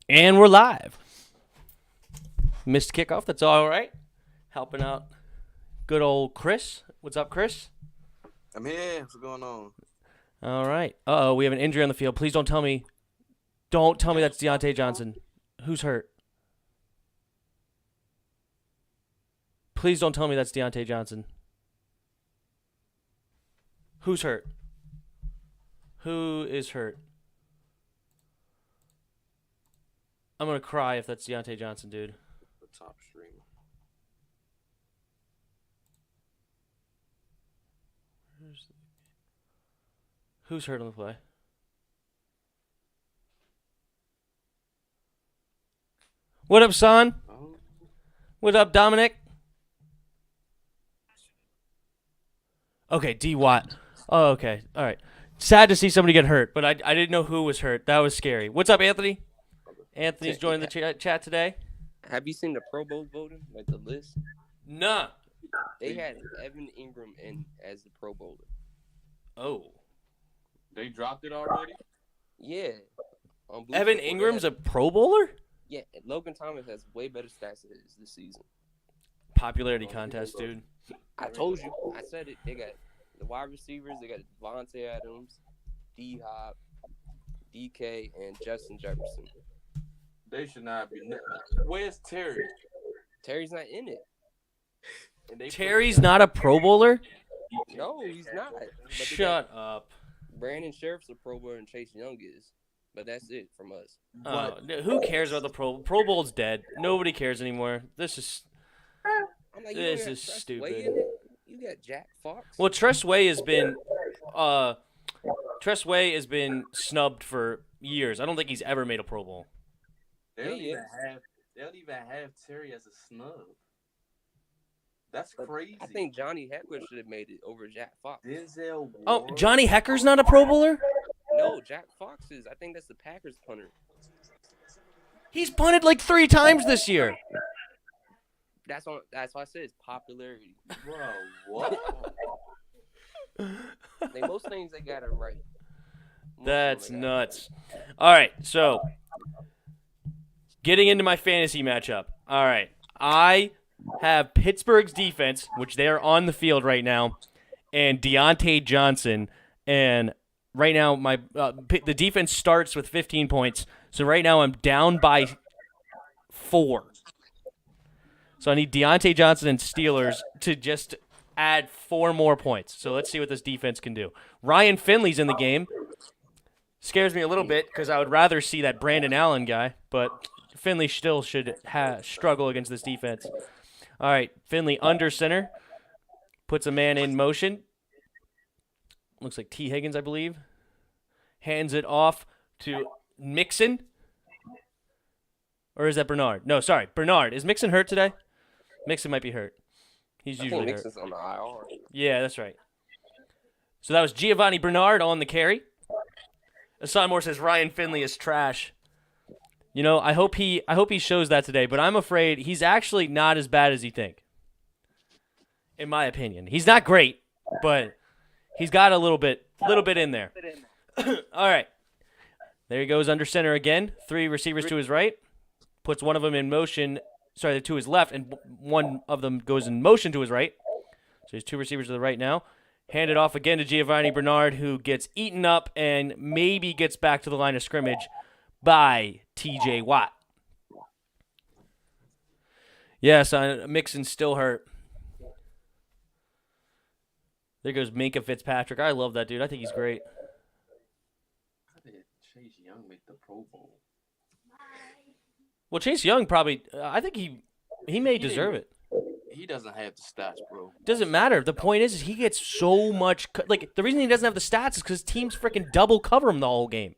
And we're live. Missed kickoff. That's all right. Helping out good old Chris. What's up, Chris? I'm here. What's going on? All right. Uh-oh, we have an injury on the field. Please don't tell me. Don't tell me that's Deontay Johnson. Who's hurt? Please don't tell me that's Deontay Johnson. Who's hurt? Who is hurt? I'm going to cry if that's Deontay Johnson, dude. The top streamer. Who's hurt on the play? What up, son? Oh. What up, Dominic? Okay, D. Watt. Oh, okay. All right. Sad to see somebody get hurt, but I didn't know who was hurt. That was scary. What's up, Anthony? Anthony's joining the chat today. Have you seen the Pro Bowl voting, like the list? Nah. They had Evan Ingram in as the Pro Bowler. Oh. They dropped it already? Yeah. Evan Ingram's a Pro Bowler? Yeah, Logan Thomas has way better stats than his this season. Popularity contest, dude. I told you. I said it. They got the wide receivers. They got Devontae Adams, D-Hop, DK, and Justin Jefferson. They should not be. Where's Terry? Terry's not in it. Terry's not a Pro Bowler? No, he's not. But Shut up. Brandon Sheriff's a Pro Bowler and Chase Young is. But that's it from us. Who cares about the Pro Bowl's dead. Nobody cares anymore. This is stupid. You got Jack Fox. Well, Tress Way has been snubbed for years. I don't think he's ever made a Pro Bowl. They don't even have Terry as a snub. That's crazy. I think Johnny Hecker should have made it over Jack Fox. Denzel Ward. Oh, Johnny Hecker's not a Pro Bowler? No, Jack Fox is. I think that's the Packers punter. He's punted like 3 times this year. That's why I said it's popularity. Bro, what? Most things they got it right. That's nuts. All right, so getting into my fantasy matchup. All right, I have Pittsburgh's defense, which they're on the field right now, and Deontay Johnson. And right now, the defense starts with 15 points. So right now, I'm down by 4. So I need Deontay Johnson and Steelers to just add 4 more points. So let's see what this defense can do. Ryan Finley's in the game. Scares me a little bit because I would rather see that Brandon Allen guy, but Finley still should struggle against this defense. All right, Finley under center. Puts a man in motion. Looks like T. Higgins, I believe. Hands it off to Mixon. Or is that Bernard? No, sorry, Bernard. Is Mixon hurt today? Mixon might be hurt. He's usually hurt. Mixon's on the IR. Yeah, that's right. So that was Giovanni Bernard on the carry. Asad Moore says Ryan Finley is trash. You know, I hope he shows that today, but I'm afraid he's actually not as bad as you think. In my opinion, he's not great, but he's got a little bit in there. All right, there he goes under center again. 3 receivers to his right, puts one of them in motion. Sorry, to his left, and one of them goes in motion to his right. So he's 2 receivers to the right now. Hand it off again to Giovanni Bernard, who gets eaten up and maybe gets back to the line of scrimmage by T.J. Watt. Yes, Mixon's still hurt. There goes Minka Fitzpatrick. I love that dude. I think he's great. How did Chase Young make the Pro Bowl? Well, Chase Young probably. I think he may deserve it. He doesn't have the stats, bro. Doesn't matter. The point is he gets so much. The reason he doesn't have the stats is because teams freaking double cover him the whole game.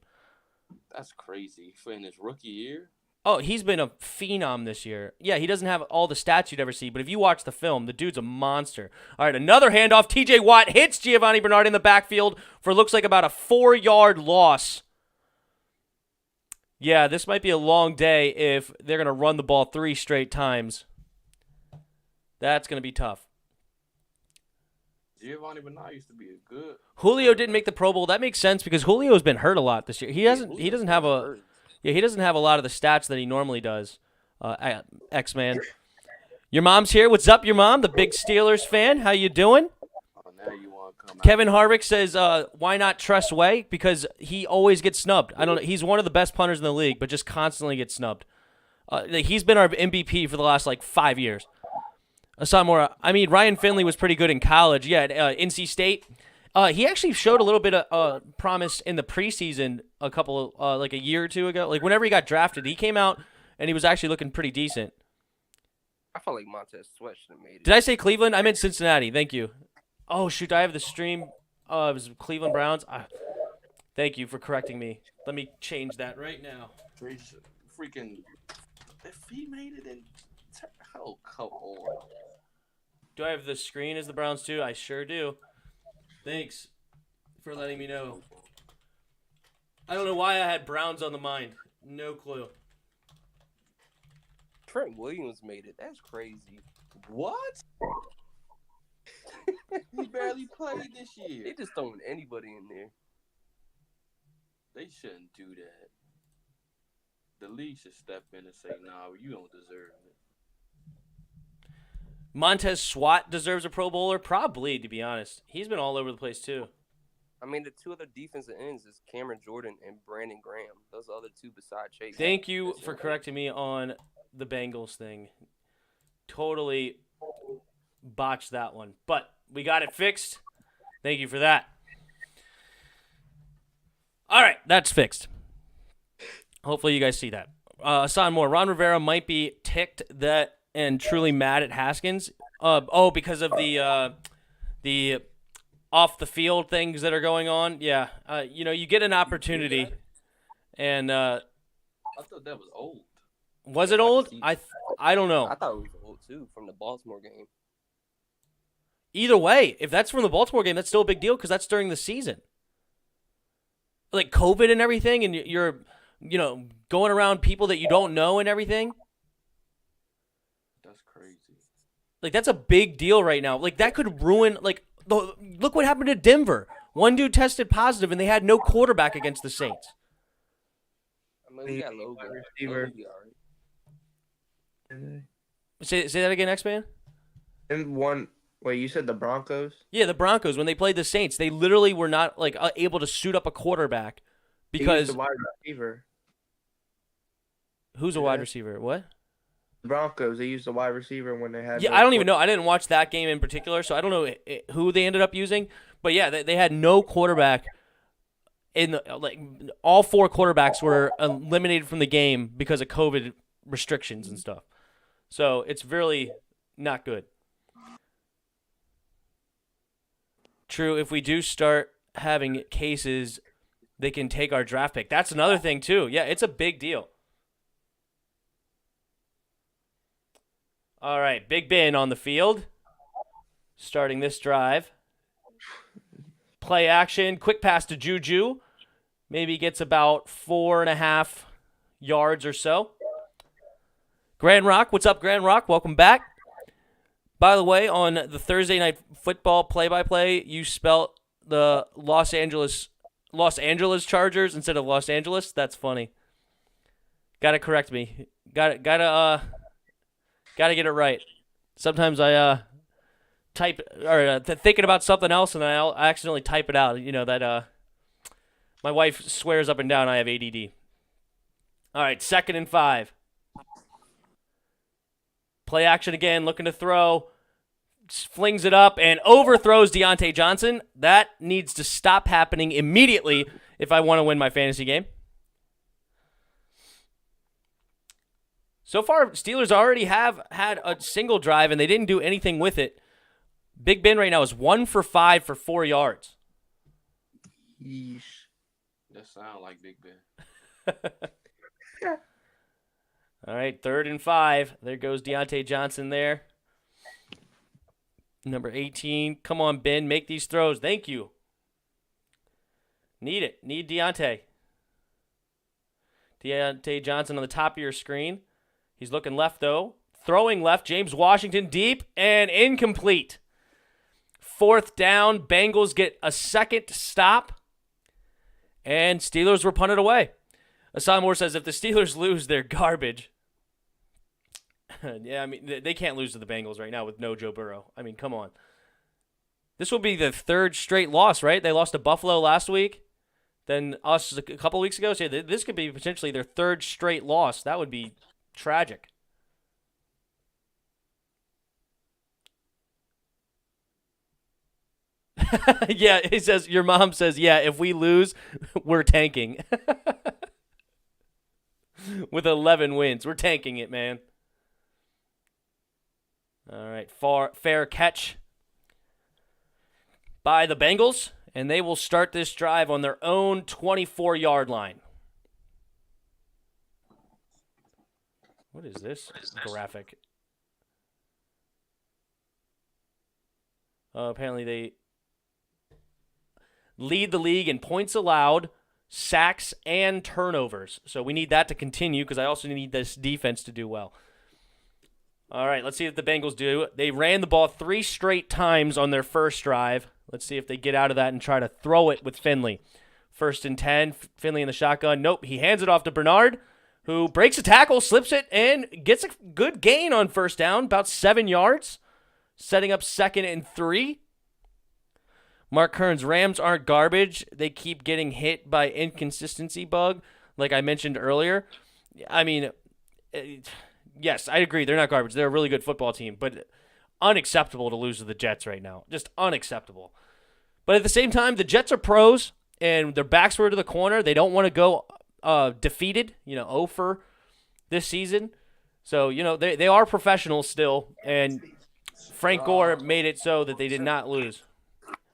That's crazy for in his rookie year. Oh, he's been a phenom this year. Yeah, he doesn't have all the stats you'd ever see, but if you watch the film, the dude's a monster. All right, another handoff. T.J. Watt hits Giovanni Bernard in the backfield for looks like about a 4-yard loss. Yeah, this might be a long day if they're going to run the ball 3 straight times. That's going to be tough. Giovanni Bernard used to be a good. Julio didn't make the Pro Bowl. That makes sense because Julio's been hurt a lot this year. He doesn't have a Yeah, he doesn't have a lot of the stats that he normally does, X-Man. Your mom's here. What's up, your mom? The big Steelers fan. How you doing? Oh, now you want to come Kevin out. Harvick says, why not trust Way? Because he always gets snubbed. I don't know. He's one of the best punters in the league, but just constantly gets snubbed. He's been our MVP for the last, 5 years. Ryan Finley was pretty good in college. Yeah, at NC State. He actually showed a little bit of promise in the preseason a year or two ago. Like, whenever he got drafted, he came out, and he was actually looking pretty decent. I felt like Montez Sweat should have made it. Did I say Cleveland? I meant Cincinnati. Thank you. Oh, shoot. I have the stream. It was Cleveland Browns. Thank you for correcting me. Let me change that right now. Freaking, if he made it in, oh, come on. Do I have the screen as the Browns too? I sure do. Thanks for letting me know. I don't know why I had Browns on the mind. No clue. Trent Williams made it. That's crazy. What? He barely played this year. They just throwing anybody in there. They shouldn't do that. The league should step in and say, "Nah, you don't deserve it." Montez Sweat deserves a Pro Bowler? Probably, to be honest. He's been all over the place too. I mean, the two other defensive ends is Cameron Jordan and Brandon Graham. Those other two beside Chase. Thank you for correcting me on the Bengals thing. Totally botched that one. But we got it fixed. Thank you for that. All right, that's fixed. Hopefully you guys see that. Hassan Moore. Ron Rivera might be ticked that and truly mad at Haskins. Because of the off the field things that are going on. Yeah, you get an opportunity, and I thought that was old. Was it old? I don't know. I thought it was old too from the Baltimore game. Either way, if that's from the Baltimore game, that's still a big deal because that's during the season. Like COVID and everything, and you're going around people that you don't know and everything. That's crazy. Like, that's a big deal right now. Like, that could ruin, look what happened to Denver. One dude tested positive, and they had no quarterback against the Saints. I mean, we got Logan. Receiver. Say that again, X-Man? Wait, you said the Broncos? Yeah, the Broncos, when they played the Saints, they literally were not, able to suit up a quarterback because... the wide receiver. Who's a wide receiver? What? The Broncos, they used the wide receiver when they had... Yeah, I don't even know. I didn't watch that game in particular, so I don't know who they ended up using. But yeah, they had no quarterback. All four quarterbacks were eliminated from the game because of COVID restrictions and stuff. So it's really not good. True, if we do start having cases, they can take our draft pick. That's another thing too. Yeah, it's a big deal. All right, Big Ben on the field, starting this drive. Play action, quick pass to Juju. Maybe gets about 4.5 yards or so. Grand Rock, what's up, Grand Rock? Welcome back. By the way, on the Thursday Night Football play-by-play, you spelt the Los Angeles Chargers instead of Los Angeles. That's funny. Gotta correct me. Gotta get it right. Sometimes I type or thinking about something else and I accidentally type it out. My wife swears up and down I have ADD. All right, 2nd and 5. Play action again, looking to throw. Flings it up and overthrows Deontay Johnson. That needs to stop happening immediately if I want to win my fantasy game. So far, Steelers already have had a single drive, and they didn't do anything with it. Big Ben right now is 1 for 5 for 4 yards. Yeesh. That sound like Big Ben. All right, 3rd and 5. There goes Deontay Johnson there. Number 18. Come on, Ben. Make these throws. Thank you. Need it. Need Deontay. Deontay Johnson on the top of your screen. He's looking left, though. Throwing left. James Washington deep and incomplete. 4th down. Bengals get a second stop. And Steelers were punted away. Asad Moore says if the Steelers lose, they're garbage. Yeah, I mean, they can't lose to the Bengals right now with no Joe Burrow. I mean, come on. This will be the third straight loss, right? They lost to Buffalo last week, then us a couple weeks ago. So this could be potentially their third straight loss. That would be tragic. Yeah, he says, your mom says, yeah, if we lose, we're tanking. With 11 wins. We're tanking it, man. All right, fair catch by the Bengals, and they will start this drive on their own 24-yard line. What is this graphic? Apparently they lead the league in points allowed, sacks, and turnovers. So we need that to continue because I also need this defense to do well. All right, let's see what the Bengals do. They ran the ball 3 straight times on their first drive. Let's see if they get out of that and try to throw it with Finley. 1st and 10, Finley in the shotgun. Nope, he hands it off to Bernard, who breaks a tackle, slips it, and gets a good gain on first down, about 7 yards, setting up 2nd and 3. Mark Kern's Rams aren't garbage. They keep getting hit by inconsistency bug, like I mentioned earlier. I mean, yes, I agree. They're not garbage. They're a really good football team, but unacceptable to lose to the Jets right now. Just unacceptable. But at the same time, the Jets are pros, and their backs were to the corner. They don't want to go defeated, 0 for this season. So, they are professionals still, and Frank Gore made it so that they did not lose.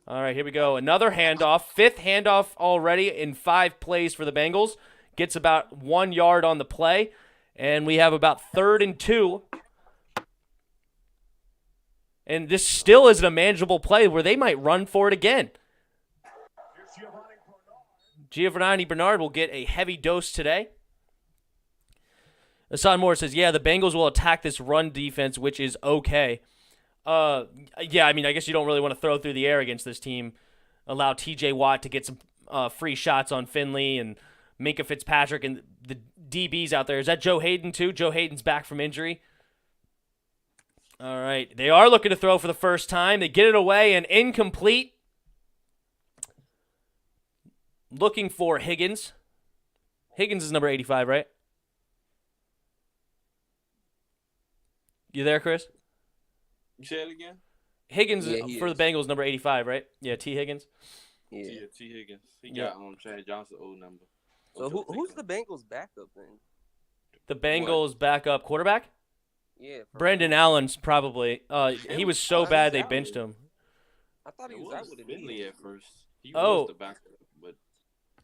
All right, here we go. Another handoff. 5th handoff already in 5 plays for the Bengals. Gets about 1 yard on the play. And we have about 3rd and 2. And this still isn't a manageable play where they might run for it again. Giovanni Bernard will get a heavy dose today. Asad Moore says, yeah, the Bengals will attack this run defense, which is okay. Yeah, I mean, I guess you don't really want to throw through the air against this team. Allow TJ Watt to get some free shots on Finley and Minka Fitzpatrick and the DBs out there. Is that Joe Hayden too? Joe Hayden's back from injury. All right. They are looking to throw for the first time. They get it away and incomplete. Looking for Higgins. Higgins is number 85, right? You there, Chris? You say it again? Higgins for is. the Bengals, number 85, right? Yeah, T. Higgins. Yeah. T. Higgins. He Yeah. got Chad Johnson old number. So who's the Bengals backup then? The Bengals backup quarterback? Yeah. Brendan Allen's probably. He was so Oh, bad he's they out. benched him. I thought he It was out was with a Finley knee. at first. He Oh. was the backup, but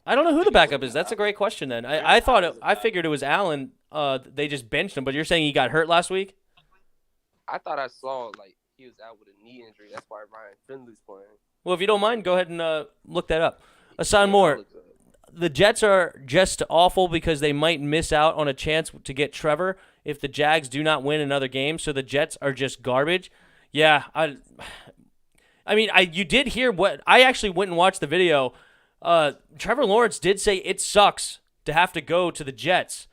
I don't know who the backup is. That's a great question then. I figured it was Allen. They just benched him, but you're saying he got hurt last week? I thought I saw he was out with a knee injury. That's why Ryan Finley's playing. Well, if you don't mind, go ahead and look that up. Asad Moore, the Jets are just awful because they might miss out on a chance to get Trevor if the Jags do not win another game. So the Jets are just garbage. Yeah, I mean, you did hear what I actually went and watched the video. Trevor Lawrence did say it sucks to have to go to the Jets.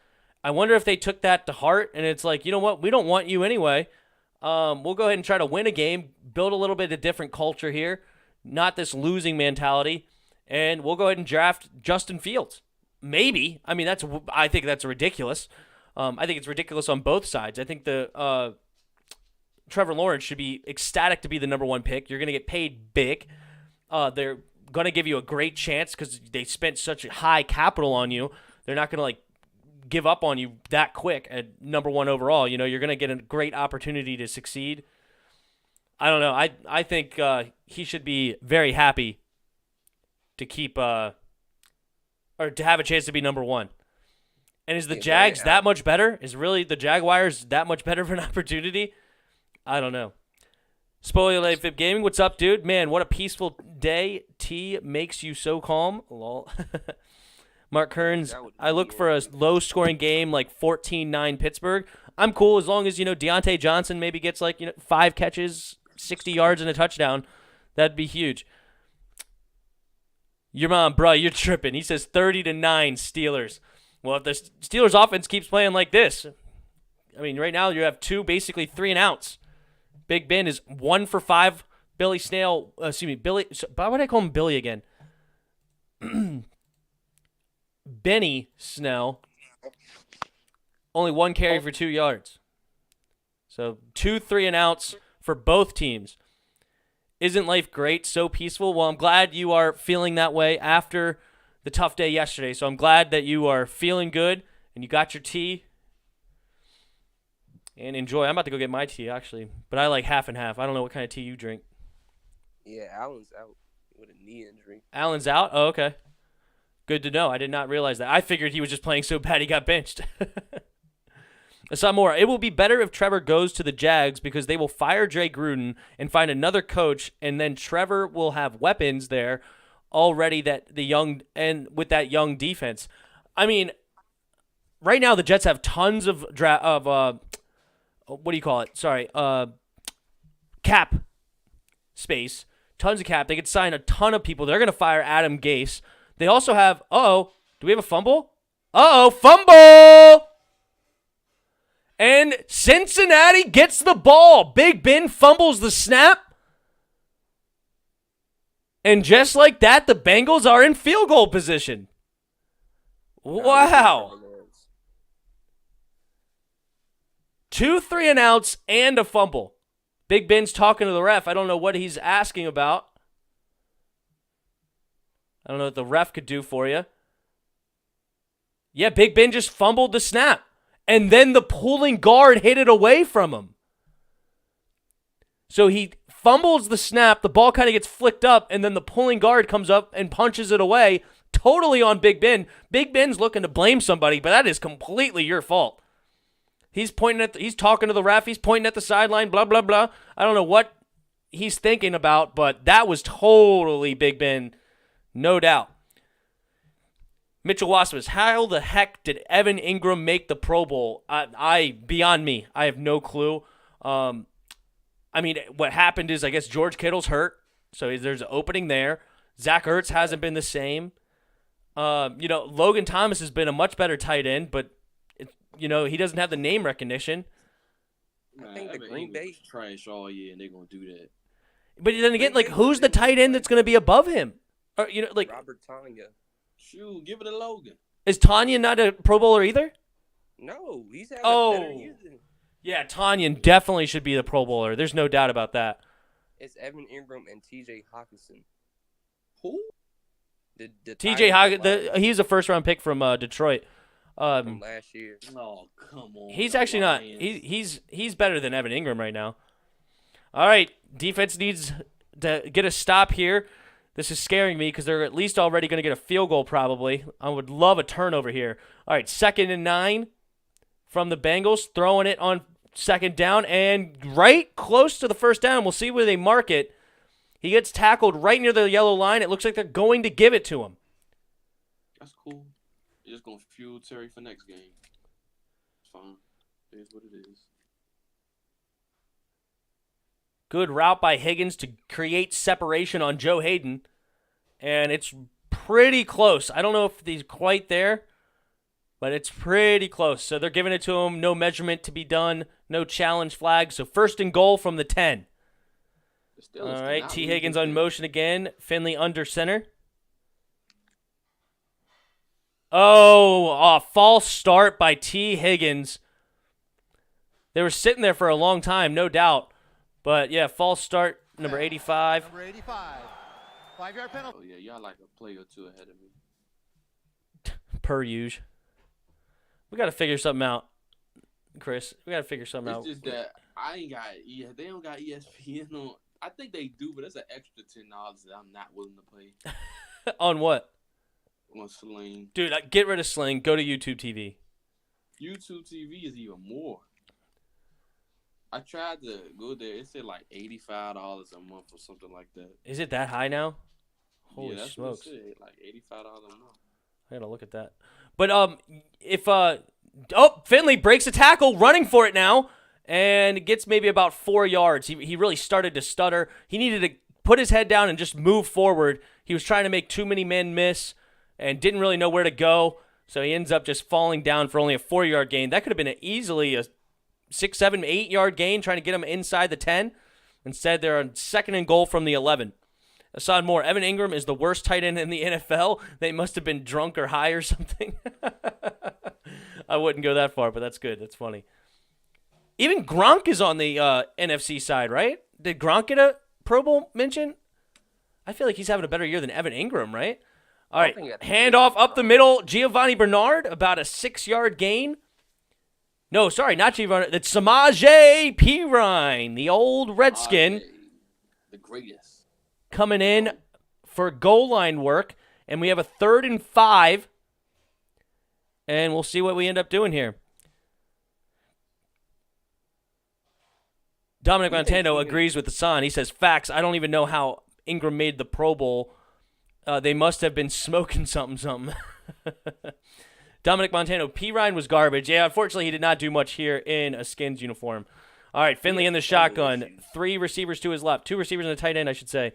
I wonder if they took that to heart and it's like, you know what, we don't want you anyway. We'll go ahead and try to win a game, build a little bit of different culture here, not this losing mentality, and we'll go ahead and draft Justin Fields. Maybe. I mean, I think that's ridiculous. I think it's ridiculous on both sides. I think the Trevor Lawrence should be ecstatic to be the number 1 pick. You're going to get paid big. They're going to give you a great chance because they spent such a high capital on you. They're not going to give up on you that quick at number 1 overall. You're going to get a great opportunity to succeed. I don't know. I think he should be very happy to keep or to have a chance to be number 1. And is the Jags that much better? Is really the Jaguars that much better of an opportunity? I don't know. Spoiler Fib Gaming, what's up, dude? Man, what a peaceful day. T makes you so calm. Lol. Mark Kearns, I look for a low-scoring game like 14-9 Pittsburgh. I'm cool as long as, Deontay Johnson maybe gets 5 catches, 60 yards, and a touchdown. That'd be huge. Your mom, bro, you're tripping. He says 30-9 Steelers. Well, if the Steelers offense keeps playing like this, I mean, right now you have basically 3 and outs. Big Ben is 1 for 5. Billy Snail, Billy. Why would I call him Billy again? Benny Snell, only 1 carry for 2 yards. So 2 3 and outs for both teams. Isn't life great? So peaceful? Well, I'm glad you are feeling that way after the tough day yesterday. So I'm glad that you are feeling good and you got your tea. And enjoy. I'm about to go get my tea, actually. But I like half and half. I don't know what kind of tea you drink. Yeah, Allen's out with a knee injury. Allen's out? Oh, okay. Good to know. I did not realize that. I figured he was just playing so bad he got benched. Some more. It will be better if Trevor goes to the Jags because they will fire Jay Gruden and find another coach, and then Trevor will have weapons there already with that young defense. I mean, right now the Jets have tons of what do you call it? Sorry, cap space. Tons of cap. They could sign a ton of people. They're going to fire Adam Gase. They also have, do we have a fumble? Fumble! And Cincinnati gets the ball. Big Ben fumbles the snap. And just like that, the Bengals are in field goal position. Wow. 2 3 and outs and a fumble. Big Ben's talking to the ref. I don't know what he's asking about. I don't know what the ref could do for you. Yeah, Big Ben just fumbled the snap. And then the pulling guard hit it away from him. So he fumbles the snap, the ball kind of gets flicked up, and then the pulling guard comes up and punches it away, totally on Big Ben. Big Ben's looking to blame somebody, but that is completely your fault. He's talking to the ref, he's pointing at the sideline, blah, blah, blah. I don't know what he's thinking about, but that was totally Big Ben, no doubt. Mitchell Wasserman, how the heck did Evan Ingram make the Pro Bowl? Beyond me. I have no clue. I mean, what happened is I guess George Kittle's hurt, so there's an opening there. Zach Ertz hasn't been the same. Logan Thomas has been a much better tight end, but he doesn't have the name recognition. I think the Green Bay trash all year, and they're gonna do that. But then again, who's the tight end that's going to be above him? Or Robert Tonyan. Shoot, give it a Logan. Is Tanya not a Pro Bowler either? No, he's having a better year than. Yeah, Tanyan definitely should be the Pro Bowler. There's no doubt about that. It's Evan Ingram and T.J. Hawkinson. Who? T.J. Hawkinson, he's a first-round pick from Detroit. From last year. Oh, come on. He's actually not. He's better than Evan Ingram right now. All right, defense needs to get a stop here. This is scaring me because they're at least already going to get a field goal probably. I would love a turnover here. All right, 2nd and 9 from the Bengals, throwing it on 2nd down and right close to the 1st down. We'll see where they mark it. He gets tackled right near the yellow line. It looks like they're going to give it to him. That's cool. You're just going to fuel Terry for next game. It's fine. It is what it is. Good route by Higgins to create separation on Joe Hayden. And it's pretty close. I don't know if he's quite there, but it's pretty close. So they're giving it to him. No measurement to be done. No challenge flag. So 1st and goal from the 10. All right, T. Higgins on motion again. Finley under center. Oh, a false start by T. Higgins. They were sitting there for a long time, no doubt. But, yeah, false start, number 85. Number 85. 5-yard penalty. Oh, yeah, y'all like a play or two ahead of me. Per usual. We got to figure something out, Chris. We got to figure something out. It's just that they don't got ESPN on. I think they do, but that's an extra $10 that I'm not willing to pay. On what? On Sling. Dude, get rid of Sling. Go to YouTube TV. YouTube TV is even more. I tried to go there. It said like $85 a month or something like that. Is it that high now? Holy that's smokes. What it said, like $85 a month. I gotta look at that. But Finley breaks a tackle, running for it now, and gets maybe about 4 yards. He really started to stutter. He needed to put his head down and just move forward. He was trying to make too many men miss and didn't really know where to go. So he ends up just falling down for only a 4-yard gain. That could have been easily a 6, 7, 8-yard gain trying to get him inside the 10. Instead, they're on 2nd and goal from the 11. Assad Moore, Evan Ingram is the worst tight end in the NFL. They must have been drunk or high or something. I wouldn't go that far, but that's good. That's funny. Even Gronk is on the NFC side, right? Did Gronk get a Pro Bowl mention? I feel like he's having a better year than Evan Ingram, right? All right, handoff up the middle. Giovanni Bernard, about a 6-yard gain. No, sorry, not Giovanni. That's Samaje Perine, the old Redskin. The greatest. Coming in for goal line work. And we have a 3rd and 5. And we'll see what we end up doing here. Dominic Montano agrees with Hassan. He says, facts. I don't even know how Ingram made the Pro Bowl. They must have been smoking something. Dominic Montano, Perine was garbage. Yeah, unfortunately, he did not do much here in a Skins uniform. All right, Finley in the shotgun. 3 receivers to his left. 2 receivers and a tight end, I should say.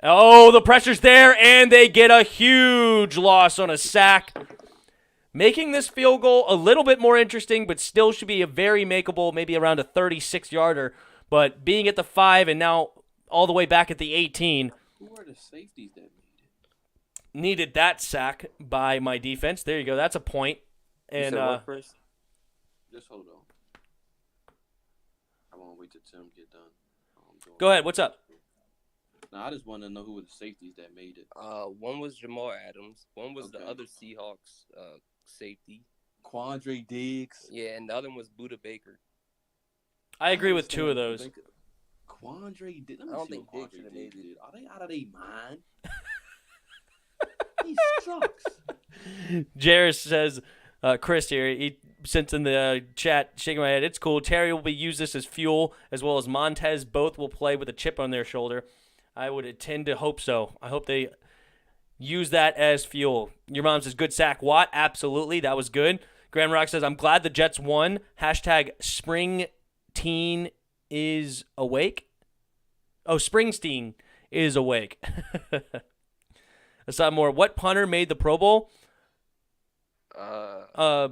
Oh, the pressure's there, and they get a huge loss on a sack. Making this field goal a little bit more interesting, but still should be a very makeable, maybe around a 36-yarder. But being at the 5 and now all the way back at the 18. Who are the safeties that made it? Needed that sack by my defense. There you go. That's a point. And Just hold on. I won't wait till Tim get done. Go ahead. What's up? No, I just want to know who were the safeties that made it. One was Jamal Adams. One was the other Seahawks safety. Quandre Diggs. Yeah, and the other one was Buda Baker. I agree with 2 of those. Quandre Diggs. I don't think Diggs should have made it. Are they out of their mind? He sucks. Jairus says, Chris here, he sent in the chat, shaking my head, it's cool. Terry will be use this as fuel, as well as Montez. Both will play with a chip on their shoulder. I would tend to hope so. I hope they use that as fuel. Your mom says, good sack, Watt. Absolutely, that was good. Graham Rock says, I'm glad the Jets won. Hashtag Spring Teen is awake. Oh, Springsteen is awake. Aside more, what punter made the Pro Bowl? For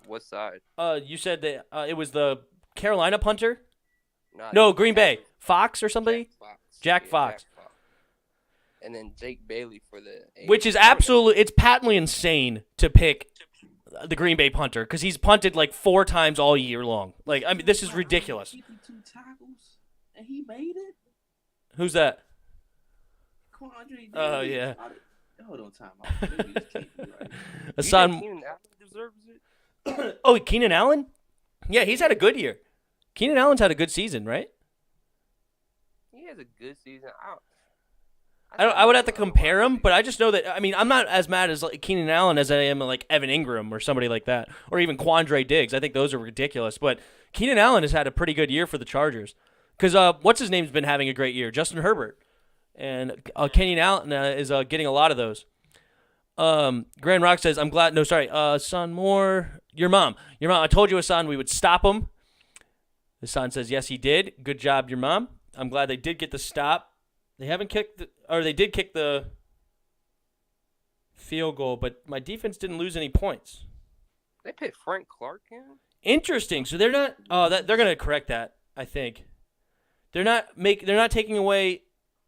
what side? You said that it was the Carolina punter? Not No, Green Bay. Fox or somebody? Jack Fox. And then Jake Bailey for the Which is absolutely, it's patently insane to pick the Green Bay punter because he's punted like 4 times all year long. Like, I mean, this is ridiculous. 52 tackles, and he made it? Who's that? Quandre Diggs. Oh, yeah. Hold on, time out. Maybe this can't be right. Hassan. Keenan Allen deserves it. Oh, Keenan Allen? Yeah, he's had a good year. Keenan Allen's had a good season, right? He has a good season. I would have to compare him, but I just know that, I mean, I'm not as mad as like Keenan Allen as I am like Evan Ingram or somebody like that, or even Quandre Diggs. I think those are ridiculous, but Keenan Allen has had a pretty good year for the Chargers because what's-his-name's been having a great year, Justin Herbert, and Keenan Allen is getting a lot of those. Grand Rock says, I'm glad, no, sorry, Son Moore, your mom, I told you, Hassan, we would stop him. Hassan says, yes, he did. Good job, your mom. I'm glad they did get the stop. They haven't kicked, they did kick the field goal, but my defense didn't lose any points. They put Frank Clark in? Interesting. So they're not. Oh, they're going to correct that. I think they're not taking away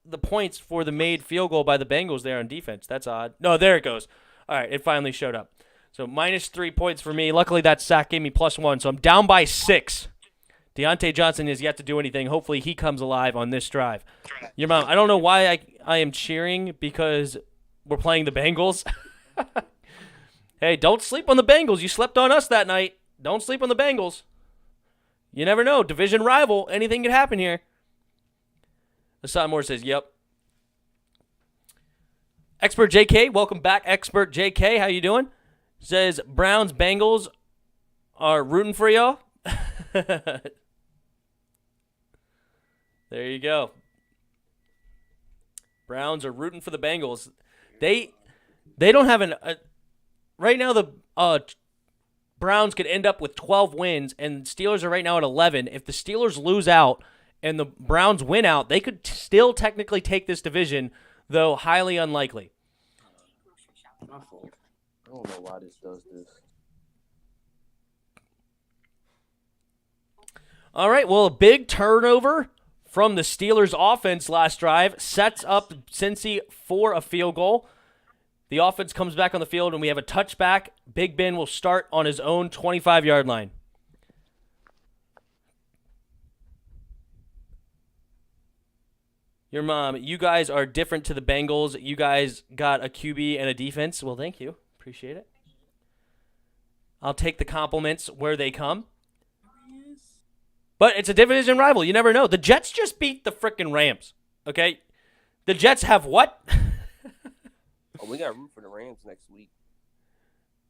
the points for the made field goal by the Bengals there on defense. That's odd. No, there it goes. All right, it finally showed up. So -3 points for me. Luckily, that sack gave me +1, so I'm down by 6. Deontay Johnson has yet to do anything. Hopefully, he comes alive on this drive. Your mom, I don't know why I am cheering because we're playing the Bengals. Hey, don't sleep on the Bengals. You slept on us that night. Don't sleep on the Bengals. You never know. Division rival. Anything could happen here. Hassan Moore says, yep. Expert JK, welcome back, Expert JK. How you doing? Says, Browns, Bengals are rooting for y'all. There you go. Browns are rooting for the Bengals. They don't have right now the Browns could end up with 12 wins, and Steelers are right now at 11. If the Steelers lose out and the Browns win out, they could still technically take this division, though highly unlikely. My fault. I don't know why this does this. All right, well, a big turnover from the Steelers' offense last drive sets up Cincy for a field goal. The offense comes back on the field, and we have a touchback. Big Ben will start on his own 25-yard line. Your mom, you guys are different to the Bengals. You guys got a QB and a defense. Well, thank you. Appreciate it. I'll take the compliments where they come. But it's a division rival. You never know. The Jets just beat the frickin' Rams. Okay? The Jets have what? We got root for the Rams next week.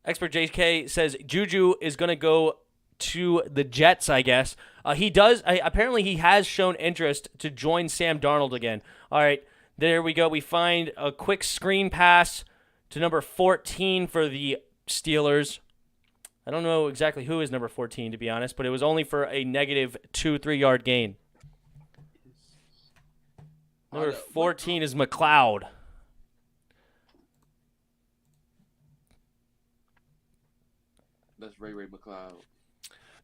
Expert JK says Juju is going to go to the Jets, I guess. He does. Apparently, he has shown interest to join Sam Darnold again. All right, there we go. We find a quick screen pass to number 14 for the Steelers. I don't know exactly who is number 14, to be honest, but it was only for a negative 2-3 yard gain. Number 14 is McLeod. That's Ray McLeod.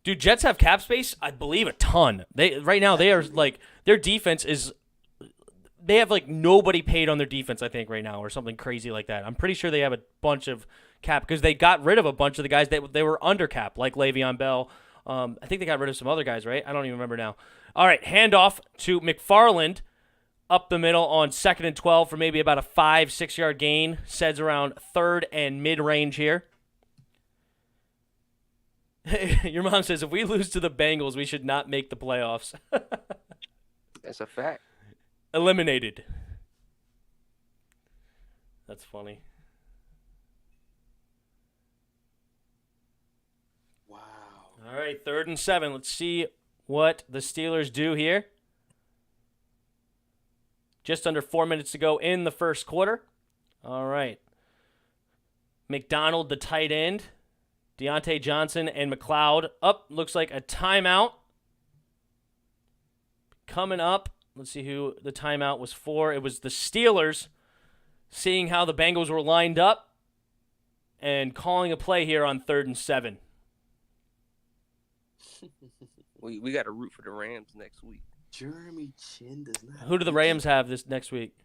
Dude, Jets have cap space, I believe, a ton. Right now they are like their defense is they have like nobody paid on their defense, I think, right now, or something crazy like that. I'm pretty sure they have a bunch of cap because they got rid of a bunch of the guys that they were under cap, like Le'Veon Bell. I think they got rid of some other guys, right? I don't even remember now. All right, handoff to McFarland up the middle on 2nd and 12 for maybe about a 5-6 yard gain. Seds around 3rd and mid-range here. Your mom says, if we lose to the Bengals, we should not make the playoffs. That's a fact. Eliminated. That's funny. Wow. All right, 3rd and 7. Let's see what the Steelers do here. Just under 4 minutes to go in the first quarter. All right. McDonald, the tight end. Deontay Johnson and McLeod. Up, looks like a timeout. Coming up, let's see who the timeout was for. It was the Steelers, seeing how the Bengals were lined up and calling a play here on 3rd and 7. We got to root for the Rams next week. Jeremy Chin does not. Who do the Rams have this next week?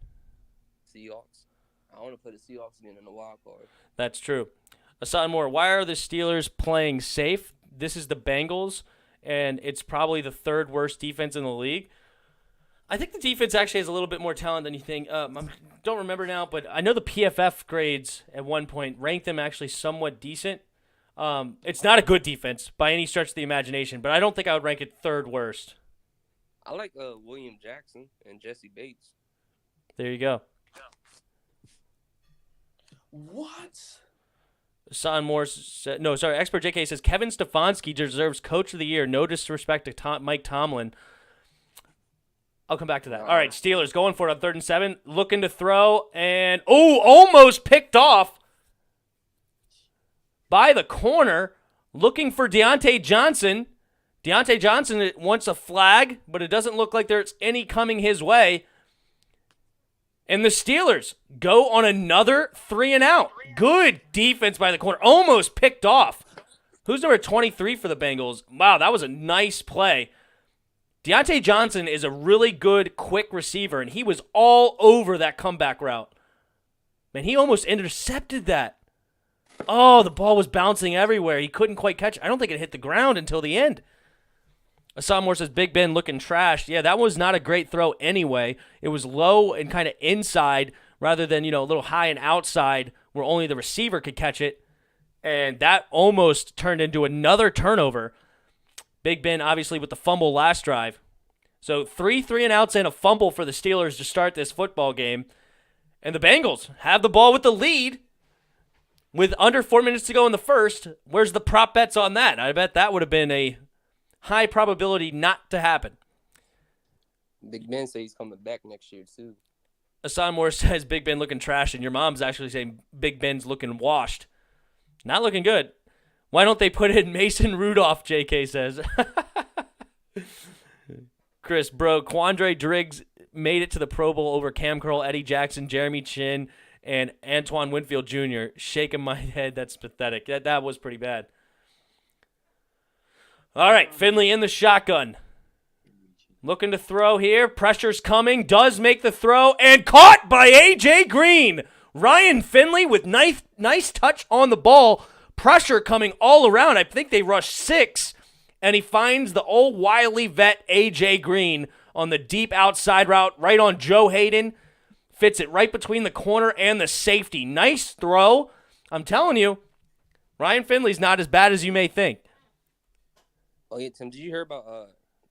Seahawks. I want to put the Seahawks again in the wild card. That's true. Asad Moore, why are the Steelers playing safe? This is the Bengals, and it's probably the 3rd worst defense in the league. I think the defense actually has a little bit more talent than you think. I don't remember now, but I know the PFF grades at one point ranked them actually somewhat decent. It's not a good defense by any stretch of the imagination, but I don't think I would rank it 3rd worst. I like William Jackson and Jesse Bates. There you go. What? Son Morse Expert JK says Kevin Stefanski deserves Coach of the Year. No disrespect to Mike Tomlin. I'll come back to that. All right, Steelers going for it on 3rd and 7. Looking to throw, and almost picked off by the corner. Looking for Deontay Johnson. Deontay Johnson wants a flag, but it doesn't look like there's any coming his way. And the Steelers go on another 3-and-out. Good defense by the corner. Almost picked off. Who's number 23 for the Bengals? Wow, that was a nice play. Deontay Johnson is a really good, quick receiver, and he was all over that comeback route. Man, he almost intercepted that. Oh, the ball was bouncing everywhere. He couldn't quite catch it. I don't think it hit the ground until the end. Assam Moore says, Big Ben looking trashed. Yeah, that was not a great throw anyway. It was low and kind of inside rather than, a little high and outside where only the receiver could catch it. And that almost turned into another turnover. Big Ben, obviously, with the fumble last drive. So 3-and-outs and a fumble for the Steelers to start this football game. And the Bengals have the ball with the lead with under 4 minutes to go in the first. Where's the prop bets on that? I bet that would have been a high probability not to happen. Big Ben says he's coming back next year, too. Assad Moore says Big Ben looking trash, and your mom's actually saying Big Ben's looking washed. Not looking good. Why don't they put in Mason Rudolph, JK says. Chris, bro, Quandre Driggs made it to the Pro Bowl over Cam Curl, Eddie Jackson, Jeremy Chin, and Antoine Winfield Jr. shaking my head. That's pathetic. That was pretty bad. All right, Finley in the shotgun. Looking to throw here. Pressure's coming. Does make the throw. And caught by A.J. Green. Ryan Finley with nice touch on the ball. Pressure coming all around. I think they rushed 6. And he finds the old wily vet A.J. Green on the deep outside route. Right on Joe Hayden. Fits it right between the corner and the safety. Nice throw. I'm telling you, Ryan Finley's not as bad as you may think. Oh, yeah, Tim, did you hear about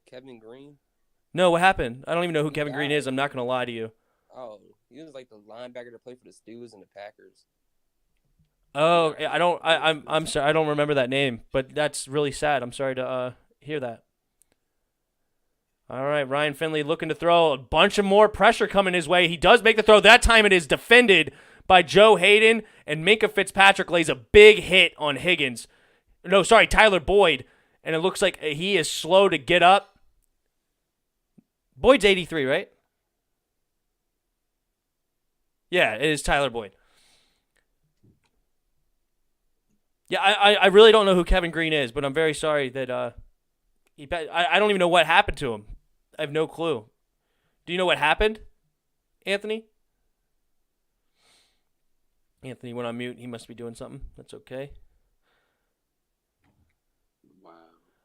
Kevin Green? No, what happened? I don't even know who Kevin Green died. is. I'm not going to lie to you. Oh, he was like the linebacker that played for the Steelers and the Packers. Oh, I'm sorry. I don't remember that name, but that's really sad. I'm sorry to hear that. All right, Ryan Finley looking to throw. A bunch of more pressure coming his way. He does make the throw. That time it is defended by Joe Hayden, and Minka Fitzpatrick lays a big hit on Higgins. No, sorry, Tyler Boyd, and it looks like he is slow to get up. Boyd's 83, right? Yeah, it is Tyler Boyd. Yeah, I really don't know who Kevin Green is, but I'm very sorry that I don't even know what happened to him. I have no clue. Do you know what happened, Anthony? Anthony went on mute. He must be doing something. That's okay. Wow.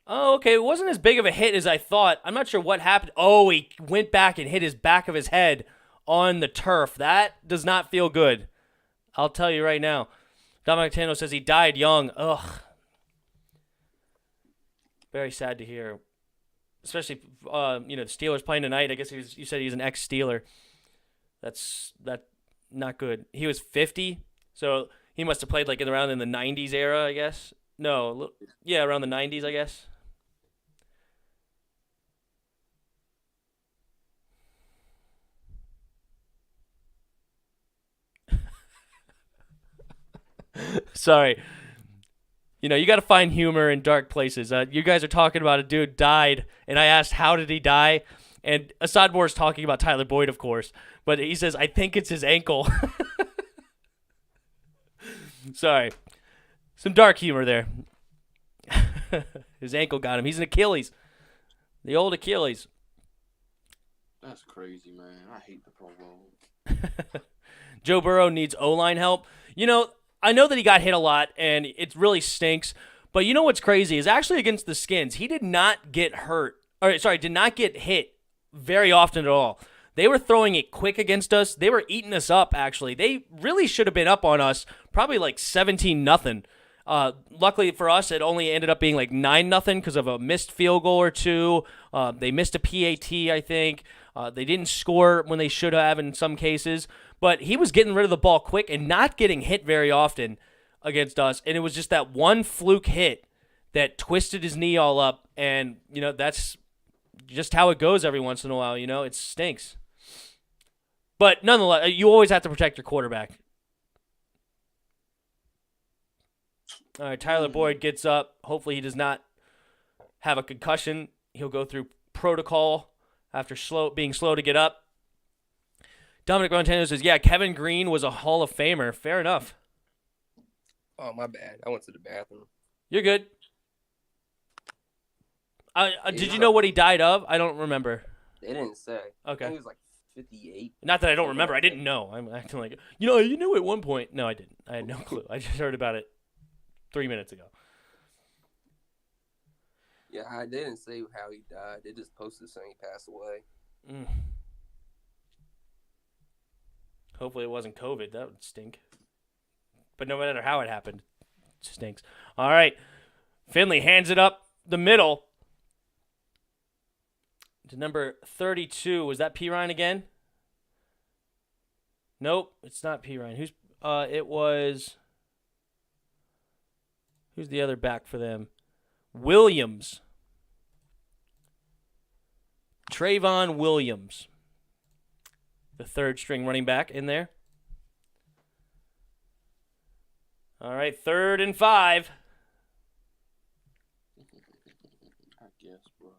Oh, okay. It wasn't as big of a hit as I thought. I'm not sure what happened. Oh, he went back and hit his back of his head on the turf. That does not feel good. I'll tell you right now. Dominic Tano says he died young. Ugh. Very sad to hear. Especially, the Steelers playing tonight. I guess you said he was an ex-Steeler. That's not good. He was 50, so he must have played like around in the 90s era, I guess. No, yeah, around the 90s, I guess. Sorry. You got to find humor in dark places. You guys are talking about a dude died, and I asked, how did he die? And Assad Moore is talking about Tyler Boyd, of course. But he says, I think it's his ankle. Sorry. Some dark humor there. His ankle got him. He's an Achilles. The old Achilles. That's crazy, man. I hate the Pro Bowl. Joe Burrow needs O-line help. I know that he got hit a lot, and it really stinks. But you know what's crazy is actually against the Skins, he did not get did not get hit very often at all. They were throwing it quick against us. They were eating us up, actually. They really should have been up on us, probably like 17-0. Luckily for us, it only ended up being like 9-0 because of a missed field goal or two. They missed a PAT, I think. They didn't score when they should have in some cases. But he was getting rid of the ball quick and not getting hit very often against us. And it was just that one fluke hit that twisted his knee all up. And, that's just how it goes every once in a while. It stinks. But nonetheless, you always have to protect your quarterback. All right, Tyler Boyd gets up. Hopefully he does not have a concussion. He'll go through protocol after being slow to get up. Dominic Montano says, yeah, Kevin Green was a Hall of Famer. Fair enough. Oh, my bad. I went to the bathroom. You're good. Did you know what he died of? I don't remember. They didn't say. Okay. I think he was like 58. Not that I don't remember. I didn't know. I'm acting like, you knew at one point. No, I didn't. I had no clue. I just heard about it 3 minutes ago. Yeah, they didn't say how he died. They just posted saying he passed away. Hopefully it wasn't COVID. That would stink. But no matter how it happened, it stinks. All right. Finley hands it up the middle to number 32. Was that P. Ryan again? Nope, it's not P. Ryan. Who's the other back for them? Williams. Trayvon Williams. The third string running back in there. All right, 3rd and 5. I guess, bro.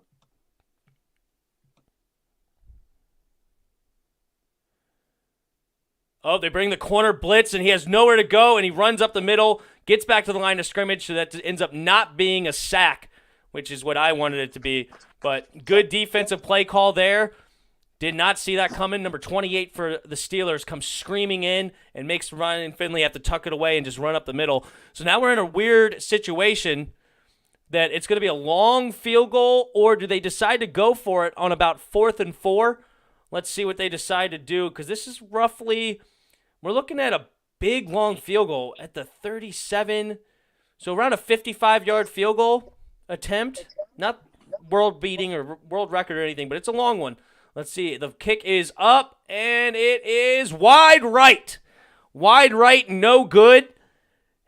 Oh, they bring the corner blitz, and he has nowhere to go, and he runs up the middle, gets back to the line of scrimmage, so that ends up not being a sack, which is what I wanted it to be. But good defensive play call there. Did not see that coming. Number 28 for the Steelers comes screaming in and makes Ryan Finley have to tuck it away and just run up the middle. So now we're in a weird situation that it's going to be a long field goal, or do they decide to go for it on about 4th and 4? Let's see what they decide to do, because this is roughly, we're looking at a big, long field goal at the 37. So around a 55-yard field goal attempt. Not world-beating or world record or anything, but it's a long one. Let's see. The kick is up, and it is wide right. Wide right, no good.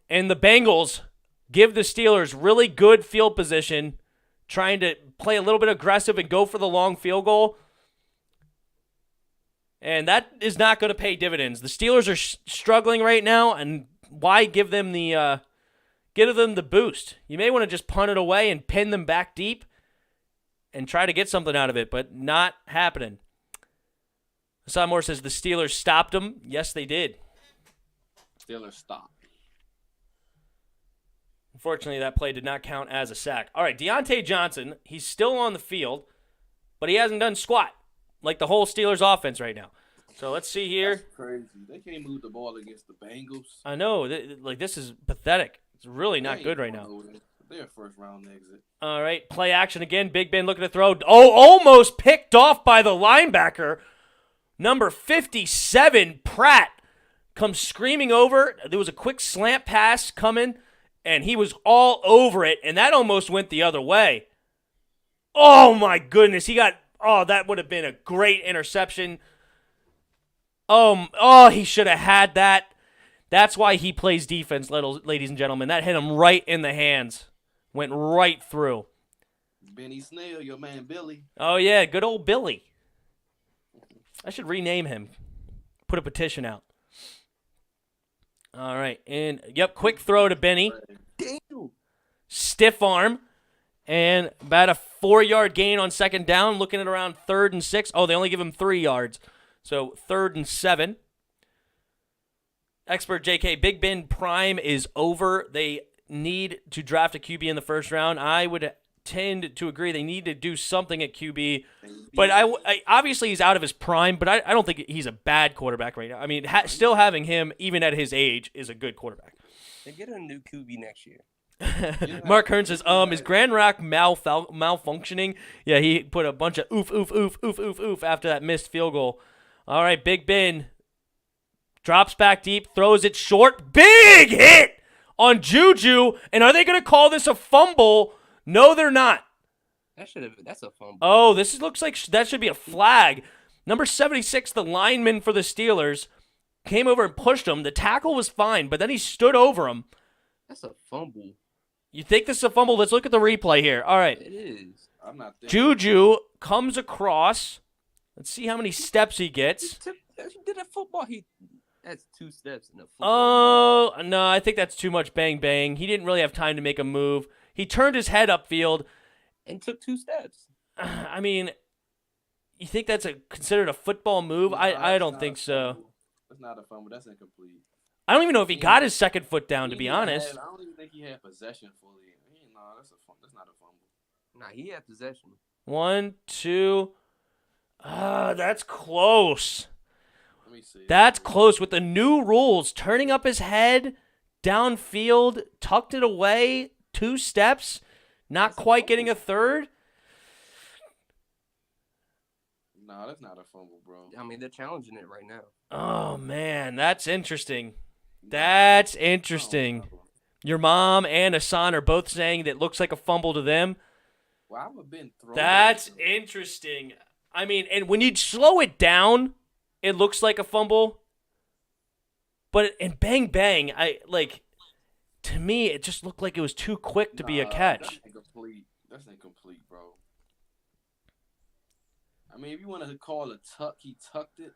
And the Bengals give the Steelers really good field position, trying to play a little bit aggressive and go for the long field goal. And that is not going to pay dividends. The Steelers are struggling right now, and why give them the boost? You may want to just punt it away and pin them back deep and try to get something out of it, but not happening. Hassan Moore says the Steelers stopped them. Yes, they did. Steelers stop. Unfortunately, that play did not count as a sack. All right, Deontay Johnson, he's still on the field, but he hasn't done squat, like the whole Steelers offense right now. So let's see here. That's crazy. They can't move the ball against the Bengals. I know, this is pathetic. It's really not good right now. They're a first-round exit. All right, play action again. Big Ben looking to throw. Oh, almost picked off by the linebacker. Number 57, Pratt, comes screaming over. There was a quick slant pass coming, and he was all over it, and that almost went the other way. Oh, my goodness. That would have been a great interception. He should have had that. That's why he plays defense, ladies and gentlemen. That hit him right in the hands. Went right through. Benny Snell, your man Billy. Oh, yeah, good old Billy. I should rename him. Put a petition out. All right, and, quick throw to Benny. Damn. Stiff arm. And about a 4-yard gain on second down, looking at around 3rd and 6. Oh, they only give him 3 yards. So 3rd and 7. Expert JK, Big Ben prime is over. They need to draft a QB in the first round. I would tend to agree they need to do something at QB. But I obviously he's out of his prime, but I don't think he's a bad quarterback right now. I mean, still having him, even at his age, is a good quarterback. They get a new QB next year. Mark Hearn says, is Grand Rack malfunctioning? Yeah, he put a bunch of oof after that missed field goal. All right, Big Ben drops back deep, throws it short. Big hit on Juju. And are they going to call this a fumble? No, they're not. That's a fumble. Oh, looks like that should be a flag. Number 76, the lineman for the Steelers, came over and pushed him. The tackle was fine, but then he stood over him. That's a fumble. You think this is a fumble? Let's look at the replay here. All right. It is. I'm not there. Juju comes across. Let's see how many steps he gets. He did a football. That's 2 steps in a football. Oh, no, I think that's too much bang. He didn't really have time to make a move. He turned his head upfield. And took 2 steps. I mean, you think that's considered a football move? No, I don't not think a so. fumble. That's not a fumble. That's incomplete. I don't even know if he got his second foot down, to be He honest. I don't even think he had possession fully. No, that's not a fumble. Nah, he had possession. 1, 2. That's close. Let me see. That's close with the new rules. Turning up his head, downfield, tucked it away, 2 steps, not quite getting a third. No, that's not a fumble, bro. I mean, they're challenging it right now. Oh, man, that's interesting. That's interesting. Your mom and Hassan are both saying that it looks like a fumble to them. Well, I've been thrown. That's interesting. I mean, and when you slow it down, it looks like a fumble. But in bang, to me, it just looked like it was too quick to be a catch. That's incomplete, bro. I mean, if you want to call a tuck, he tucked it.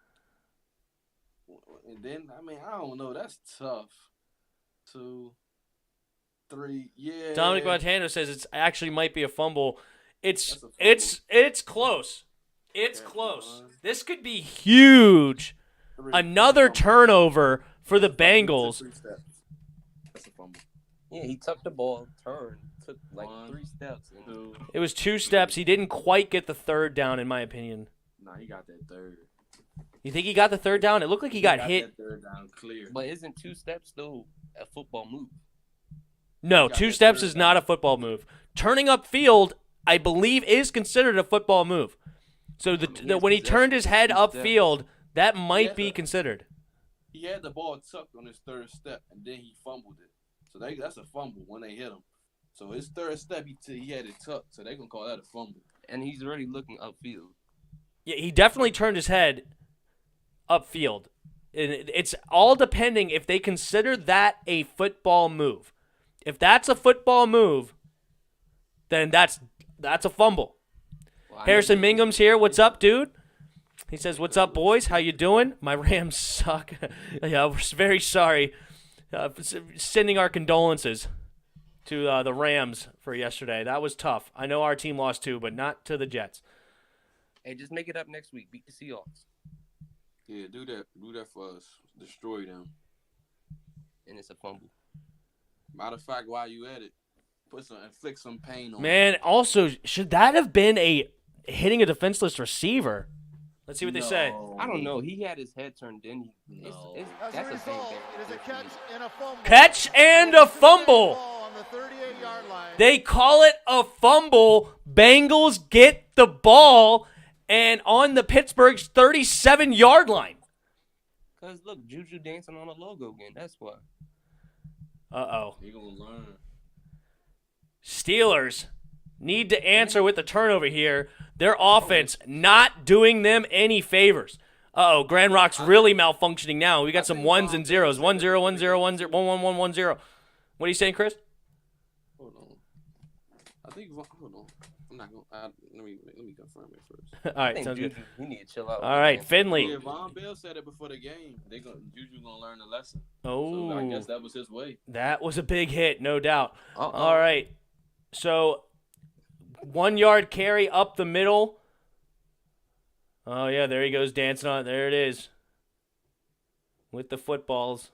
And then, I mean, I don't know. That's tough. 2, 3, yeah. Dominic Montano says it actually might be a fumble. It's That's a fumble. it's close. It's close. This could be huge. Another turnover for the Bengals. 3 steps. That's a fumble. Yeah, he tucked the ball, turned, took like 1, 3 steps. And 2. It was 2 steps. He didn't quite get the third down, in my opinion. Nah, he got that third. You think he got the third down? It looked like he got hit. That third down clear. But isn't 2 steps still a football move? No, He got 2 that steps third is not a football move. Turning upfield, I believe, is considered a football move. So when he turned his head upfield, that might be considered. He had the ball tucked on his third step, and then he fumbled it. So that's a fumble when they hit him. So his third step, he had it tucked. So they're going to call that a fumble. And he's already looking upfield. Yeah, he definitely turned his head upfield. And it's all depending if they consider that a football move. If that's a football move, then that's a fumble. Well, Harrison Mingham's here. What's up, dude? He says, "What's up, boys? How you doing? My Rams suck." Yeah, we're very sorry. Sending our condolences to the Rams for yesterday. That was tough. I know our team lost too, but not to the Jets. Hey, just make it up next week. Beat the Seahawks. Yeah, do that. Do that for us. Destroy them. And it's a fumble. Matter of fact, while you at it, inflict some pain on Man, also, should that have been hitting a defenseless receiver? Let's see what they say. I don't know. He had his head turned in. No. As a That's a thing result, there. it is a catch and a fumble. Catch and a fumble. Ball on the 38-yard line. They call it a fumble. Bengals get the ball and on the Pittsburgh's 37-yard line. Because, look, Juju dancing on the logo again. That's why. Uh-oh. He gonna learn. Steelers need to answer with the turnover here. Their offense not doing them any favors. Uh-oh, Grand Rock's really malfunctioning now. We got some ones and zeros. 1-0, 1-0, 1-0, 1-1-1, 1-0. What are you saying, Chris? Hold on. I think. Hold on. I'm not gonna. Let me confirm it first. All I right, think sounds Juju, good. we need to chill out. All right, Finley. Yeah, Von Bell said it before the game. Juju gonna learn the lesson. Oh, So I guess that was his way. that was a big hit, no doubt. Uh-oh. All right, so 1 yard carry up the middle. Oh, yeah, there he goes dancing on it. There it is. With the footballs.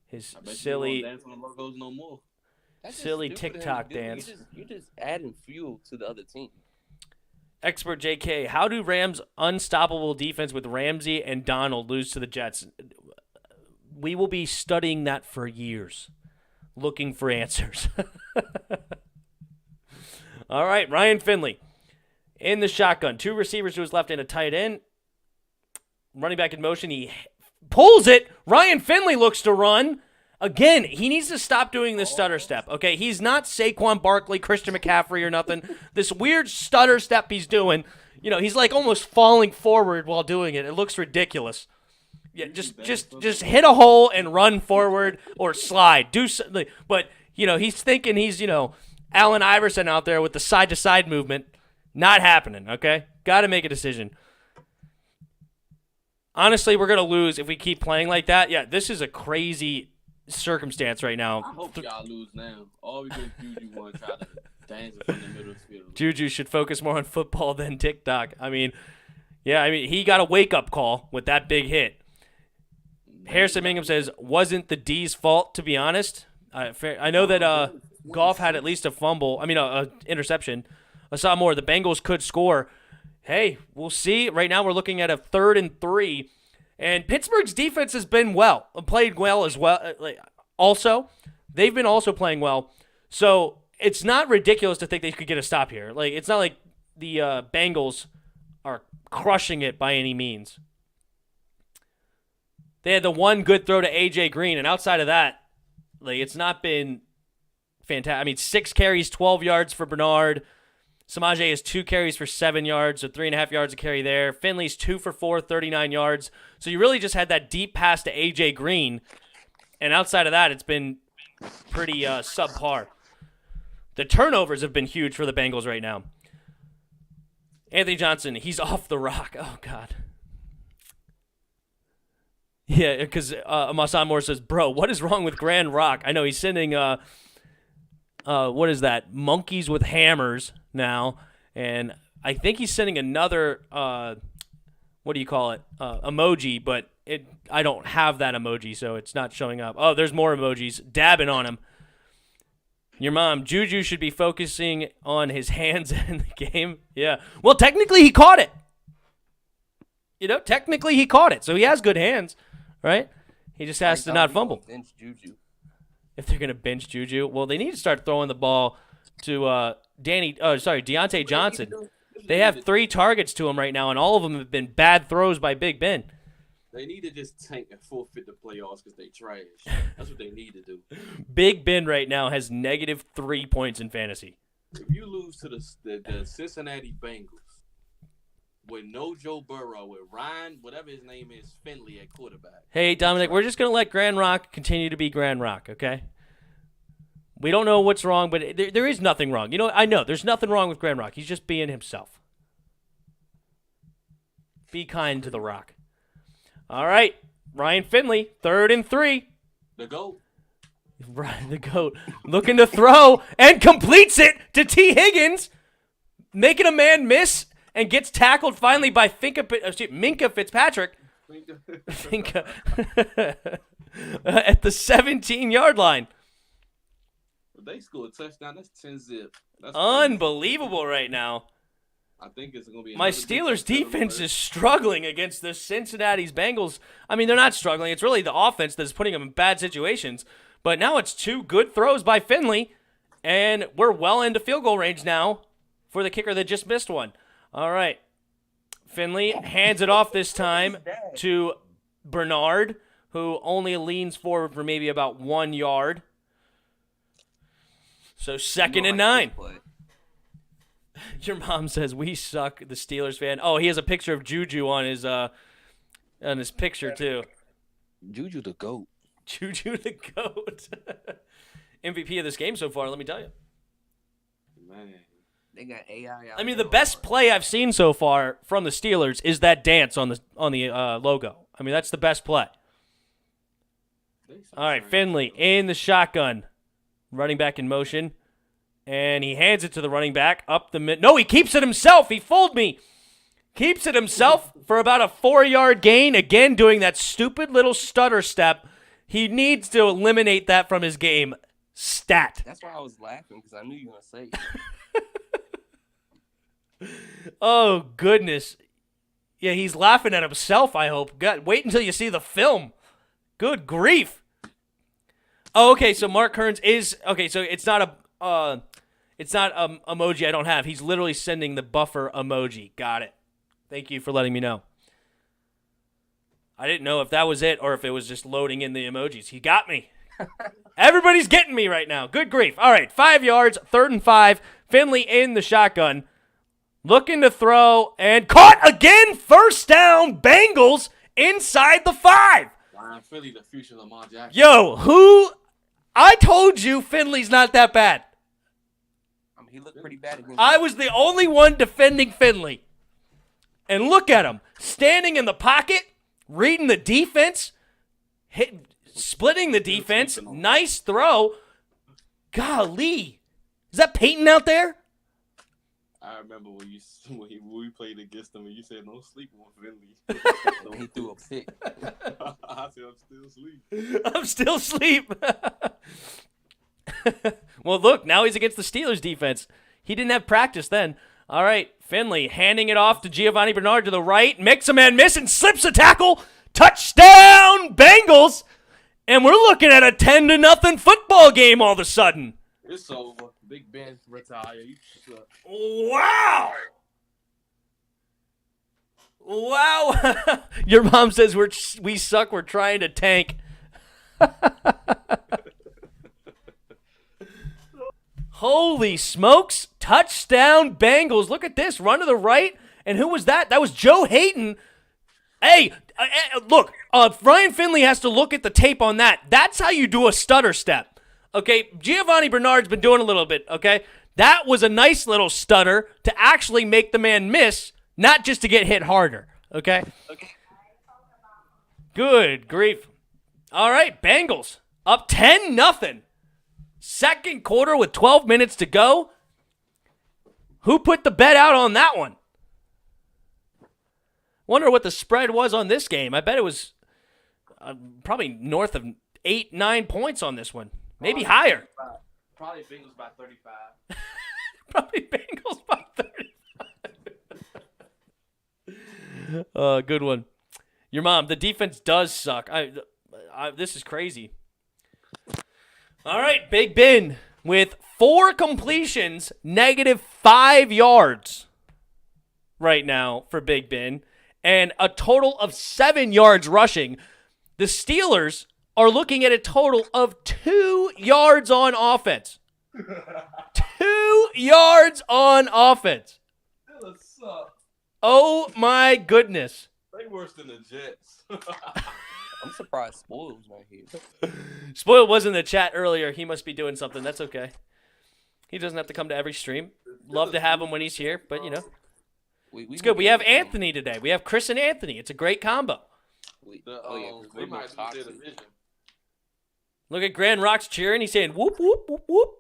His I bet silly, you won't dance on the logos no more. That's just silly stupid of him to TikTok do. dance. You're just adding fuel to the other team. Expert JK, how do Rams' unstoppable defense with Ramsey and Donald lose to the Jets? We will be studying that for years, looking for answers. All right, Ryan Finley in the shotgun. 2 receivers to his left and a tight end. Running back in motion. He pulls it. Ryan Finley looks to run. Again, he needs to stop doing this stutter step, okay? He's not Saquon Barkley, Christian McCaffrey or nothing. This weird stutter step he's doing, he's like almost falling forward while doing it. It looks ridiculous. Yeah, just hit a hole and run forward or slide. Do something. But, he's thinking he's, Allen Iverson out there with the side-to-side movement. Not happening, okay? Got to make a decision. Honestly, we're going to lose if we keep playing like that. Yeah, this is a crazy circumstance right now. I hope y'all lose now. All because Juju want to try to dance from the middle of the field. Juju should focus more on football than TikTok. He got a wake-up call with that big hit. Harrison Mingham says, wasn't the D's fault, to be honest. I know that Goff had at least a interception. I saw more. The Bengals could score. Hey, we'll see. Right now we're looking at a 3rd and 3. And Pittsburgh's defense has been played well as well. Also, they've been also playing well. So it's not ridiculous to think they could get a stop here. It's not like the Bengals are crushing it by any means. They had the one good throw to A.J. Green, and outside of that, it's not been fantastic. 6 carries, 12 yards for Bernard. Samaje has 2 carries for 7 yards, so 3.5 yards a carry there. Finley's 2 for 4, 39 yards. So you really just had that deep pass to A.J. Green, and outside of that, it's been pretty subpar. The turnovers have been huge for the Bengals right now. Anthony Johnson, he's off the rock. Oh, God. Yeah, because Masan Moore says, bro, what is wrong with Grand Rock? I know he's sending, what is that, monkeys with hammers now, and I think he's sending another, what do you call it, emoji, but I don't have that emoji, so it's not showing up. Oh, there's more emojis dabbing on him. Your mom, Juju should be focusing on his hands in the game. Yeah. Well, technically he caught it. Technically he caught it, so he has good hands, right? He just has to not fumble. Bench Juju. If they're going to bench Juju, well, they need to start throwing the ball to Deontay Johnson. They have 3 targets to him right now, and all of them have been bad throws by Big Ben. They need to just tank and forfeit the playoffs because they trash. That's what they need to do. Big Ben right now has -3 points in fantasy. If you lose to the Cincinnati Bengals with no Joe Burrow, with Ryan, whatever his name is, Finley at quarterback. Hey, Dominic, we're just going to let Grand Rock continue to be Grand Rock, okay? We don't know what's wrong, but there is nothing wrong. I know there's nothing wrong with Grand Rock. He's just being himself. Be kind to the Rock. All right, Ryan Finley, 3rd and 3. The GOAT. Ryan the GOAT looking to throw and completes it to T. Higgins, making a man miss and gets tackled finally by Minkah Fitzpatrick. Minkah at the 17-yard line. If they score a touchdown, that's 10-zip. That's Unbelievable right now. I think it's going to be My Steelers defense is struggling against the Cincinnati's Bengals. I mean, they're not struggling. It's really the offense that's putting them in bad situations. But now it's 2 good throws by Finley, and we're well into field goal range now for the kicker that just missed one. All right. Finley hands it off this time to Bernard, who only leans forward for maybe about 1 yard. So 2nd and 9. Your mom says we suck, the Steelers fan. Oh, he has a picture of Juju on his picture too. Juju the GOAT. Juju the GOAT. MVP of this game so far, let me tell you. Man. They got AI out. I mean, the best play I've seen so far from the Steelers is that dance on the logo. I mean, that's the best play. All right, Finley in the shotgun. Running back in motion. And he hands it to the running back up the mid. No, he keeps it himself. He fooled me. Keeps it himself for about a 4-yard gain. Again, doing that stupid little stutter step. He needs to eliminate that from his game. Stat. That's why I was laughing, because I knew you were going to say it. Oh, goodness. Yeah, he's laughing at himself, I hope. God, wait until you see the film. Good grief. Oh, okay, so Mark Kearns is... Okay, so it's not a... emoji I don't have. He's literally sending the buffer emoji. Got it. Thank you for letting me know. I didn't know if that was it or if it was just loading in the emojis. He got me. Everybody's getting me right now. Good grief. All right, 5 yards, 3rd and 5. Finley in the shotgun. Looking to throw and caught again. 1st down. Bengals inside the 5. Ryan Finley, the future Lamar Jackson. Yo, I told you Finley's not that bad. He looked pretty bad against I was the only one defending Finley. And look at him. Standing in the pocket, reading the defense, splitting the defense. Nice throw. Golly. Is that Peyton out there? I remember when we played against him and you said no sleep on Finley. He threw a pick. I said I'm still asleep. I'm still asleep. Well, look, now he's against the Steelers defense. He didn't have practice then. All right, Finley handing it off to Giovanni Bernard to the right. Makes a man miss and slips a tackle. Touchdown, Bengals. And we're looking at a 10-0 football game all of a sudden. It's over. Big Ben retire. You suck. Wow. Wow. Your mom says we suck. We're trying to tank. Holy smokes. Touchdown, Bengals. Look at this. Run to the right. And who was that? That was Joe Hayden. Hey, look. Ryan Finley has to look at the tape on that. That's how you do a stutter step. Okay, Giovanni Bernard's been doing a little bit, okay? That was a nice little stutter to actually make the man miss, not just to get hit harder, okay? Good grief. All right, Bengals up 10-0. Second quarter with 12 minutes to go. Who put the bet out on that one? Wonder what the spread was on this game. I bet it was probably north of 8-9 points on this one. Maybe higher. Probably Bengals by 35. Probably Bengals by 35. Good one. Your mom, the defense does suck. This is crazy. All right, Big Ben with 4 completions, -5 yards right now for Big Ben, and a total of 7 yards rushing. The Steelers are looking at a total of 2 yards on offense. 2 yards on offense. Steelers suck. Oh, my goodness. They worse than the Jets. I'm surprised Spoil's not here. Spoil was in the chat earlier. He must be doing something. That's okay. He doesn't have to come to every stream. Love to have him when he's here, but, you know. It's good. We have Anthony today. We have Chris and Anthony. It's a great combo. They We're might lose toxic. their division. Look at Grand Rock's cheering. He's saying whoop whoop whoop whoop.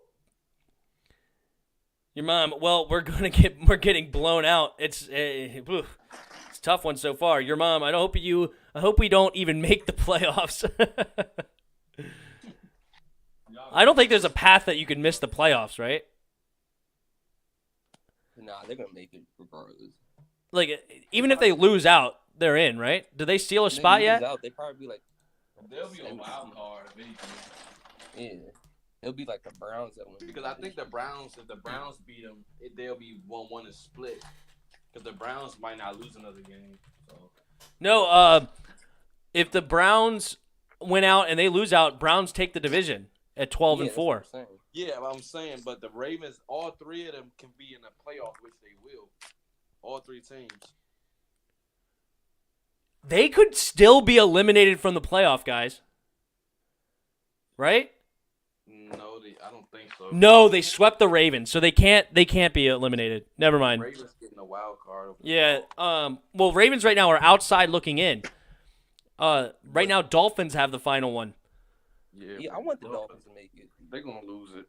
Your mom. Well, we're getting blown out. It's a tough one so far. Your mom. I hope we don't even make the playoffs. I don't think there's a path that you can miss the playoffs, right? Nah, they're gonna make it regardless. Like even if they lose out, they're in, right? Do they steal a spot yet? They probably be like. They'll be a wild card if anything. Yeah, it'll be like the Browns that win. Because I think the Browns, if the Browns beat them, they'll be 1-1 and split. Because the Browns might not lose another game. So. No, if the Browns win out and they lose out, Browns take the division at 12-4. Yeah, I'm saying, but the Ravens, all 3 of them can be in the playoff, which they will. All 3 teams. They could still be eliminated from the playoff, guys. Right? No, I don't think so. No, they swept the Ravens, so they can't be eliminated. Never mind. Ravens getting a wild card. Yeah. Well, Ravens right now are outside looking in. Right now, Dolphins have the final one. Yeah, I want the Dolphins to make it. They're gonna lose it.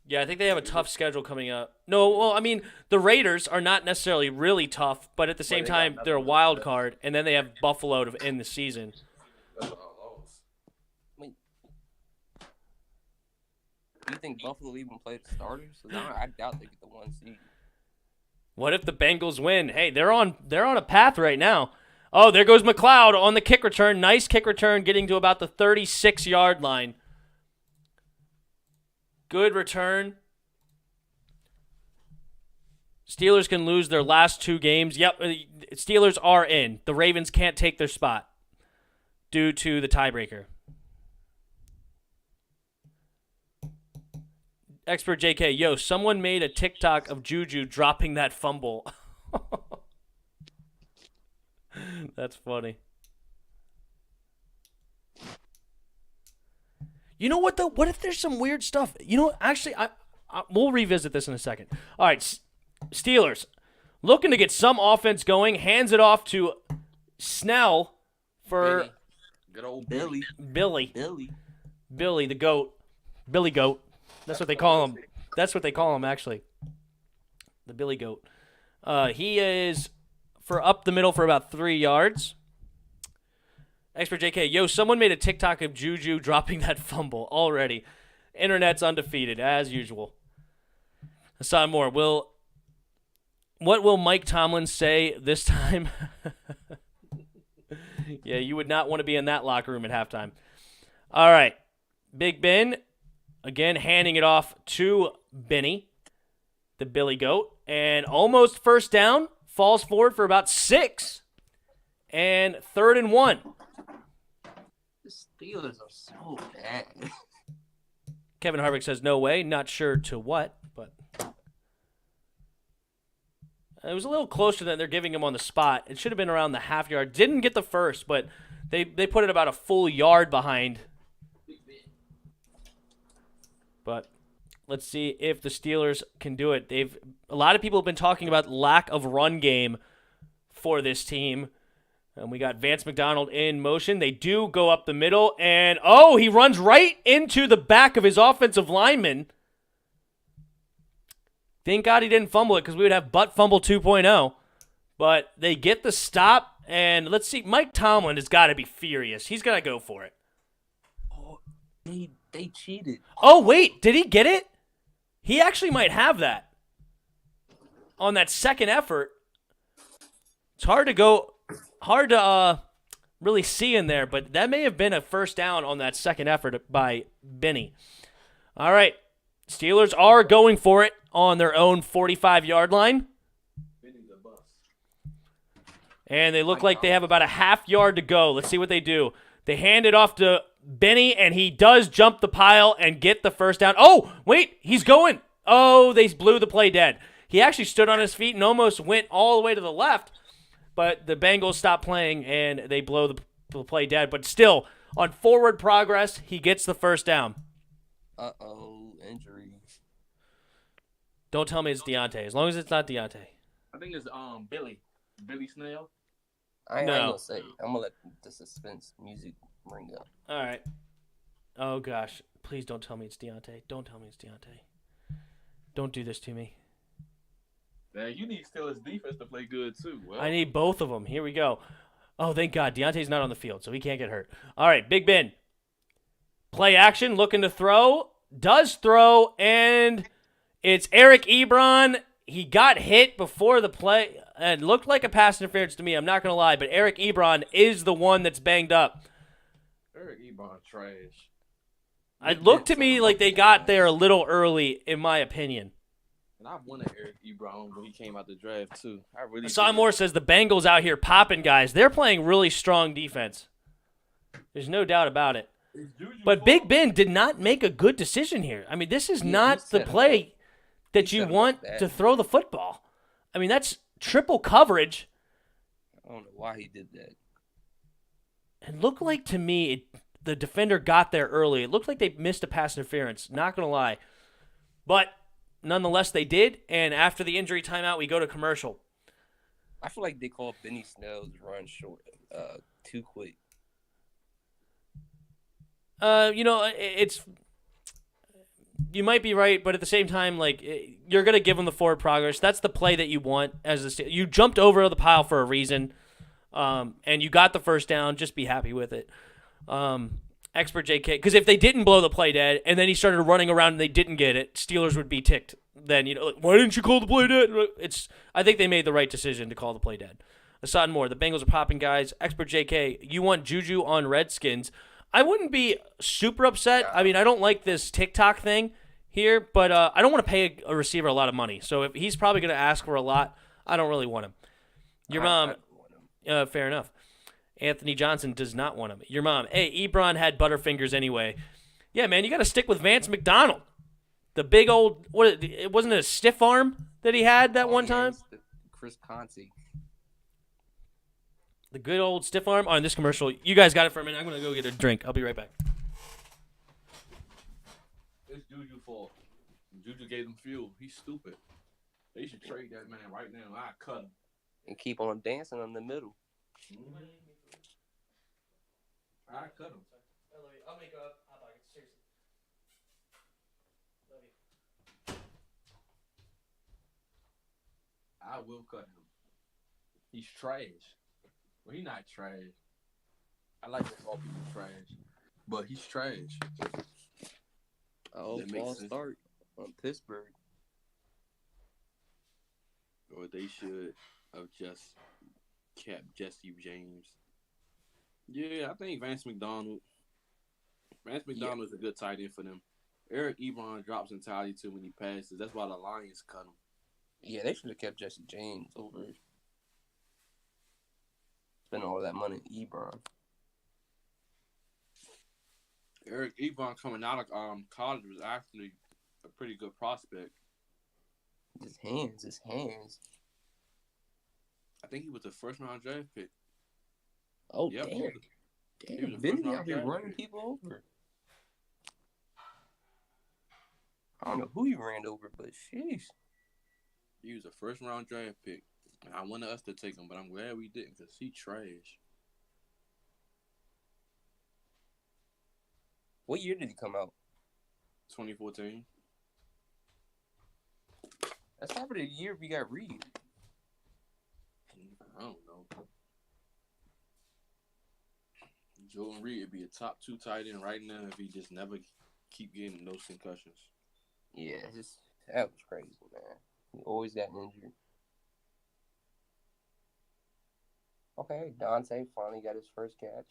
Yeah, I think they have a tough schedule coming up. No, well, I mean, the Raiders are not necessarily really tough, but at the same time, they're a wild card, and then they have Buffalo to end the season. That's all lost. Do you think Buffalo even play the starters? I doubt they get the 1 seed. What if the Bengals win? Hey, they're on a path right now. Oh, there goes McLeod on the kick return. Nice kick return, getting to about the 36-yard line. Good return. Steelers can lose their last 2 games. Yep, Steelers are in. The Ravens can't take their spot due to the tiebreaker. Expert JK, yo, someone made a TikTok of Juju dropping that fumble. That's funny. You know what, though? What if there's some weird stuff? You know, actually, we'll revisit this in a second. All right, Steelers looking to get some offense going. Hands it off to Snell for Good old Billy. Billy, the goat. Billy Goat. That's what they call him. That's what they call him, actually. The Billy Goat. He is for up the middle for about 3 yards. Expert JK, yo, someone made a TikTok of Juju dropping that fumble already. Internet's undefeated, as usual. Hassan Moore, what will Mike Tomlin say this time? Yeah, you would not want to be in that locker room at halftime. All right, Big Ben, again, handing it off to Benny, the Billy Goat, and almost first down, falls forward for about 6, and 3rd and 1. The Steelers are so bad. Kevin Harvick says, no way. Not sure to what, but it was a little closer than they're giving him on the spot. It should have been around the half yard. Didn't get the first, but they put it about a full yard behind. But let's see if the Steelers can do it. A lot of people have been talking about lack of run game for this team. And we got Vance McDonald in motion. They do go up the middle. And, he runs right into the back of his offensive lineman. Thank God he didn't fumble it because we would have butt fumble 2.0. But they get the stop. And let's see, Mike Tomlin has got to be furious. He's got to go for it. Oh, they cheated. Oh, wait, did he get it? He actually might have that. On that second effort. It's hard to really see in there, but that may have been a first down on that second effort by Benny. All right, Steelers are going for it on their own 45-yard line. And they look like they have about a half yard to go. Let's see what they do. They hand it off to Benny, and he does jump the pile and get the first down. Oh, wait, he's going. Oh, they blew the play dead. He actually stood on his feet and almost went all the way to the left, but the Bengals stopped playing, and they blow the play dead. But still, on forward progress, he gets the first down. Uh-oh, injury. Don't tell me it's Deontay. As long as it's not Deontay. I think it's Billy Snell. I ain't No. gonna say it. I'm gonna let the suspense music ring up. All right. Oh, gosh. Please don't tell me it's Deontay. Don't tell me it's Deontay. Don't do this to me. Man, you need Steelers defense to play good too. Well, I need both of them. Here we go. Oh, thank God. Deontay's not on the field, so he can't get hurt. All right, Big Ben. Play action, looking to throw. Does throw, and it's Eric Ebron. He got hit before the play. It looked like a pass interference to me. I'm not going to lie, but Eric Ebron is the one that's banged up. Eric Ebron trash. It looked to me like they got there a little early, in my opinion. And I wanted Eric Ebron when he came out the draft too. I really. Hassan did. Moore says the Bengals out here popping guys. They're playing really strong defense. There's no doubt about it. But Big Ben did not make a good decision here. I mean, this is not the set him play that He you set him want up bad. to throw the football. I mean, that's triple coverage. I don't know why he did that. It looked like to me the defender got there early. It looked like they missed a pass interference. Not going to lie. But nonetheless, they did. And after the injury timeout, we go to commercial. I feel like they called Benny Snell's run short, too quick. It's you might be right, but at the same time, like you're gonna give them the forward progress. That's the play that you want you jumped over the pile for a reason, and you got the first down. Just be happy with it. Expert JK, because if they didn't blow the play dead and then he started running around and they didn't get it, Steelers would be ticked. Then why didn't you call the play dead? I think they made the right decision to call the play dead. Hassan Moore, the Bengals are popping guys. Expert JK, you want Juju on Redskins? I wouldn't be super upset. I mean, I don't like this TikTok thing here, but I don't want to pay a receiver a lot of money. So if he's probably going to ask for a lot, I don't really want him. Your mom, fair enough. Anthony Johnson does not want him. Your mom, hey, Ebron had Butterfingers anyway. Yeah, man, you got to stick with Vance McDonald. The big old, it wasn't a stiff arm that he had that one time? Chris Conti. The good old stiff arm on this commercial. You guys got it for a minute. I'm going to go get a drink. I'll be right back. It's Juju fault. Juju gave them fuel. He's stupid. They should trade that man right now. I cut him. And keep on dancing in the middle. I cut him. I'll make a hot dog. Seriously. Love you. I will cut him. He's trash. Well, he's not trash. I like to call people trash, but he's trash. Oh, That makes false sense. start on Pittsburgh. Or they should have just kept Jesse James. Yeah, I think Vance McDonald is a good tight end for them. Eric Ebron drops entirely too many passes. That's why the Lions cut him. Yeah, they should have kept Jesse James over spending all that money on Ebron. Eric Ebron coming out of college was actually a pretty good prospect. His hands. I think he was a first round draft pick. Oh, Yep, damn. he was a Damn, first Benny round out here draft running pick. people over. I don't know who he ran over, but sheesh. He was a first round draft pick. And I wanted us to take him, but I'm glad we didn't because he trash. What year did he come out? 2014. That's probably the year we got Reed. I don't know. Jordan Reed would be a top 2 tight end right now if he just never keep getting those concussions. Yeah, that was crazy, man. He always got injured. Okay, Dante finally got his first catch.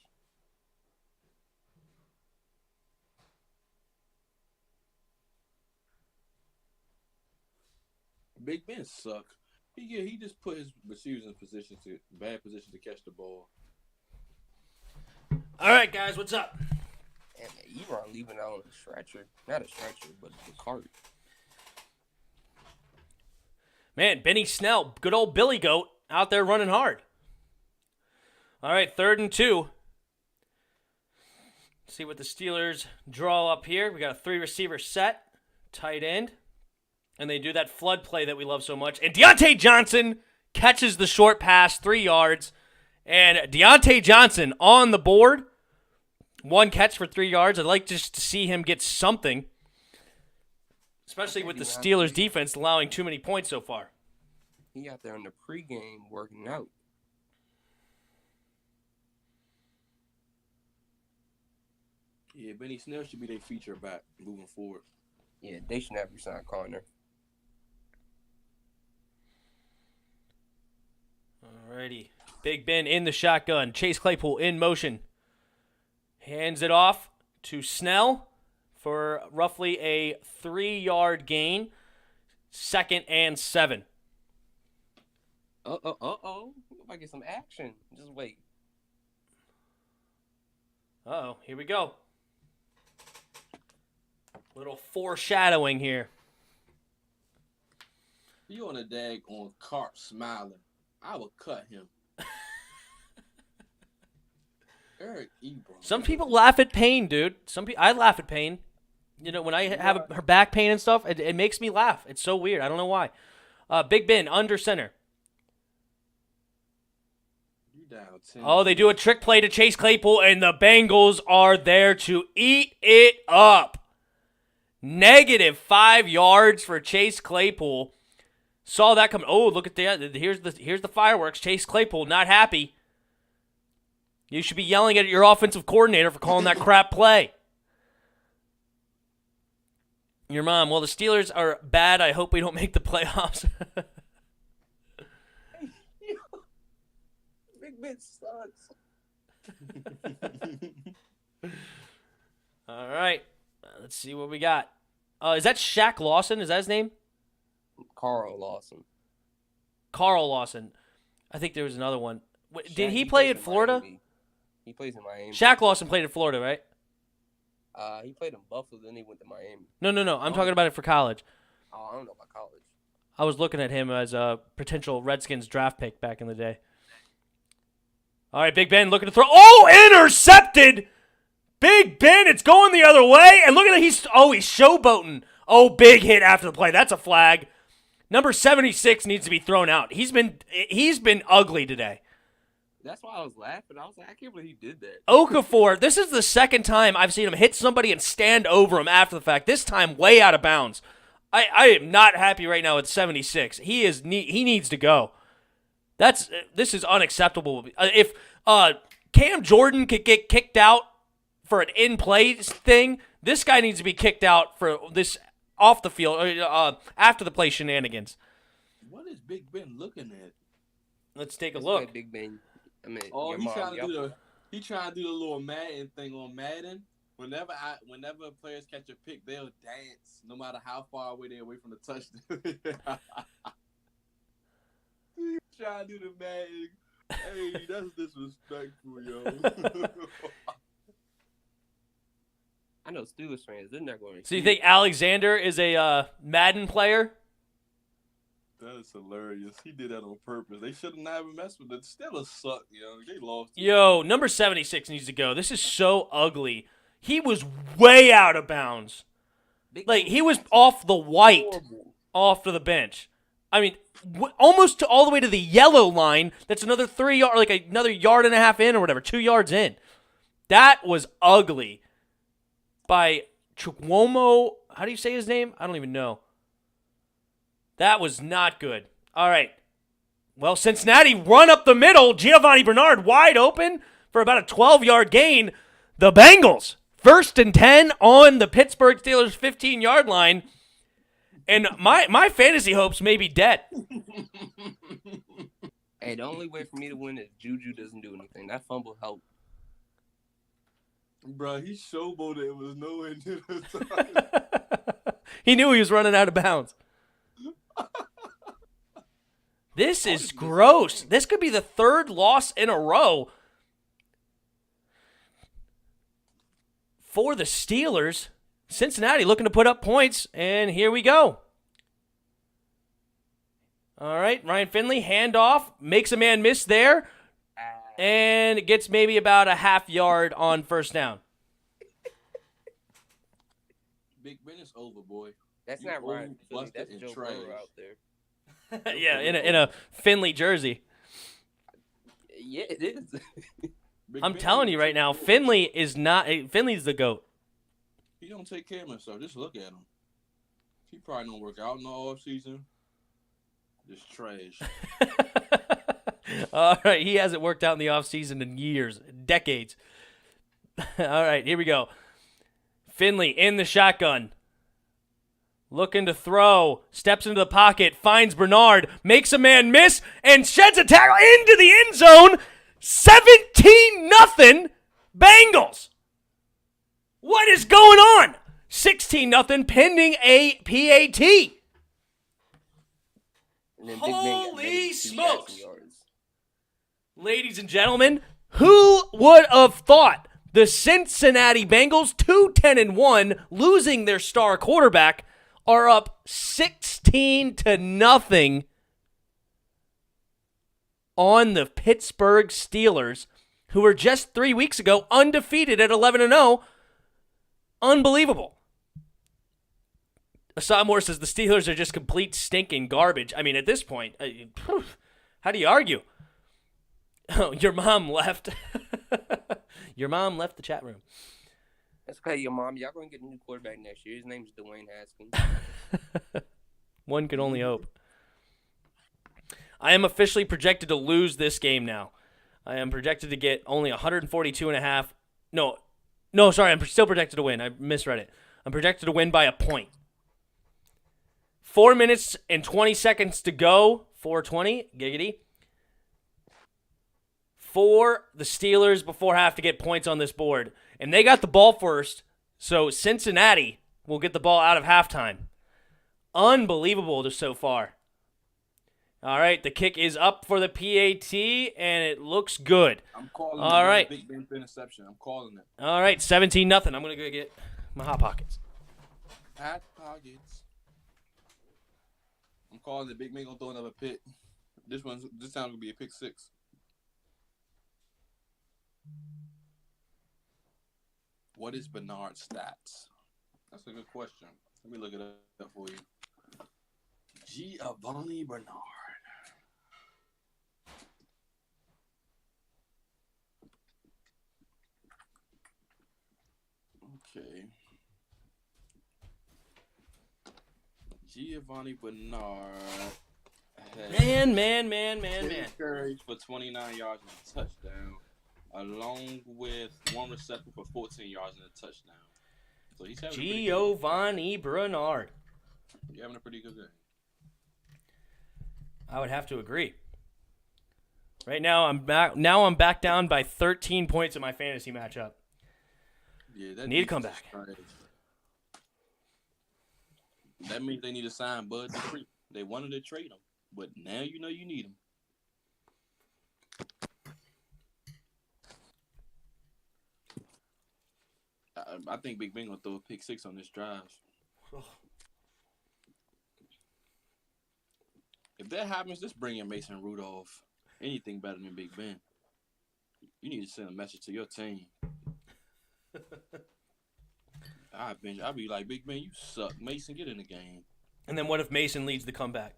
Big Ben suck. He just put his receivers in bad position to catch the ball. All right, guys, what's up? And Ebron leaving out on a stretcher. Not a stretcher, but the cart. Man, Benny Snell, good old Billy Goat, out there running hard. All right, 3rd and 2. See what the Steelers draw up here. We got a 3-receiver set, tight end. And they do that flood play that we love so much. And Deontay Johnson catches the short pass, 3 yards. And Deontay Johnson on the board. 1 catch for 3 yards. I'd like just to see him get something. Especially with the Steelers' defense allowing too many points so far. He out there in the pregame working out. Yeah, Benny Snell should be their feature back moving forward. Yeah, they should never sign Connor. Alrighty. Big Ben in the shotgun. Chase Claypool in motion. Hands it off to Snell for roughly a 3-yard gain. 2nd and 7. Uh-oh. We might get some action. Just wait. Uh-oh. Here we go. Little foreshadowing here. He on a dag on cart smiling. I would cut him. Eric Ebron. Some people laugh at pain, dude. I laugh at pain. You know, when I have her back pain and stuff, it makes me laugh. It's so weird. I don't know why. Big Ben under center. You down 10. Oh, they do a trick play to Chase Claypool, and the Bengals are there to eat it up. -5 yards for Chase Claypool. Saw that come. Oh, look at that. Here's the fireworks. Chase Claypool not happy. You should be yelling at your offensive coordinator for calling that crap play. Your mom. Well, the Steelers are bad. I hope we don't make the playoffs. Big Ben sucks. All right. Let's see what we got. Is that Shaq Lawson? Is that his name? Carl Lawson. Carl Lawson. I think there was another one. Did Shaq, he play plays in in Florida? Miami. He plays in Miami. Shaq Lawson played in Florida, right? He played in Buffalo, then he went to Miami. No. I'm talking about it for college. Oh, I don't know about college. I was looking at him as a potential Redskins draft pick back in the day. All right, Big Ben looking to throw. Oh, intercepted! Big Ben, it's going the other way. And look at that. He's showboating. Oh, big hit after the play. That's a flag. Number 76 needs to be thrown out. He's been ugly today. That's why I was laughing. I was like, I can't believe he did that. Okafor, this is the second time I've seen him hit somebody and stand over him after the fact. This time way out of bounds. I am not happy right now with 76. He needs to go. This is unacceptable. If Cam Jordan could get kicked out for an in-play thing, this guy needs to be kicked out for this off the field after the play shenanigans. What is Big Ben looking at? Let's take a That's look. what Big Ben. I mean, Oh, your he mom trying to yelled. do the little Madden thing on Madden. Whenever players catch a pick, they'll dance no matter how far away they're away from the touchdown. He's trying to do the Madden. Hey, that's disrespectful, yo. I know Steelers fans, they're not going to. So you think Alexander is a Madden player? That is hilarious. He did that on purpose. They should have never messed with it. Steelers suck, yo. They lost. Yo, number 76 needs to go. This is so ugly. He was way out of bounds. Like, he was off the white, off to the bench. I mean, almost all the way to the yellow line. That's another 3 yard, like another yard and a half in or whatever, 2 yards in. That was ugly. By Chukwuemo, how do you say his name? I don't even know. That was not good. All right. Well, Cincinnati run up the middle. Giovanni Bernard wide open. for about a 12-yard gain. The Bengals, 1st and 10 on the Pittsburgh Steelers 15-yard line. And my fantasy hopes may be dead. Hey, the only way for me to win is Juju doesn't do anything. That fumble helped. Bro, he showboated. It was no end to the time. He knew he was running out of bounds. This is gross. This could be the 3rd loss in a row for the Steelers. Cincinnati looking to put up points, and here we go. All right, Ryan Finley, handoff, makes a man miss there, and it gets maybe about a half yard on 1st down. Big Ben is over, boy. That's You not Ryan Finley. busted That's and Joe trash. Burrow out there. Yeah, in a Finley jersey. Yeah, it is. Big I'm Ben telling ain't you right now, take care of Finley is not. Finley's the GOAT. He don't take care of himself. Just look at him. He probably don't work out in the off season. Just trash. All right, he hasn't worked out in the offseason in years, decades. All right, here we go. Finley in the shotgun. Looking to throw. Steps into the pocket. Finds Bernard. Makes a man miss. And sheds a tackle into the end zone. 17-0 Bengals. What is going on? 16-0 pending a PAT. And then Big Ben got Holy maybe 2 smokes. passing yards. Ladies and gentlemen, who would have thought the Cincinnati Bengals, 2-10-1, losing their star quarterback, are up 16-0 on the Pittsburgh Steelers, who were just 3 weeks ago undefeated at 11-0. Unbelievable. Assad Moore says the Steelers are just complete stinking garbage. I mean, at this point, how do you argue? Oh, your mom left. Your mom left the chat room. That's okay, your mom. Y'all gonna get a new quarterback next year. His name's Dwayne Haskins. One can only hope. I am officially projected to lose this game now. I am projected to get only 142.5. No, sorry. I'm still projected to win. I misread it. I'm projected to win by a point. 4 minutes and 20 seconds to go. 4:20. Giggity. For the Steelers before I have to get points on this board. And they got the ball first, so Cincinnati will get the ball out of halftime. Unbelievable just so far. All right, the kick is up for the PAT, and it looks good. I'm calling All it right. Big Ben interception. I'm calling it. All right, 17-0. I'm going to go get my Hot Pockets. Hot pockets. I'm calling it. Big Ben gonna throw another pick. This time gonna be a pick 6. What is Bernard's stats? That's a good question. Let me look it up for you. Giovanni Bernard. Okay. Giovanni Bernard has Man. carries for 29 yards and a touchdown, along with 1 reception for 14 yards and a touchdown. So he's having Giovanni Bernard. He's having a pretty good game. I would have to agree. Right now, I'm back down by 13 points in my fantasy matchup. Yeah, that Need to come defense back. is trash. That means they need to sign Bud Dupree. They wanted to trade him, but now you know you need him. I think Big Ben gonna throw a pick 6 on this drive. If that happens, just bring in Mason Rudolph. Anything better than Big Ben. You need to send a message to your team. I'll be like, Big Ben, you suck. Mason, get in the game. And then what if Mason leads the comeback?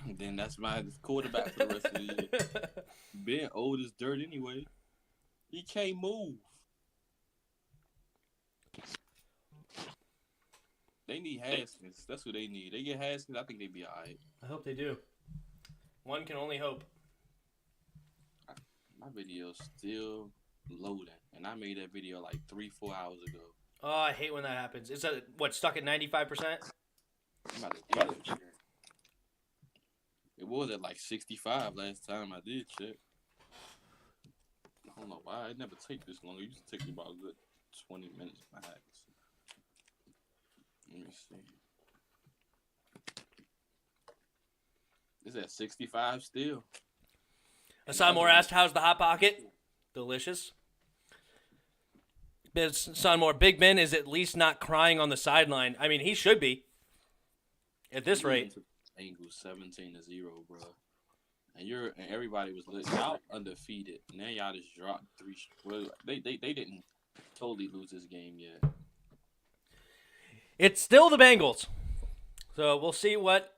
Then that's my quarterback for the rest of the year. Ben old as dirt anyway. He can't move. They need Haskins. That's what they need. They get Haskins, I think they'd be all right. I hope they do. One can only hope. My video's still loading, and I made that video like 3-4 hours ago. Oh, I hate when that happens. Is that what stuck at 95%? I'm about to get it. It was at like 65 last time I did check. I don't know why it never take this long. It used to take me about a good 20 minutes max. Let me see. It's at 65 still. Hassan Moore asked, "How's the hot pocket?" Delicious. Hassan Moore, Big Ben is at least not crying on the sideline. I mean, he should be. At this rate. Bengals 17-0, bro. And everybody was y'all undefeated. Now y'all just dropped 3. Well, they didn't totally lose this game yet. It's still the Bengals. So we'll see what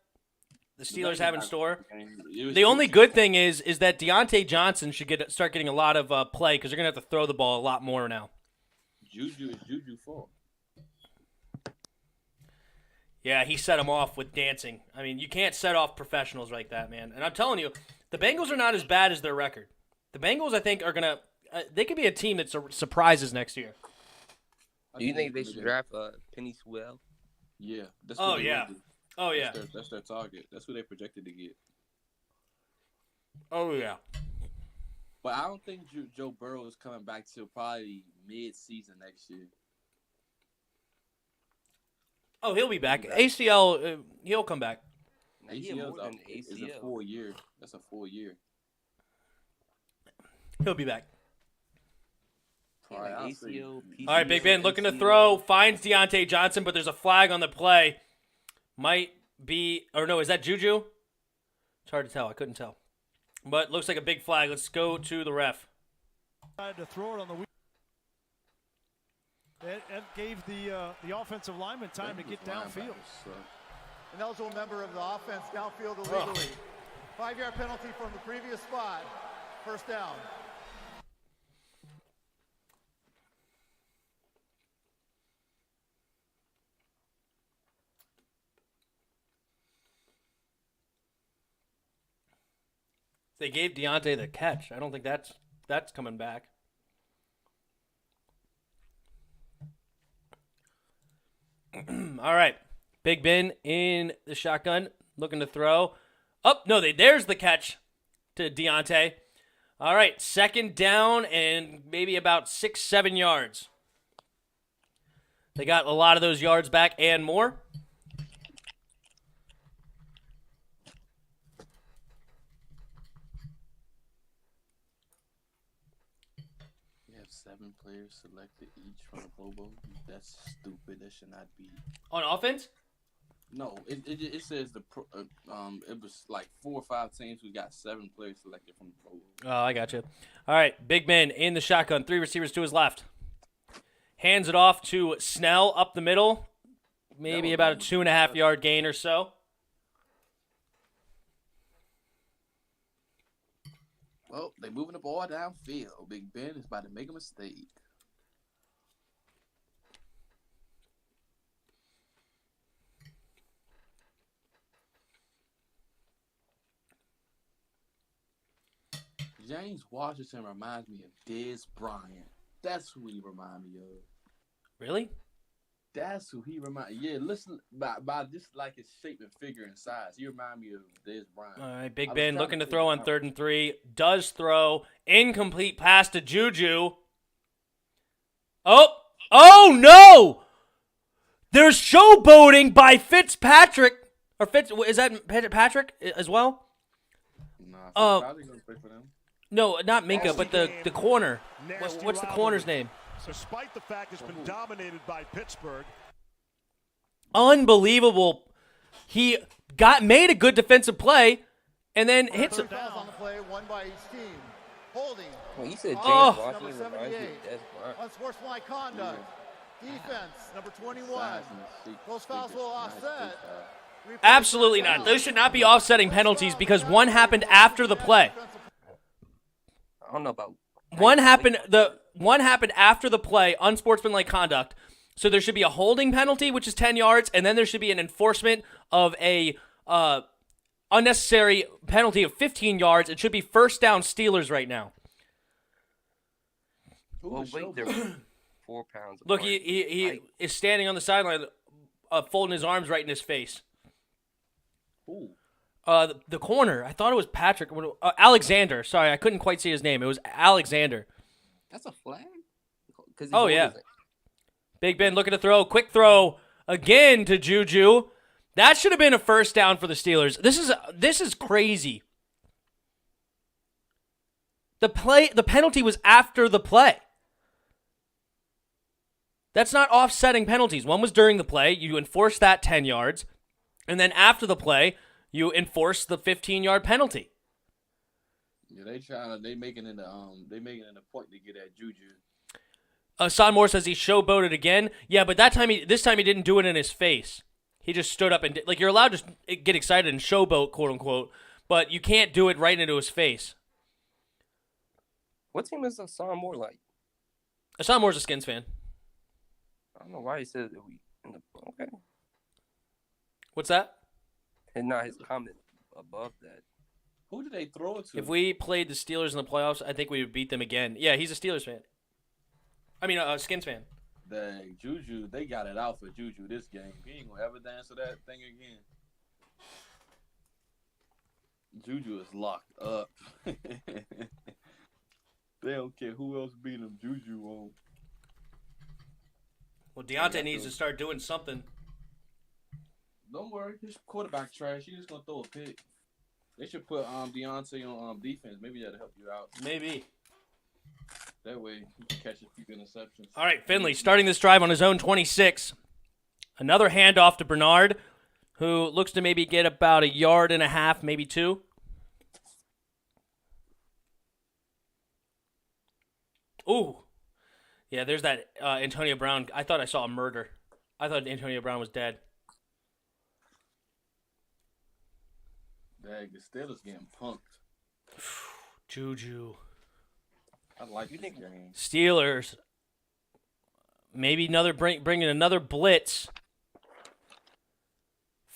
the Steelers have in store. The only good thing is that Deontay Johnson should start getting a lot of play because they're going to have to throw the ball a lot more now. Juju is Juju fault. Yeah, he set him off with dancing. I mean, you can't set off professionals like that, man. And I'm telling you, the Bengals are not as bad as their record. The Bengals, I think, are going to they could be a team that surprises next year. Do you think they should draft Penny Sewell? Yeah. That's Oh, yeah. Oh, yeah. That's their target. That's who they projected to get. Oh, yeah. But I don't think Joe Burrow is coming back till probably mid-season next year. Oh, he'll be back. ACL, he'll come back. ACL is a full year. That's a full year. He'll be back. All right, ACL, PCL, All right, Big Ben looking to throw, finds Deontay Johnson, but there's a flag on the play. Might be, or no, is that Juju? It's hard to tell. I couldn't tell. But looks like a big flag. Let's go to the ref. Tried to throw it on the week. It gave the offensive lineman time to get downfield. An eligible member of the offense downfield illegally. 5-yard penalty from the previous spot. First down. They gave Deontay the catch. I don't think that's coming back. All right. Big Ben in the shotgun, looking to throw. Oh, no, there's the catch to Deontay. All right, second down and maybe about 6-7 yards. They got a lot of those yards back and more. You have 7 players selected each from the Pro Bowl. That's stupid. That should not be. On offense? No, it says it was like 4 or 5 teams who got 7 players selected from the Pro Bowl. Oh, I got you. All right, Big Ben in the shotgun. 3 receivers to his left. Hands it off to Snell up the middle. Maybe about a 2.5-yard gain or so. Well, they moving the ball downfield. Big Ben is about to make a mistake. James Washington reminds me of Dez Bryant. That's who he reminds me of. Really? That's who he reminds. Yeah, listen by just like his shape and figure and size, he reminds me of Dez Bryant. All right, Big Ben looking to throw on 3rd and 3. Does throw. Incomplete pass to Juju. Oh no! There's showboating by Fitzpatrick. Is that Patrick as well? Nah, probably gonna play for them. No, not Minka, but the corner. What's the corner's name? Despite the fact it's been dominated by Pittsburgh. Unbelievable. He made a good defensive play and then hits it. On the play, one by each team. Holding. Well, you said James Oh. Washington Number reminds me 78. of Des Bryant. Unsportsmanlike conduct. Defense, number 21. Those fouls will offset. Absolutely not. Those should not be offsetting penalties because one happened after the play. I don't know about One happened after the play, unsportsmanlike conduct. So there should be a holding penalty, which is 10 yards, and then there should be an enforcement of a unnecessary penalty of 15 yards. It should be first down Steelers right now. Well, weight difference. 4 pounds. Look, apart. he is standing on the sideline, folding his arms right in his face. Who? The corner. I thought it was Patrick. Alexander. Sorry, I couldn't quite see his name. It was Alexander. That's a flag. Oh, yeah. Big Ben looking to throw. Quick throw again to Juju. That should have been a first down for the Steelers. This is crazy. The penalty was after the play. That's not offsetting penalties. One was during the play. You enforce that 10 yards. And then after the play, you enforce the 15-yard penalty. Yeah, they making it a point to get at Juju. Son Moore says he showboated again. Yeah, but this time he didn't do it in his face. He just stood up and you're allowed to get excited and showboat, quote unquote, but you can't do it right into his face. What team is Hassan Moore like? Son Moore's a Skins fan. I don't know why he said that okay. What's that? And not his comment above that. Who did they throw it to? If we played the Steelers in the playoffs, I think we would beat them again. Yeah, he's a Steelers fan. I mean, a Skins fan. Dang, Juju, they got it out for Juju this game. He ain't gonna ever dance to that thing again. Juju is locked up. They don't care who else beat him. Juju won't. Well, Deontay needs to start doing something. Don't worry, his quarterback trash. He's just gonna throw a pick. They should put Deontay on defense. Maybe that'll help you out. Maybe. That way he can catch a few interceptions. All right, Finley starting this drive on his own 26. Another handoff to Bernard, who looks to maybe get about 1.5 yards, maybe 2. Ooh. Yeah, there's that Antonio Brown. I thought I saw a murder. I thought Antonio Brown was dead. Dang, the Steelers getting punked. Juju. I like this game. Steelers. Maybe bringing another blitz.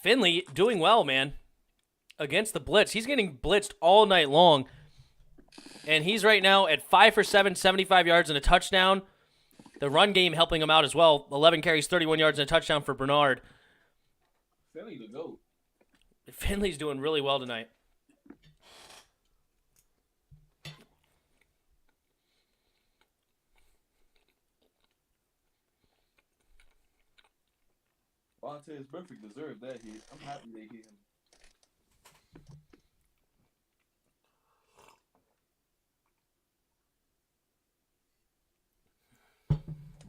Finley doing well, man. Against the blitz. He's getting blitzed all night long. And he's right now at 5 for 7, 75 yards and a touchdown. The run game helping him out as well. 11 carries, 31 yards and a touchdown for Bernard. Finley the GOAT. Finley's doing really well tonight. Vontaze Burfict deserved that hit. I'm happy they hit him.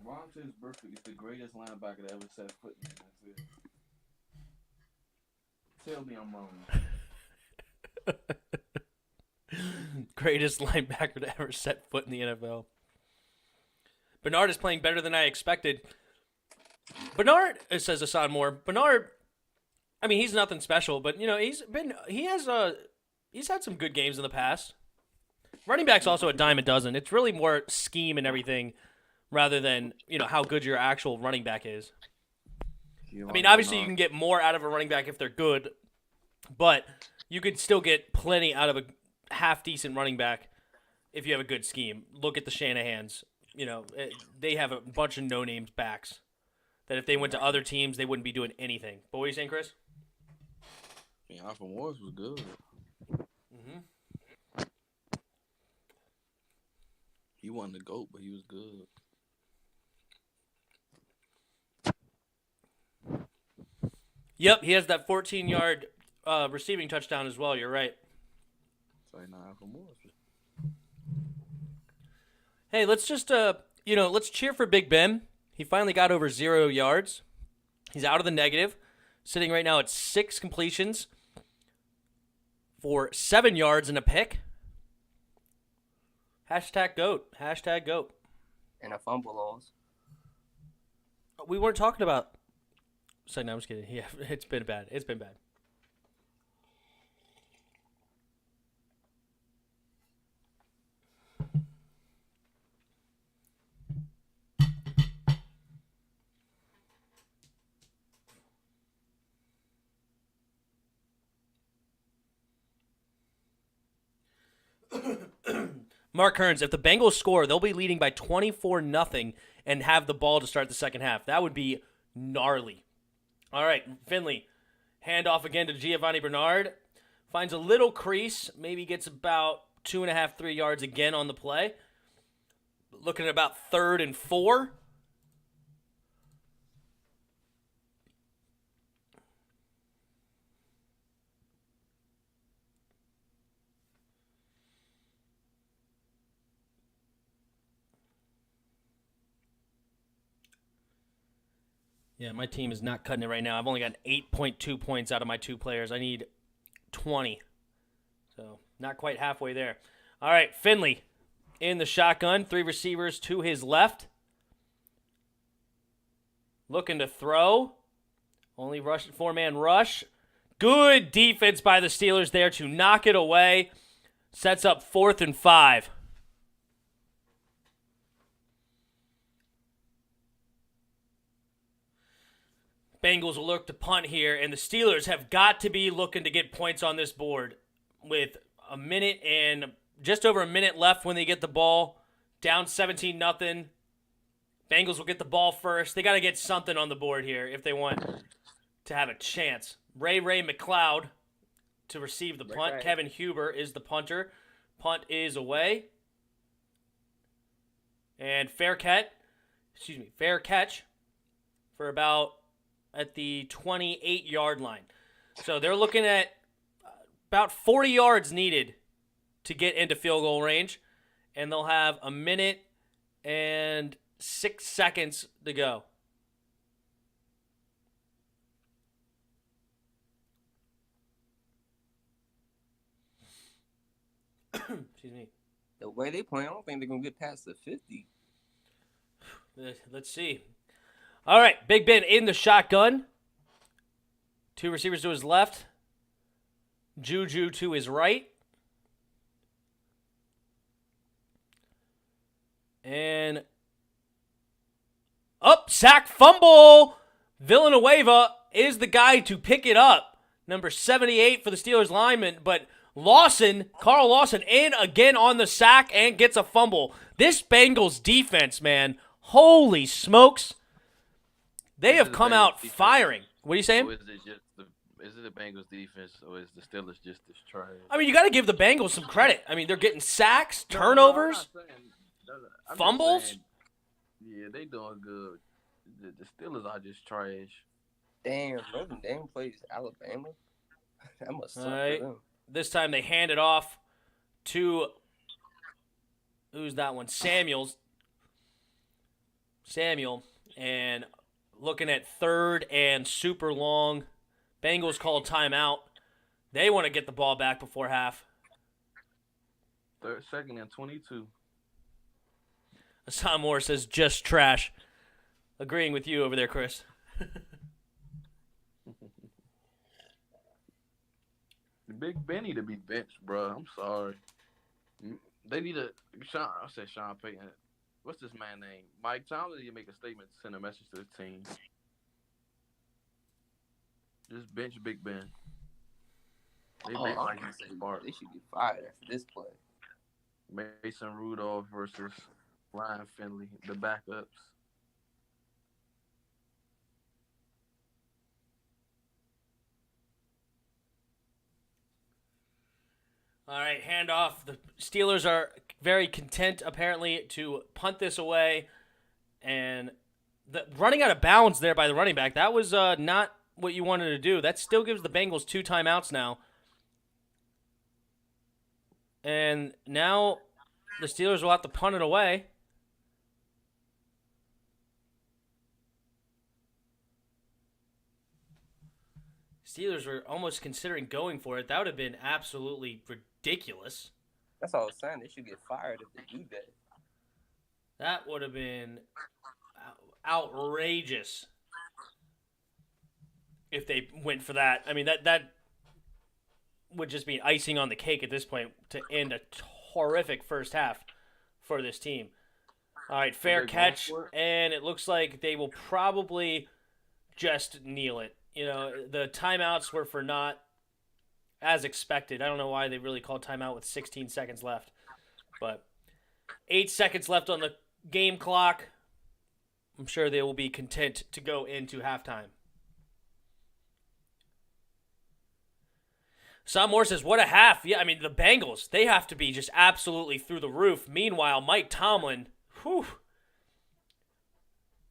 Vontaze Burfict is the greatest linebacker that ever set foot in the NFL. Tell me I'm wrong. Greatest linebacker to ever set foot in the NFL. Bernard is playing better than I expected. Bernard, it says Hassan Moore. Bernard, I mean, he's nothing special, but you know, he's had some good games in the past. Running back's also a dime a dozen. It's really more scheme and everything rather than, you know, how good your actual running back is. I mean, obviously you can get more out of a running back if they're good, but you could still get plenty out of a half-decent running back if you have a good scheme. Look at the Shanahans. You know, they have a bunch of no-names backs that if they went to other teams, they wouldn't be doing anything. But what are you saying, Chris? Yeah, Alpha Wars was good. Mm-hmm. He wasn't the GOAT, but he was good. Yep, he has that 14-yard receiving touchdown as well. You're right. Sorry, not Alpha Wars. Hey, let's just let's cheer for Big Ben. He finally got over 0 yards. He's out of the negative, sitting right now at 6 completions for 7 yards and a pick. Hashtag GOAT. Hashtag GOAT. And a fumble loss. We weren't talking about. Sorry, no, I'm just kidding. Yeah, it's been bad. It's been bad. Mark Hearns, if the Bengals score, they'll be leading by 24-0 and have the ball to start the second half. That would be gnarly. All right, Finley, hand off again to Giovanni Bernard. Finds a little crease, maybe gets about 2.5, 3 yards again on the play. Looking at about 3rd and 4. Yeah, my team is not cutting it right now. I've only got 8.2 points out of my 2 players. I need 20. So, not quite halfway there. All right, Finley in the shotgun. 3 receivers to his left. Looking to throw. Only rush, 4-man rush. Good defense by the Steelers there to knock it away. Sets up 4th and 5. Bengals will look to punt here, and the Steelers have got to be looking to get points on this board with a minute and just over a minute left when they get the ball. Down 17-0. Bengals will get the ball first. They got to get something on the board here if they want to have a chance. Ray McLeod to receive the punt. Right. Kevin Huber is the punter. Punt is away. And fair catch for about at the 28-yard line. So they're looking at about 40 yards needed to get into field goal range, and they'll have a minute and 6 seconds to go. Excuse me. The way they play, I don't think they're going to get past the 50. Let's see. All right, Big Ben in the shotgun. 2 receivers to his left. Juju to his right. And sack fumble. Villanueva is the guy to pick it up. Number 78 for the Steelers lineman, but Carl Lawson in again on the sack and gets a fumble. This Bengals defense, man, holy smokes. They have come out firing. What are you saying? Is it the Bengals defense or is the Steelers just this trash? I mean, you got to give the Bengals some credit. I mean, they're getting sacks, turnovers, fumbles. Yeah, they doing good. The Steelers are just trash. Damn, Notre Dame plays Alabama. That must suck All right. for them. This time they hand it off to, who's that one? Samuel, and looking at 3rd and super long. Bengals call timeout. They want to get the ball back before half. 2nd and 22. Hassan Moore says just trash. Agreeing with you over there, Chris. Big Ben need to be benched, bro. I'm sorry. They need a Sean Payton. What's this man's name? Mike Tomlin need to make a statement to send a message to the team. Just bench Big Ben. They bench like They should be fired after this play. Mason Rudolph versus Ryan Finley, the backups. All right, handoff. The Steelers are very content, apparently, to punt this away. And the running out of bounds there by the running back, that was not what you wanted to do. That still gives the Bengals 2 timeouts now. And now the Steelers will have to punt it away. Steelers were almost considering going for it. That would have been absolutely ridiculous. That's all I was saying. They should get fired if they do that. That would have been outrageous if they went for that. I mean, that would just be icing on the cake at this point to end a horrific first half for this team. All right, fair catch, and it looks like they will probably just kneel it. You know, the timeouts were for not as expected. I don't know why they really called timeout with 16 seconds left. But 8 seconds left on the game clock. I'm sure they will be content to go into halftime. Sam Moore says, what a half. Yeah, I mean, the Bengals, they have to be just absolutely through the roof. Meanwhile, Mike Tomlin, whew.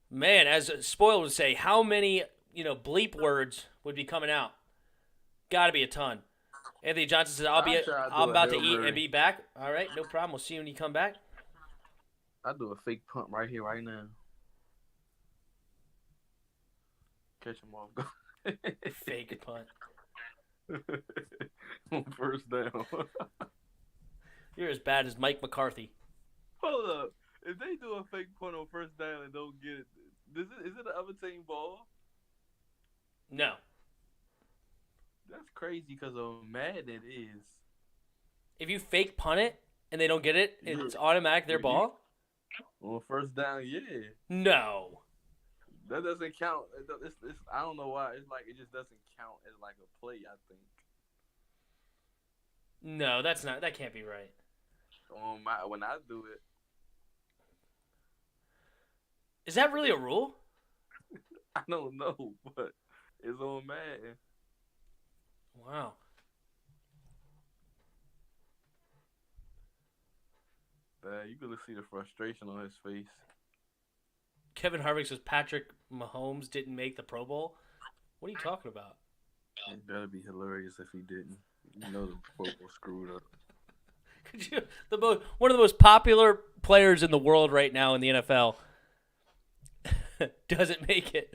Man, as Spoil would say, how many, bleep words would be coming out? Got to be a ton. Anthony Johnson says, I'm about to eat and be back. All right, no problem. We'll see you when you come back. I'll do a fake punt right here, right now. Catch him off guard. Fake punt. On first down. You're as bad as Mike McCarthy. Hold up. If they do a fake punt on first down and don't get it, is it the other team ball? No. That's crazy because on Madden it is. If you fake punt it and they don't get it, it's automatic their ball? On first down, yeah. No. That doesn't count. I don't know why. It's like it just doesn't count as like a play, I think. No, that can't be right. When I do it. Is that really a rule? I don't know, but it's on Madden. Wow. You could see the frustration on his face. Kevin Harvick says Patrick Mahomes didn't make the Pro Bowl. What are you talking about? It better be hilarious if he didn't. You know the Pro Bowl screwed up. One of the most popular players in the world right now in the NFL doesn't make it.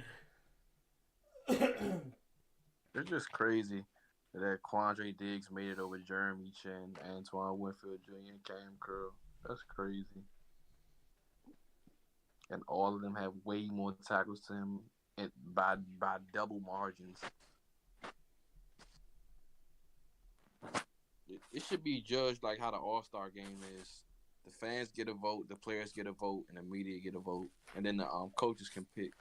It's just crazy that Quandre Diggs made it over Jeremy Chin, Antoine Winfield Jr., and Cam Curl. That's crazy. And all of them have way more tackles to him by double margins. It should be judged like how the All-Star game is. The fans get a vote, the players get a vote, and the media get a vote. And then the coaches can pick.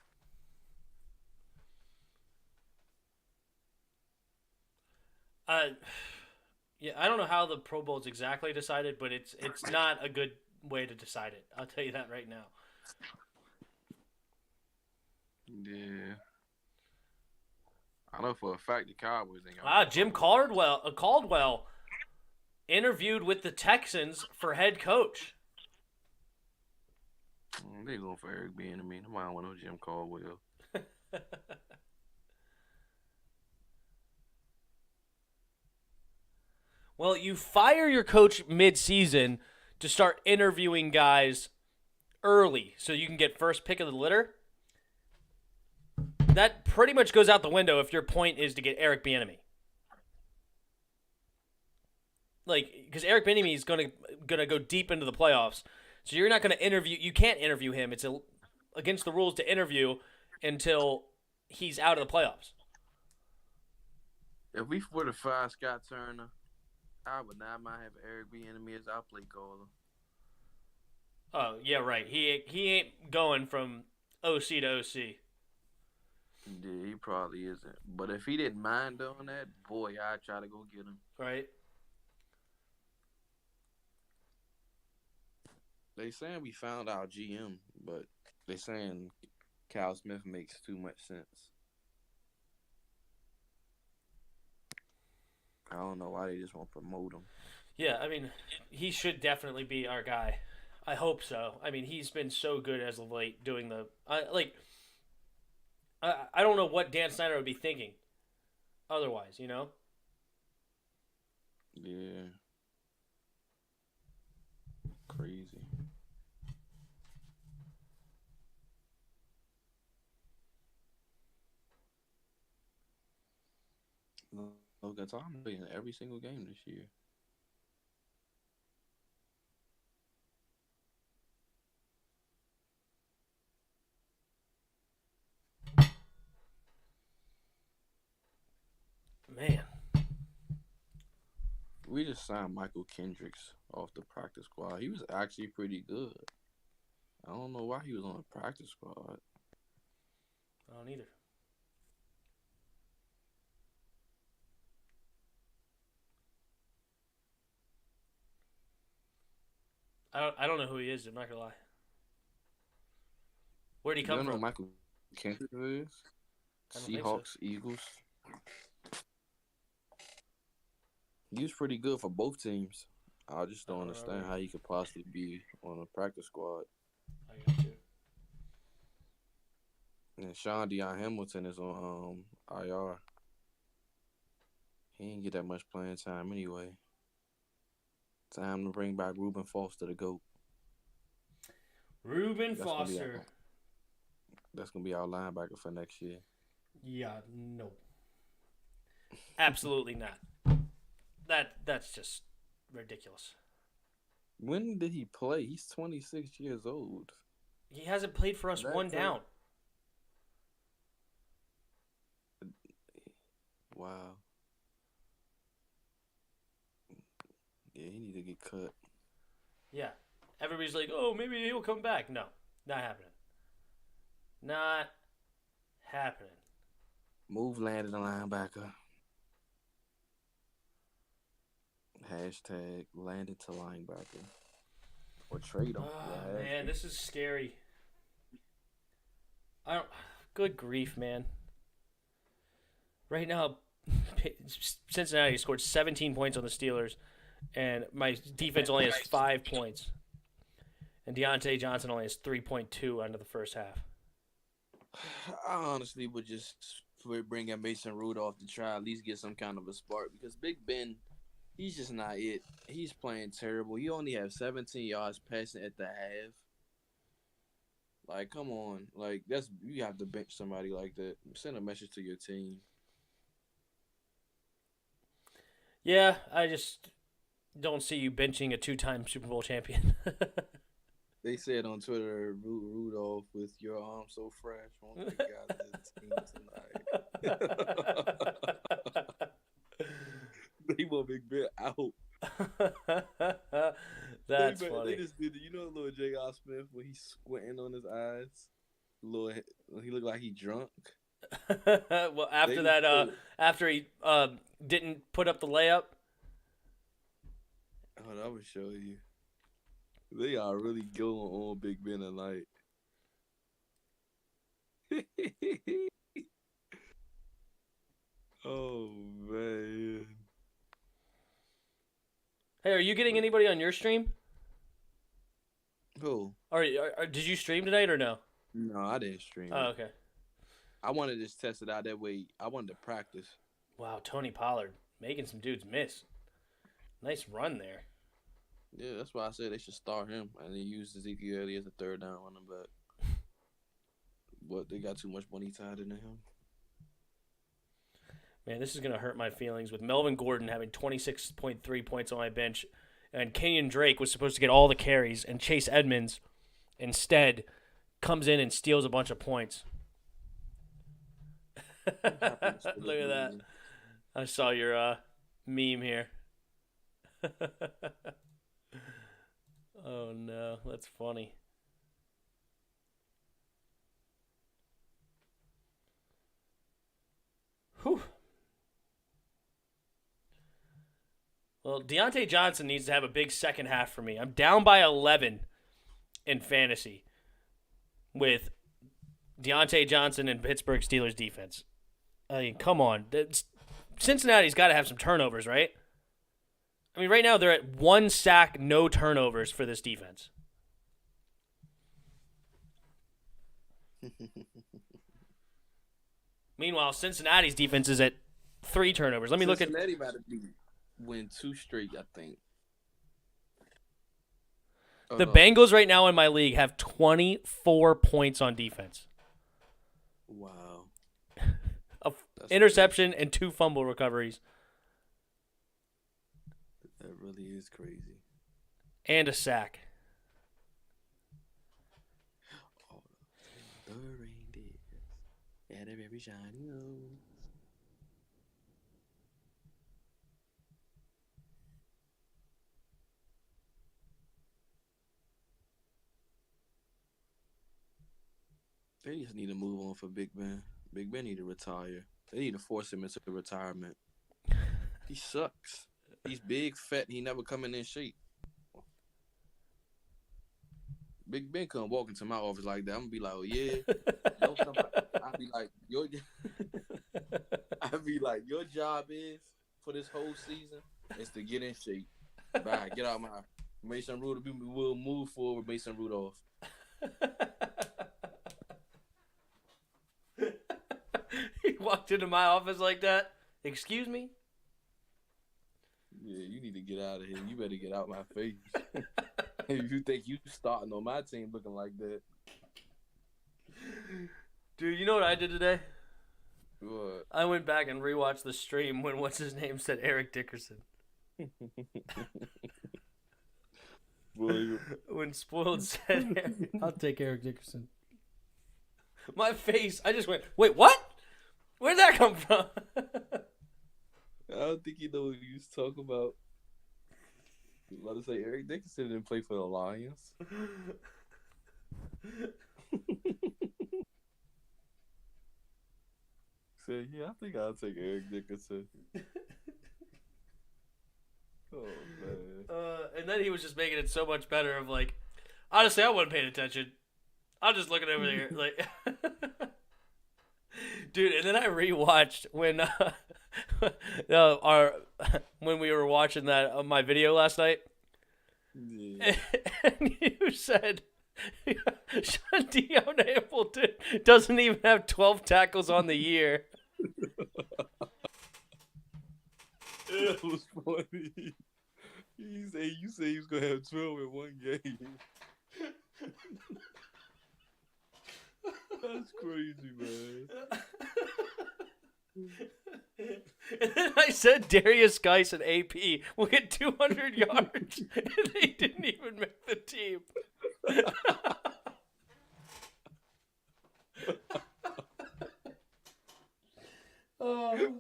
Yeah, I don't know how the Pro Bowl is exactly decided, but it's not a good way to decide it. I'll tell you that right now. Yeah. I know for a fact the Cowboys ain't got Jim Caldwell interviewed with the Texans for head coach. They going for Eric Bieniemy. I don't want no Jim Caldwell. Well, you fire your coach mid-season to start interviewing guys early so you can get first pick of the litter. That pretty much goes out the window if your point is to get Eric Bieniemy. Because Eric Bieniemy is gonna go deep into the playoffs, so you're not gonna interview. You can't interview him. It's against the rules to interview until he's out of the playoffs. If we were to fire Scott Turner, I would not mind having Eric Bieniemy as our play caller. Oh yeah, right. He ain't going from OC to OC. Yeah, he probably isn't. But if he didn't mind doing that, boy, I'd try to go get him. Right. They saying we found our GM, but they saying Cal Smith makes too much sense. I don't know why they just won't promote him. Yeah, I mean, he should definitely be our guy. I hope so. I mean, he's been so good as of late doing the I don't know what Dan Snyder would be thinking otherwise, you know? Yeah. Crazy. Look, that's all I'm playing in every single game this year. Man. We just signed Michael Kendricks off the practice squad. He was actually pretty good. I don't know why he was on the practice squad. I don't either. I don't know who he is. I'm not gonna lie. Where'd he You come don't know from? Michael Kent is? I don't think so. Seahawks, Eagles. He was pretty good for both teams. I just don't understand how he could possibly be on a practice squad. I got you. And Sean Deion Hamilton is on IR. He didn't get that much playing time anyway. Time to bring back Reuben Foster, the GOAT. Reuben That's gonna be Foster. That's going to be our linebacker for next year. Yeah, no. Absolutely not. That's just ridiculous. When did he play? He's 26 years old. He hasn't played for us one down. Wow. Yeah, he need to get cut. Yeah. Everybody's like, oh, maybe he'll come back. No, not happening. Not happening. Move Landon the linebacker. Hashtag Landon to linebacker. Or trade him. Oh, man, this is scary. Good grief, man. Right now, Cincinnati scored 17 points on the Steelers, and my defense only has 5 points. And Deontay Johnson only has 3.2 under the first half. I honestly would just bring in Mason Rudolph to try at least get some kind of a spark because Big Ben, he's just not it. He's playing terrible. He only has 17 yards passing at the half. Like, come on. Like, you have to bench somebody like that. Send a message to your team. Yeah, I just don't see you benching a 2-time Super Bowl champion. They said on Twitter, Rudolph, with your arm so fresh, won't take out the team tonight. They want Big Ben out. That's funny. They just did it. You know little J.R. Smith when he's squinting on his eyes? He looked like he drunk. Well, after he didn't put up the layup. Oh, I would show you. They are really going on Big Ben tonight. Oh, man. Hey, are you getting anybody on your stream? Who? Or did you stream tonight or no? No, I didn't stream. Oh, okay. I wanted to just test it out that way. I wanted to practice. Wow, Tony Pollard making some dudes miss. Nice run there. Yeah, that's why I said they should start him and then use Ezekiel Elliott as a third down running back. But they got too much money tied into him. Man, this is going to hurt my feelings with Melvin Gordon having 26.3 points on my bench, and Kenyon Drake was supposed to get all the carries, and Chase Edmonds instead comes in and steals a bunch of points. Look at that. I saw your meme here. Oh, no. That's funny. Whew. Well, Deontay Johnson needs to have a big second half for me. I'm down by 11 in fantasy with Deontay Johnson and Pittsburgh Steelers defense. I mean, come on. Cincinnati's got to have some turnovers, right? I mean, right now they're at 1 sack, no turnovers for this defense. Meanwhile, Cincinnati's defense is at 3 turnovers. Let me look at Cincinnati about to win 2 straight, I think. the Bengals right now in my league have 24 points on defense. Wow. Interception and 2 fumble recoveries. That really is crazy. And a sack. Oh, the reindeer at every shiny nose. They just need to move on for Big Ben. Big Ben need to retire. They need to force him into retirement. He sucks. He's big, fat, and he never coming in shape. Big Ben come walk into my office like that, I'm gonna be like, oh yeah. I'd be like, your job is for this whole season is to get in shape. Bye. Get out my Mason Rudolph. We'll move forward with Mason Rudolph. He walked into my office like that. Excuse me? Yeah, you need to get out of here. You better get out my face. If you think you starting on my team looking like that. Dude, you know what I did today? What? I went back and rewatched the stream when what's his name said Eric Dickerson. When Spoiled said, I'll take Eric Dickerson. My face, I just went, wait, what? Where'd that come from? I don't think you know what you was talking about. I was about to say Eric Dickerson didn't play for the Lions. So yeah, I think I'll take Eric Dickerson. Oh man. And then he was just making it so much better of like, honestly, I wasn't paying attention. I'm just looking over there like, dude. And then I rewatched when when we were watching that my video last night. Yeah. And you said Sean Dion Hamilton doesn't even have 12 tackles on the year. That was funny. You say he was gonna have 12 in one game. That's crazy, man. And then I said Darius Geis and AP will get 200 yards, and they didn't even make the team. Oh.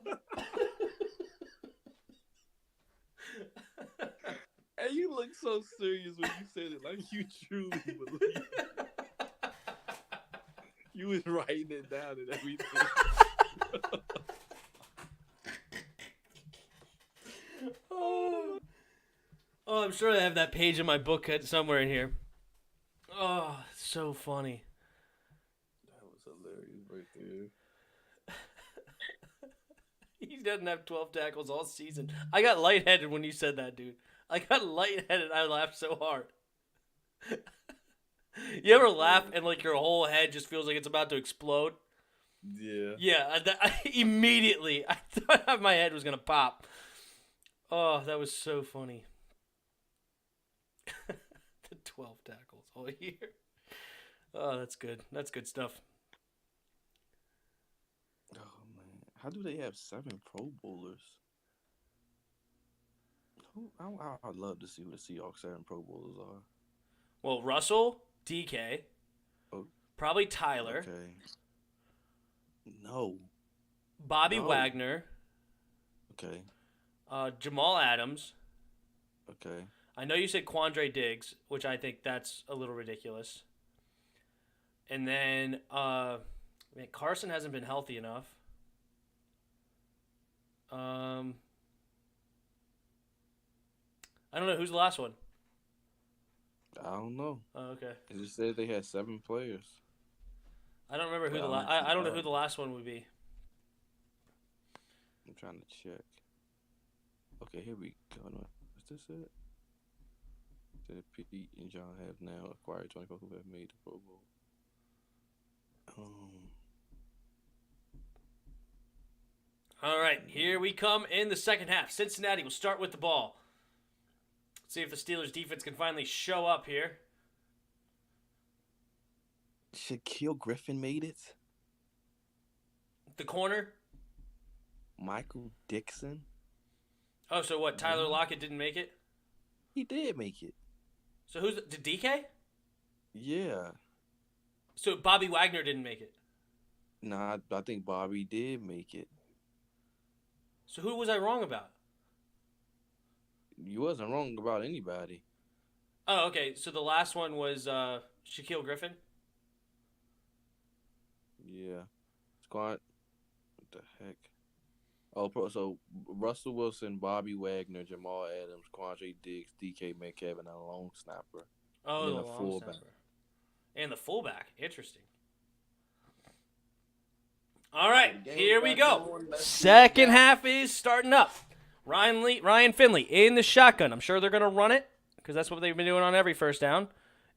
And you look so serious when you said it, like you truly believe. You was writing it down and everything. Oh, I'm sure I have that page in my book somewhere in here. Oh, so funny. That was hilarious right there. He doesn't have 12 tackles all season. I got lightheaded when you said that, dude. I got lightheaded. I laughed so hard. You ever laugh and like your whole head just feels like it's about to explode? Yeah. Yeah, immediately I thought my head was going to pop. Oh, that was so funny. The 12 tackles all year. Oh, that's good. That's good stuff. Oh, man. How do they have 7 Pro Bowlers? I'd love to see who the Seahawks 7 Pro Bowlers are. Well, Russell, DK, probably Tyler. Okay. No. Bobby Wagner. Okay. Jamal Adams. Okay. I know you said Quandre Diggs, which I think that's a little ridiculous. And then, Carson hasn't been healthy enough. I don't know. Who's the last one? I don't know. Oh, okay. It just said they had 7 players. I don't remember who I don't know who the last one would be. I'm trying to check. Okay, here we go. Is this it? That Pete and John have now acquired 24 who have made the Pro Bowl. All right, here we come in the second half. Cincinnati will start with the ball. Let's see if the Steelers defense can finally show up here. Shaquille Griffin made it. The corner. Michael Dixon. Oh, so what? Tyler Lockett didn't make it? He did make it. So did DK? Yeah. So Bobby Wagner didn't make it? Nah, I think Bobby did make it. So who was I wrong about? You wasn't wrong about anybody. Oh, okay. So the last one was Shaquille Griffin? Yeah. Squad. What the heck? Oh, so Russell Wilson, Bobby Wagner, Jamal Adams, Quandre Diggs, DK Metcalf, and a long snapper. Oh, and the then a long fullback. snapper. And the fullback. Interesting. All right, here we go. Second half is starting up. Ryan Finley in the shotgun. I'm sure they're going to run it because that's what they've been doing on every first down.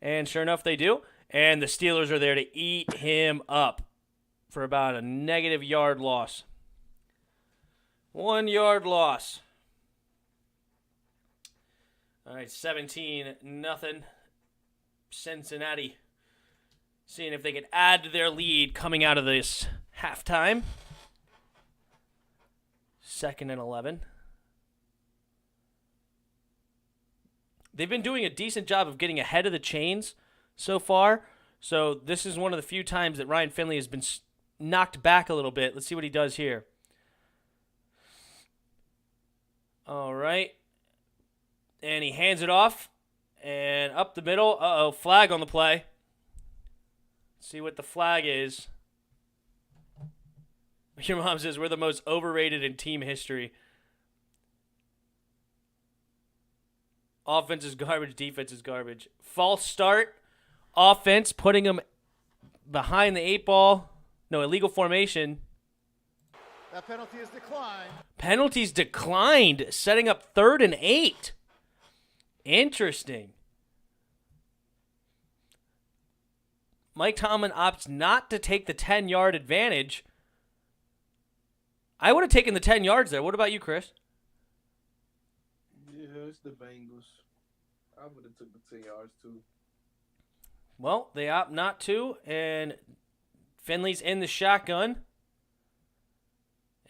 And sure enough, they do. And the Steelers are there to eat him up for about a negative yard loss. 1 yard loss. All right, 17-0. Cincinnati seeing if they can add to their lead coming out of this halftime. 2nd and 11. They've been doing a decent job of getting ahead of the chains so far. So this is one of the few times that Ryan Finley has been knocked back a little bit. Let's see what he does here. All right. And he hands it off. And up the middle. Uh-oh, flag on the play. See what the flag is. Your mom says we're the most overrated in team history. Offense is garbage. Defense is garbage. False start. Offense putting them behind the 8 ball. No, illegal formation. That penalty is declined. Penalties declined, setting up 3rd and 8. Interesting. Mike Tomlin opts not to take the 10-yard advantage. I would have taken the 10 yards there. What about you, Chris? Yeah, it's the Bengals. I would have took the 10 yards too. Well, they opt not to, and Finley's in the shotgun.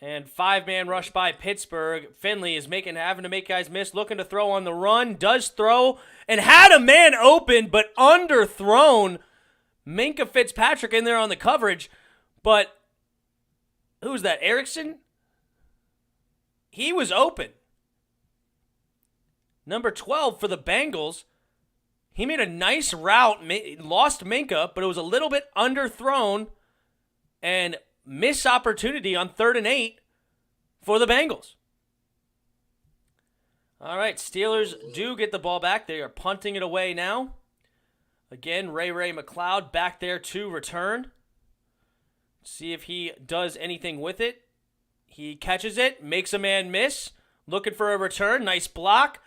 And 5-man rush by Pittsburgh. Finley is having to make guys miss, looking to throw on the run, does throw, and had a man open, but underthrown. Minka Fitzpatrick in there on the coverage, but who's that, Erickson? He was open. Number 12 for the Bengals. He made a nice route, lost Minka, but it was a little bit underthrown, and missed opportunity on 3rd and 8 for the Bengals. All right, Steelers do get the ball back. They are punting it away now. Again, Ray McLeod back there to return. See if he does anything with it. He catches it, makes a man miss. Looking for a return. Nice block.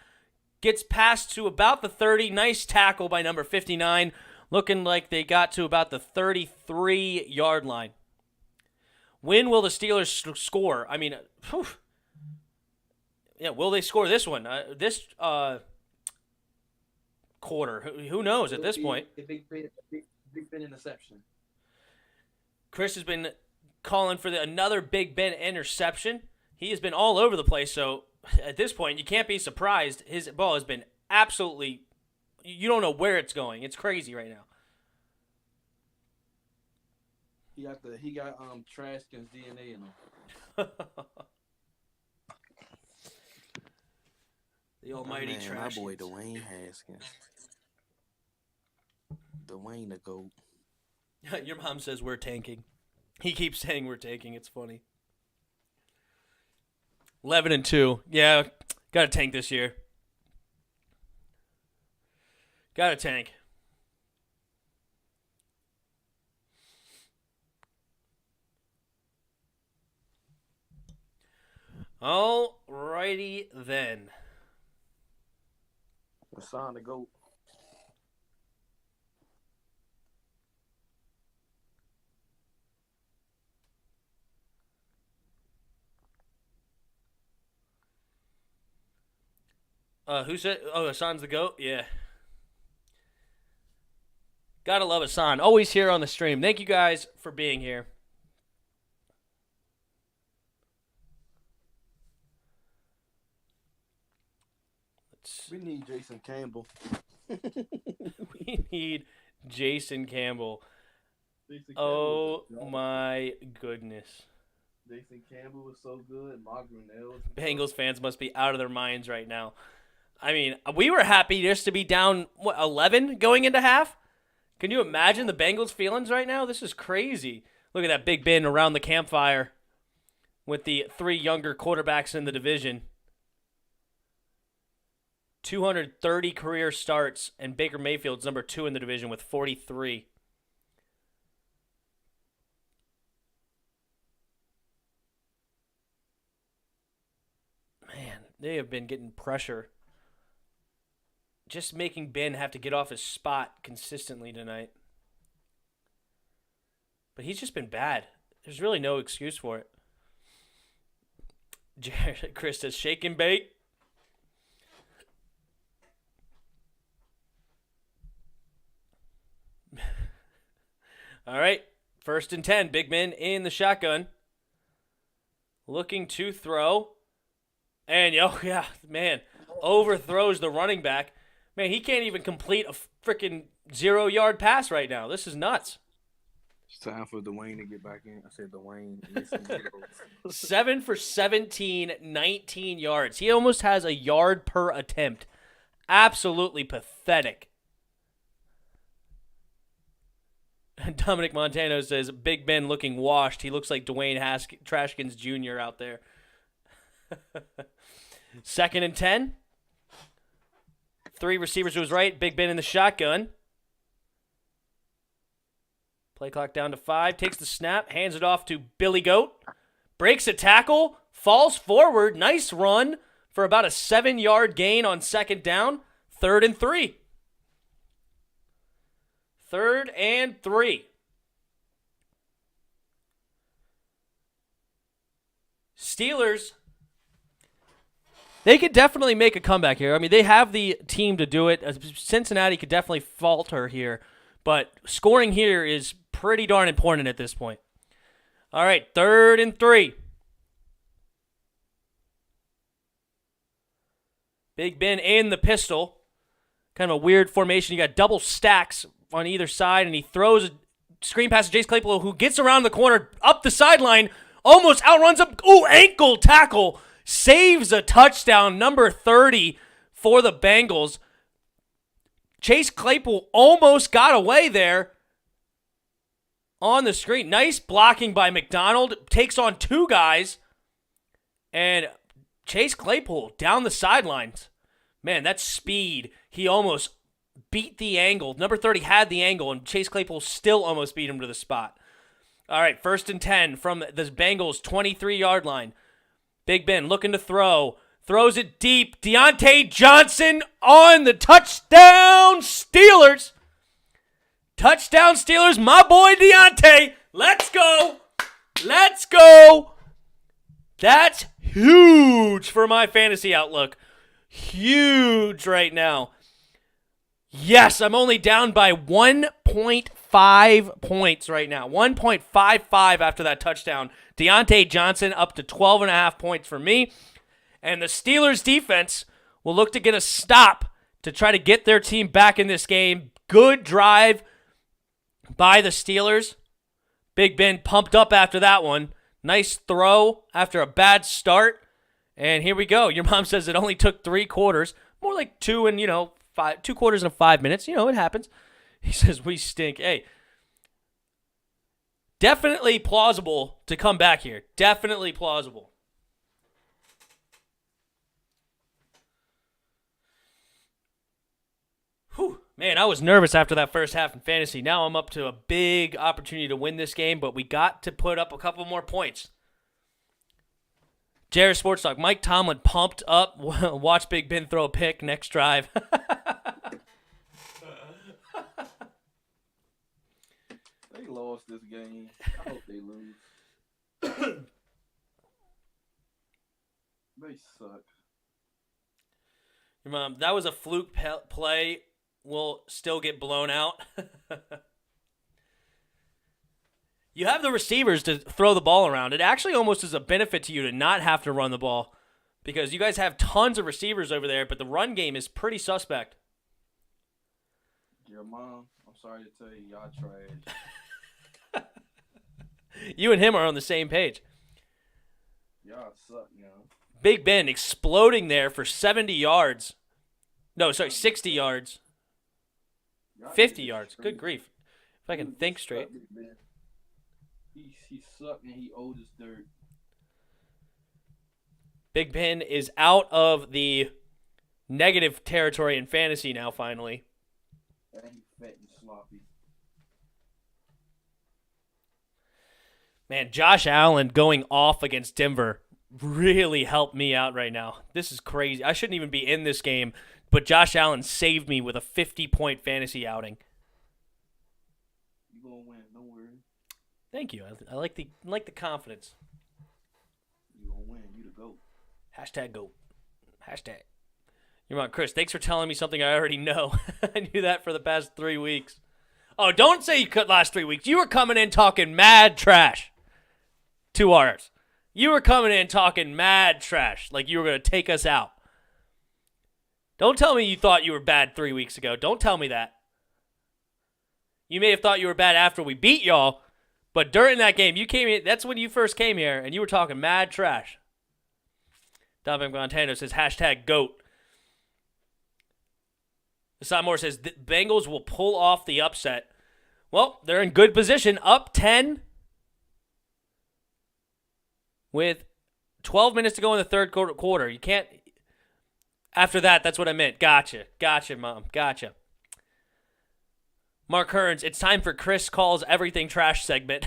Gets past to about the 30. Nice tackle by number 59. Looking like they got to about the 33-yard line. When will the Steelers score? I mean, yeah, will they score this one? This quarter? Who knows at this point? Big Ben interception. Chris has been calling for another Big Ben interception. He has been all over the place, so at this point, you can't be surprised. His ball has been absolutely, you don't know where it's going. It's crazy right now. He got Trashkin's DNA in him. The almighty Trash. My boy Dwayne Haskins. Dwayne the GOAT. Your mom says we're tanking. He keeps saying we're tanking. It's funny. 11-2. Yeah, got to tank this year. Got to tank. Alrighty then. Hassan the GOAT. Who said? Oh, Hassan's the GOAT? Yeah. Gotta love Hassan. Always here on the stream. Thank you guys for being here. We need Jason Campbell. We need Jason Campbell. Jason Oh my goodness. Jason Campbell was so good. Mark Brunell. Bengals fans must be out of their minds right now. I mean, we were happy just to be down, 11 going into half? Can you imagine the Bengals' feelings right now? This is crazy. Look at that Big Ben around the campfire with the 3 younger quarterbacks in the division. 230 career starts, and Baker Mayfield's number 2 in the division with 43. They have been getting pressure. Just making Ben have to get off his spot consistently tonight. But he's just been bad. There's really no excuse for it. Chris says, shake and bake. All right. 1st and 10. Big Ben in the shotgun. Looking to throw. And, overthrows the running back. Man, he can't even complete a freaking 0-yard pass right now. This is nuts. It's time for Dwayne to get back in. I said Dwayne. 7 for 17, 19 yards. He almost has a yard per attempt. Absolutely pathetic. Dominic Montano says, Big Ben looking washed. He looks like Dwayne Trashkins Jr. out there. 2nd and 10. 3 receivers to his right. Big Ben in the shotgun. Play clock down to 5. Takes the snap. Hands it off to Billy Goat. Breaks a tackle. Falls forward. Nice run for about a 7-yard gain on 2nd down. 3rd and 3. 3rd and 3. Steelers, they could definitely make a comeback here. I mean, they have the team to do it. Cincinnati could definitely falter here, but scoring here is pretty darn important at this point. All right, 3rd and 3. Big Ben in the pistol. Kind of a weird formation. You got double stacks on either side, and he throws a screen pass to Chase Claypool, who gets around the corner, up the sideline, almost outruns him. Ooh, ankle tackle. Saves a touchdown, number 30 for the Bengals. Chase Claypool almost got away there on the screen. Nice blocking by McDonald. Takes on 2 guys. And Chase Claypool down the sidelines. Man, that's speed. He almost beat the angle. Number 30 had the angle, and Chase Claypool still almost beat him to the spot. All right, 1st and 10 from the Bengals' 23-yard line. Big Ben looking to throw. Throws it deep. Deontay Johnson on the touchdown Steelers. Touchdown Steelers, my boy Deontay. Let's go. Let's go. That's huge for my fantasy outlook. Huge right now. Yes, I'm only down by 1.5 points right now. 1.55 after that touchdown. Deontay Johnson up to 12.5 points for me. And the Steelers defense will look to get a stop to try to get their team back in this game. Good drive by the Steelers. Big Ben pumped up after that one. Nice throw after a bad start. And here we go. Your mom says it only took 3 quarters. More like 2 and, 2 quarters and 5 minutes. It happens. He says, we stink. Hey, definitely plausible to come back here. Definitely plausible. Whew. Man, I was nervous after that first half in fantasy. Now I'm up to a big opportunity to win this game, but we got to put up a couple more points. Jared Sports Talk. Mike Tomlin pumped up. Watch Big Ben throw a pick next drive. They lost this game. I hope they lose. They suck. Your mom, that was a fluke play. Will still get blown out. You have the receivers to throw the ball around. It actually almost is a benefit to you to not have to run the ball because you guys have tons of receivers over there, but the run game is pretty suspect. Your mom, I'm sorry to tell you, y'all trash. You and him are on the same page. Y'all suck, Big Ben exploding there for 70 yards. No, sorry, 60 yards. 50 yards. Good grief. If I can think straight. He sucked and he old as dirt. Big Ben is out of the negative territory in fantasy now, finally. And he fat and sloppy. Man, Josh Allen going off against Denver. really helped me out right now. This is crazy. I shouldn't even be in this game, but Josh Allen saved me with a 50-point fantasy outing. You gonna win? Don't worry. Thank you. I like the confidence. You gonna win? You the GOAT. Hashtag GOAT. Hashtag. You're on, Chris. Thanks for telling me something I already know. I knew that for the past 3 weeks. Oh, don't say you could last 3 weeks. You were coming in talking mad trash. 2 R's. You were coming in talking mad trash, like you were going to take us out. Don't tell me you thought you were bad 3 weeks ago. Don't tell me that. You may have thought you were bad after we beat y'all, but during that game, you came in. That's when you first came here, and you were talking mad trash. Dominic Montano says, hashtag GOAT. Hassan Moore says, the Bengals will pull off the upset. Well, they're in good position, up 10 with 12 minutes to go in the third quarter. You can't. After that, that's what I meant. Gotcha, Mom. Gotcha. Mark Hearns, it's time for Chris Calls Everything Trash segment.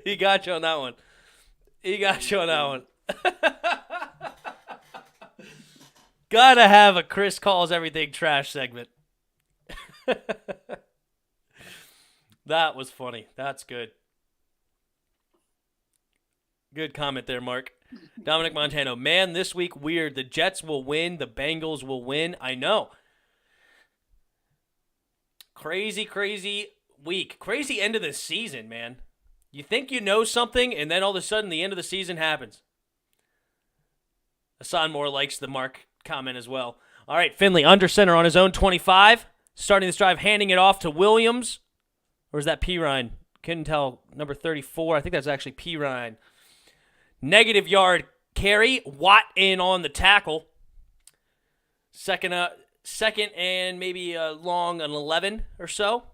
He got you on that one. Gotta have a Chris Calls Everything Trash segment. That was funny. That's good. Good comment there, Mark. Dominic Montano, man, this week weird. The Jets will win. The Bengals will win. I know. Crazy week. Crazy end of the season, man. You think you know something, and then all of a sudden the end of the season happens. Hassan Moore likes the Mark comment as well. All right, Finley, under center on his own 25. Starting this drive, handing it off to Williams. Or is that Pirine? Couldn't tell. Number 34. I think that's actually Pirine. Negative yard carry. Watt in on the tackle. Second and maybe long an 11 or so.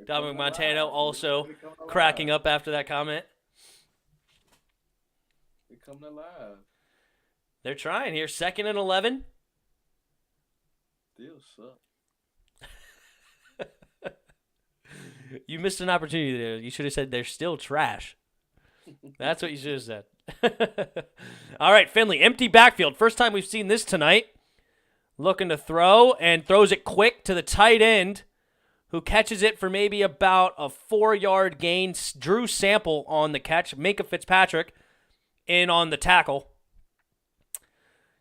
Dominic Montano also cracking up after that comment. They coming alive. They're trying here. 2nd and 11. Still suck. You missed an opportunity there. You should have said they're still trash. That's what you should have said. All right, Finley, empty backfield. First time we've seen this tonight. Looking to throw and throws it quick to the tight end, who catches it for maybe about a 4-yard gain. Drew Sample on the catch. Minka Fitzpatrick in on the tackle.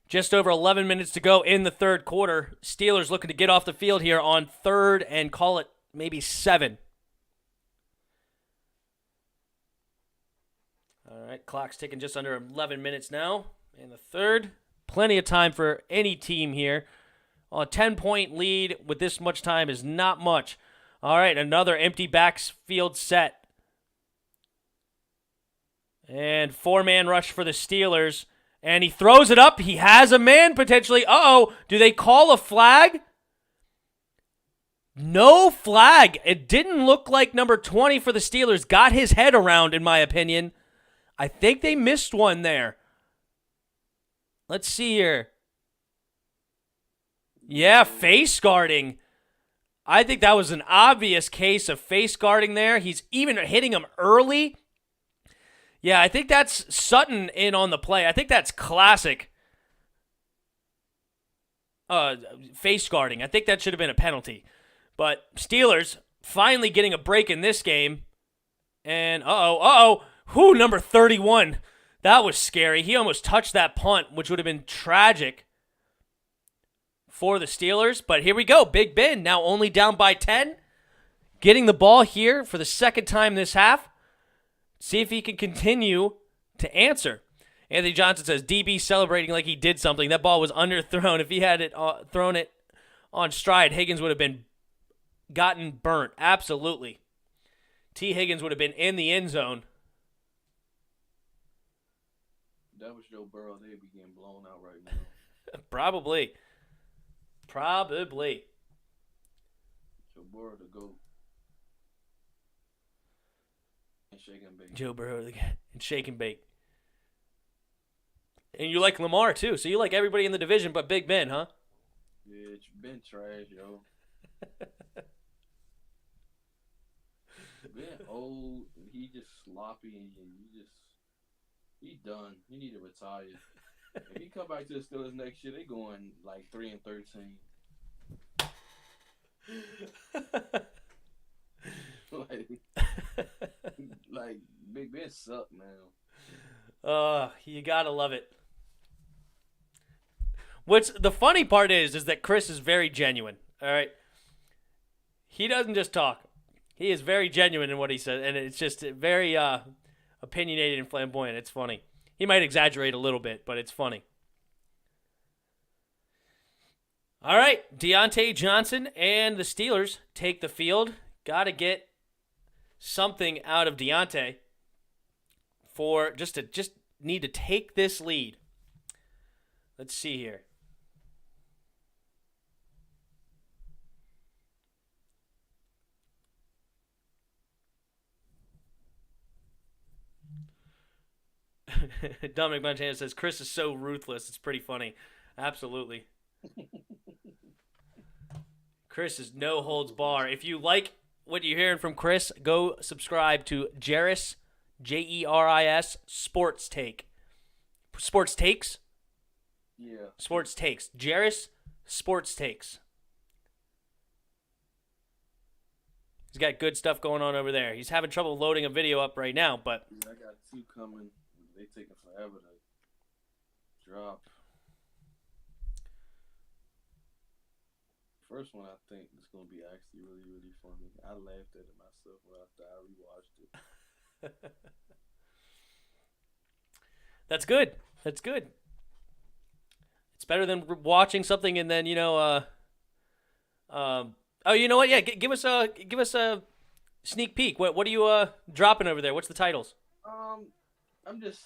Just over 11 minutes to go in the third quarter. Steelers looking to get off the field here on 3rd and call it maybe 7. All right, clock's ticking just under 11 minutes now in the third. Plenty of time for any team here. A 10-point lead with this much time is not much. All right, another empty backfield set. And 4-man rush for the Steelers. And he throws it up. He has a man potentially. Uh-oh, do they call a flag? No flag. It didn't look like number 20 for the Steelers got his head around, in my opinion. I think they missed one there. Let's see here. Yeah, face guarding. I think that was an obvious case of face guarding there. He's even hitting him early. Yeah, I think that's Sutton in on the play. I think that's classic face guarding. I think that should have been a penalty. But Steelers finally getting a break in this game. And who, number 31. That was scary. He almost touched that punt, which would have been tragic for the Steelers. But here we go. Big Ben now only down by 10. Getting the ball here for the second time this half. See if he can continue to answer. Anthony Johnson says, DB celebrating like he did something. That ball was underthrown. If he had it thrown it on stride, Higgins would have gotten burnt. Absolutely. T. Higgins would have been in the end zone. That was Joe Burrow. They'd be getting blown out right now. Probably. Joe Burrow to go. And shake and bake. Joe Burrow and shake and bake. And you like Lamar too, so you like everybody in the division but Big Ben, huh? Yeah, it's been trash, yo. Being old, he just sloppy, and he done. He need to retire. If he come back to the Steelers next year, they going like 3-13. like Big Ben suck now. You gotta love it. What's the funny part is that Chris is very genuine. All right, he doesn't just talk; he is very genuine in what he says, and it's just very opinionated and flamboyant. It's funny. He might exaggerate a little bit, but it's funny. All right, Deontay Johnson and the Steelers take the field. Got to get something out of Deontay for just need to take this lead. Let's see here. Dominic Montana says, Chris is so ruthless. It's pretty funny. Absolutely. Chris is no holds bar. If you like what you're hearing from Chris, go subscribe to Jeris, Jeris Sports Take. Sports Takes? Yeah. Sports Takes. Jeris Sports Takes. He's got good stuff going on over there. He's having trouble loading a video up right now, but... Yeah, I got 2 coming. They taking forever to drop. First one, I think, is going to be actually really, really funny. I laughed at it myself after I rewatched it. That's good. That's good. It's better than watching something and then, oh, you know what? Yeah, give us a sneak peek. What are you dropping over there? What's the titles?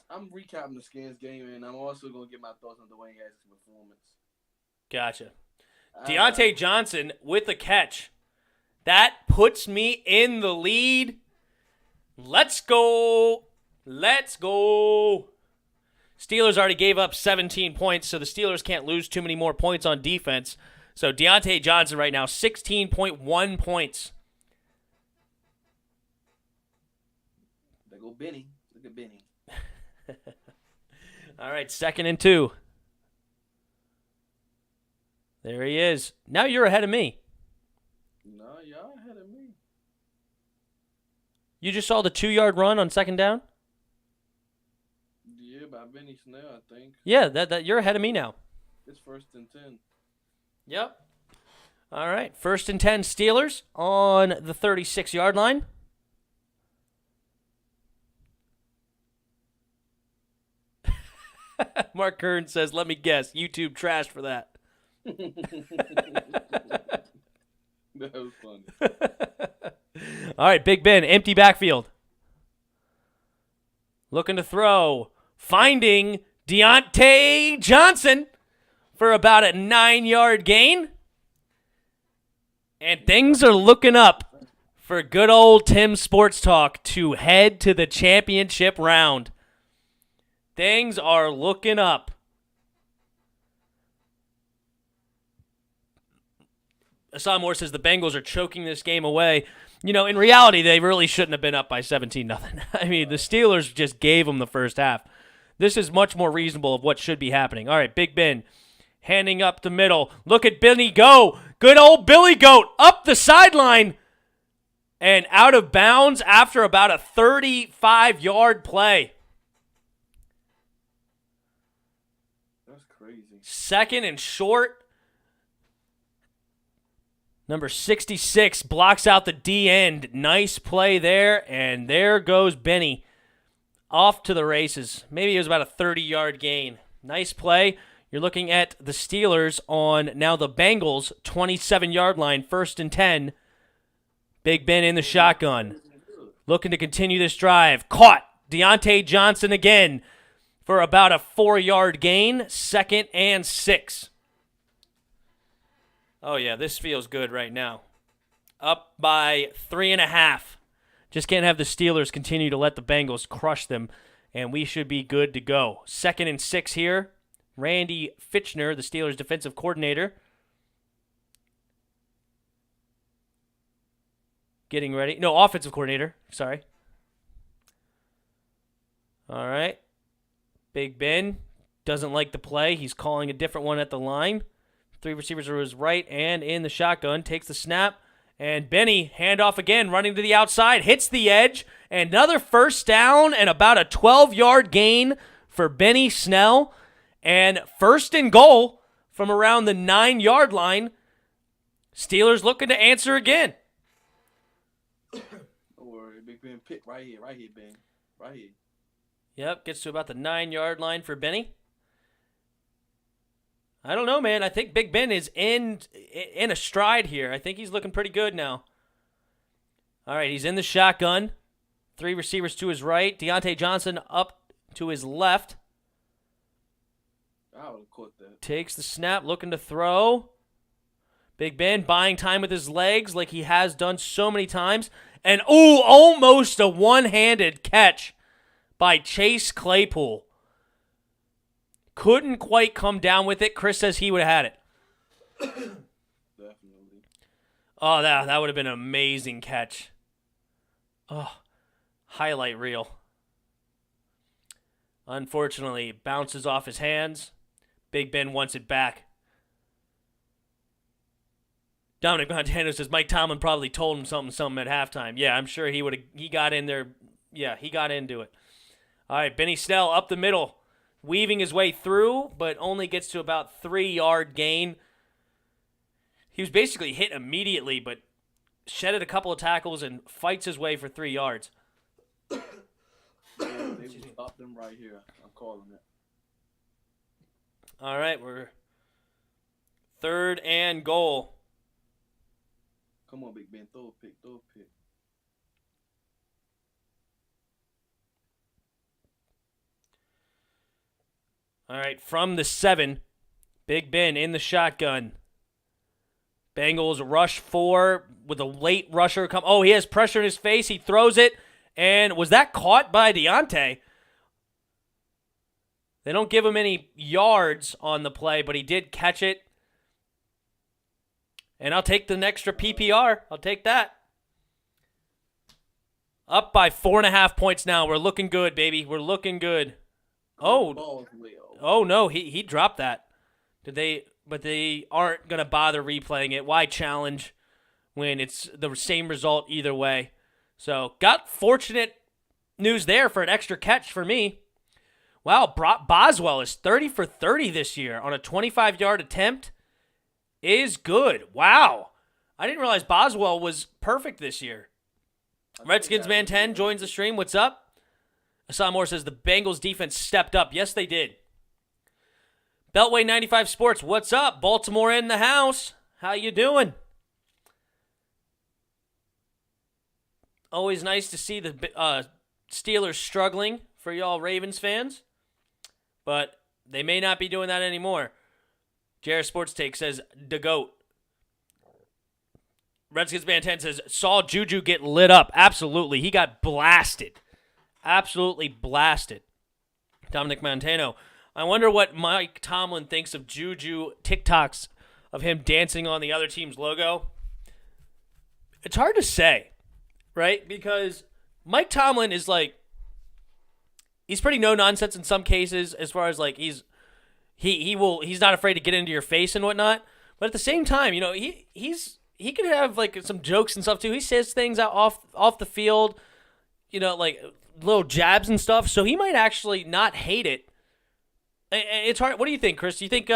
I'm recapping the Skins game, and I'm also going to get my thoughts on Dwayne Haskins' performance. Gotcha. Deontay Johnson with the catch. That puts me in the lead. Let's go. Let's go. Steelers already gave up 17 points, so the Steelers can't lose too many more points on defense. So Deontay Johnson right now, 16.1 points. There go Benny. Look at Benny. All right, 2nd and 2. There he is. Now you're ahead of me. No, y'all ahead of me. You just saw the 2-yard run on 2nd down? Yeah, by Benny Snell, I think. Yeah, that you're ahead of me now. It's 1st and 10. Yep. All right, 1st and 10 Steelers on the 36-yard line. Mark Kern says, let me guess, YouTube trash for that. That was funny. All right, Big Ben, empty backfield. Looking to throw. Finding Deontay Johnson for about a 9-yard gain. And things are looking up for good old Tim Sports Talk to head to the championship round. Things are looking up. Assam Moore says the Bengals are choking this game away. You know, in reality, they really shouldn't have been up by 17-0. I mean, the Steelers just gave them the first half. This is much more reasonable of what should be happening. All right, Big Ben handing up the middle. Look at Billy go. Good old Billy Goat up the sideline and out of bounds after about a 35-yard play. That's crazy. 2nd and short. Number 66 blocks out the D end. Nice play there, and there goes Benny off to the races. Maybe it was about a 30-yard gain. Nice play. You're looking at the Steelers on now the Bengals 27-yard line, 1st and 10. Big Ben in the shotgun. Looking to continue this drive. Caught. Deontay Johnson again for about a 4-yard gain, 2nd and 6. Oh, yeah, this feels good right now. Up by 3.5. Just can't have the Steelers continue to let the Bengals crush them, and we should be good to go. 2nd and 6 here. Randy Fitchner, the Steelers defensive coordinator. getting ready. No, offensive coordinator. Sorry. All right. Big Ben doesn't like the play. He's calling a different one at the line. 3 receivers are to his right and in the shotgun. Takes the snap. And Benny, handoff again, running to the outside. Hits the edge. Another first down and about a 12-yard gain for Benny Snell. And first and goal from around the 9-yard line. Steelers looking to answer again. Don't worry, Big Ben pick right here, Ben. Right here. Yep, gets to about the 9-yard line for Benny. I don't know, man. I think Big Ben is in a stride here. I think he's looking pretty good now. All right, he's in the shotgun. 3 receivers to his right. Deontay Johnson up to his left. I would have caught that. Takes the snap, looking to throw. Big Ben buying time with his legs like he has done so many times. And, almost a one-handed catch by Chase Claypool. Couldn't quite come down with it. Chris says he would have had it. Definitely. Oh, that would have been an amazing catch. Oh, highlight reel. Unfortunately, it bounces off his hands. Big Ben wants it back. Dominic Montano says Mike Tomlin probably told him something at halftime. Yeah, I'm sure he got in there. Yeah, he got into it. All right, Benny Snell up the middle, weaving his way through, but only gets to about 3-yard gain. He was basically hit immediately, but shedded a couple of tackles and fights his way for 3 yards. Yeah, they stop them right here. I'm calling it. All right, we're 3rd and goal. Come on, Big Ben. Throw a pick. All right, from the 7, Big Ben in the shotgun. Bengals rush 4 with a late rusher come. Oh, he has pressure in his face. He throws it. And was that caught by Deontay? They don't give him any yards on the play, but he did catch it. And I'll take the extra PPR. I'll take that. Up by 4.5 points now. We're looking good, baby. We're looking good. Oh no, he dropped that. But they aren't going to bother replaying it. Why challenge when it's the same result either way? So, got fortunate news there for an extra catch for me. Wow, Boswell is 30 for 30 this year on a 25-yard attempt. Is good. Wow. I didn't realize Boswell was perfect this year. Redskins Man 10 joins the stream. What's up? Assam Moore says the Bengals defense stepped up. Yes, they did. Beltway 95 Sports, what's up? Baltimore in the house. How you doing? Always nice to see the Steelers struggling for y'all Ravens fans. But they may not be doing that anymore. JR Sports Take says, the GOAT. Redskins Man 10 says, saw Juju get lit up. Absolutely. He got blasted. Absolutely blasted. Dominic Montano. I wonder what Mike Tomlin thinks of Juju TikToks of him dancing on the other team's logo. It's hard to say, right? Because Mike Tomlin is like, he's pretty no nonsense in some cases as far as like he's not afraid to get into your face and whatnot. But at the same time, you know, he could have like some jokes and stuff too. He says things out off the field, you know, like little jabs and stuff. So he might actually not hate it. It's hard. What do you think, Chris? Do you think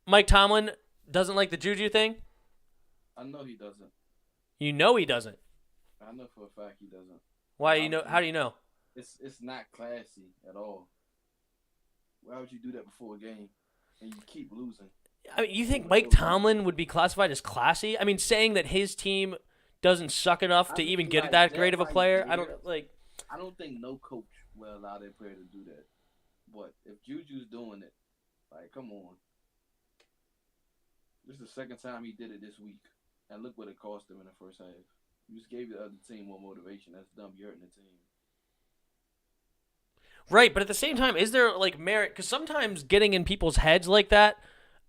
Mike Tomlin doesn't like the Juju thing? I know he doesn't. You know he doesn't. I know for a fact he doesn't. Why? You know? How do you know? It's not classy at all. Why would you do that before a game and you keep losing? I mean, you think Mike Tomlin would be classified as classy? I mean, saying that his team doesn't suck enough to even get that great of a player. I don't think no coach will allow their player to do that. But if Juju's doing it, like, come on. This is the second time he did it this week. And look what it cost him in the first half. You just gave the other team more motivation. That's dumb. You're hurting the team. Right, but at the same time, is there, like, merit? Because sometimes getting in people's heads like that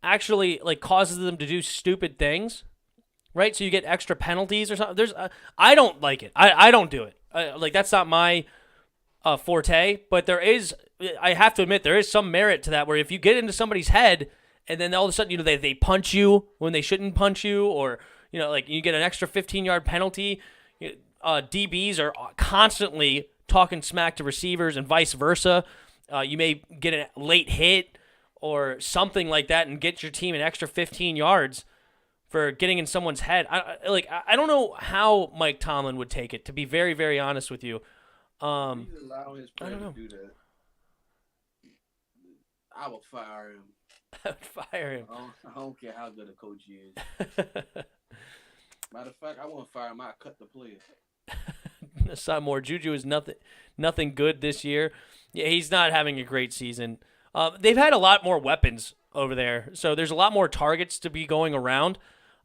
actually, like, causes them to do stupid things. right? So you get extra penalties or something. I don't like it. I don't do it. Like that's not my forte. But I have to admit, there is some merit to that. Where if you get into somebody's head and then all of a sudden, they punch you when they shouldn't punch you, or like you get an extra 15-yard penalty. DBs are constantly talking smack to receivers and vice versa. You may get a late hit or something like that and get your team an extra 15 yards for getting in someone's head. I don't know how Mike Tomlin would take it, to be very, very honest with you. He's allowing his player I don't know. to do that. I will fire him. I would fire him. I don't care how good a coach he is. Matter of fact, I won't fire him. I cut the player. Aside more, Juju is nothing good this year. Yeah, he's not having a great season. They've had a lot more weapons over there, so there's a lot more targets to be going around.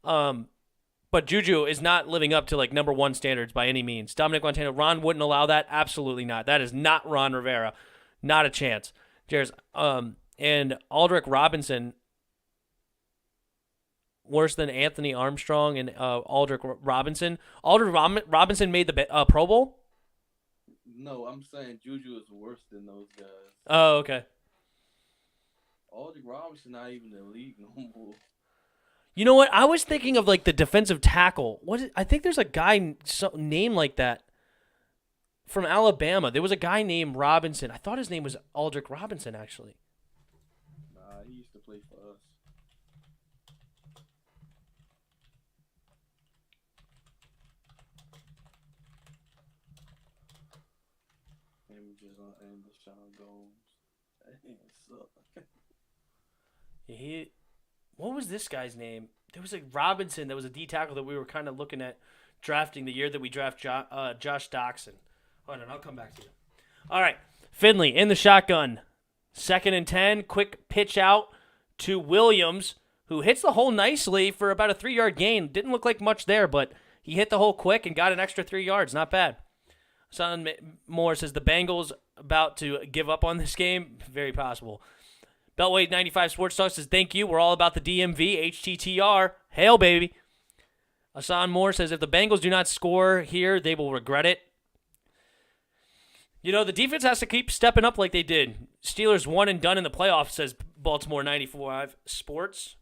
But Juju is not living up to like number one standards by any means. Dominic Montana, Ron wouldn't allow that. Absolutely not. That is not Ron Rivera. Not a chance. Cheers. And Aldrick Robinson, worse than Anthony Armstrong and Aldrick Robinson. Aldrick Robinson made the Pro Bowl? No, I'm saying Juju is worse than those guys. Oh, okay. Aldrick Robinson not even in the league no more. You know what? I was thinking of like the defensive tackle. I think there's a guy named like that from Alabama. There was a guy named Robinson. I thought his name was Aldrick Robinson, actually. Nah, he used to play for us. Images on Sean Gomes. That suck. What was this guy's name? There was a Robinson that was a D tackle that we were kind of looking at drafting the year that we draft Josh Doxson. Hold on, I'll come back to you. All right, Finley in the shotgun. 2nd and 10, quick pitch out to Williams, who hits the hole nicely for about a 3-yard gain. Didn't look like much there, but he hit the hole quick and got an extra 3 yards. Not bad. Son Moore says the Bengals about to give up on this game. Very possible. Beltway 95 Sports Talk says, thank you. We're all about the DMV, HTTR. Hail, baby. Hassan Moore says, if the Bengals do not score here, they will regret it. The defense has to keep stepping up like they did. Steelers one and done in the playoffs, says Baltimore 95 Sports.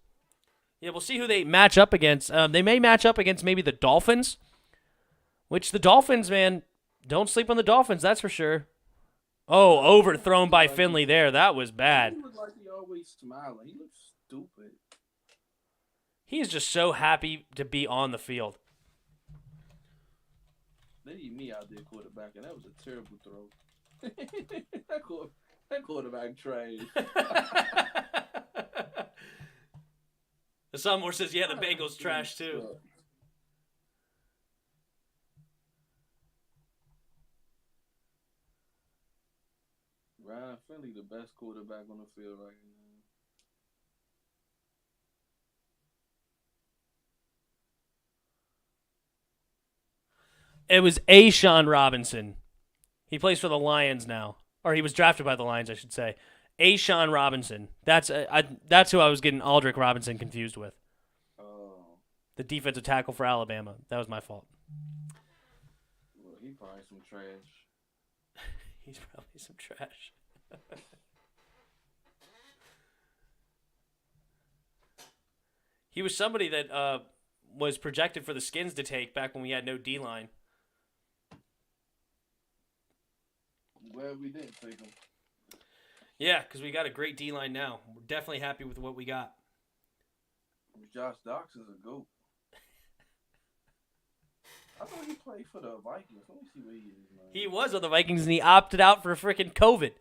Yeah, we'll see who they match up against. They may match up against maybe the Dolphins, which the Dolphins, man, don't sleep on the Dolphins, that's for sure. Oh, overthrown by Finley there. That was bad. He looks like he always smiling. He looks stupid. He is just so happy to be on the field. They need me out there quarterback, and that was a terrible throw. that quarterback trash. The Sunmore says, yeah, the Bengals trash too. Ryan Finley, the best quarterback on the field right now. It was Ashawn Robinson. He plays for the Lions now. Or he was drafted by the Lions, I should say. Ashawn Robinson. That's who I was getting Aldrick Robinson confused with. Oh. The defensive tackle for Alabama. That was my fault. Well, he probably some trash. He's probably some trash. He was somebody that was projected for the Skins to take back when we had no D-line. I'm glad we didn't take him. Yeah, because we got a great D-line now. We're definitely happy with what we got. Josh Doxson's a GOAT. I thought he played for the Vikings. Let me see where he is, man. He was on the Vikings, and he opted out for freaking COVID.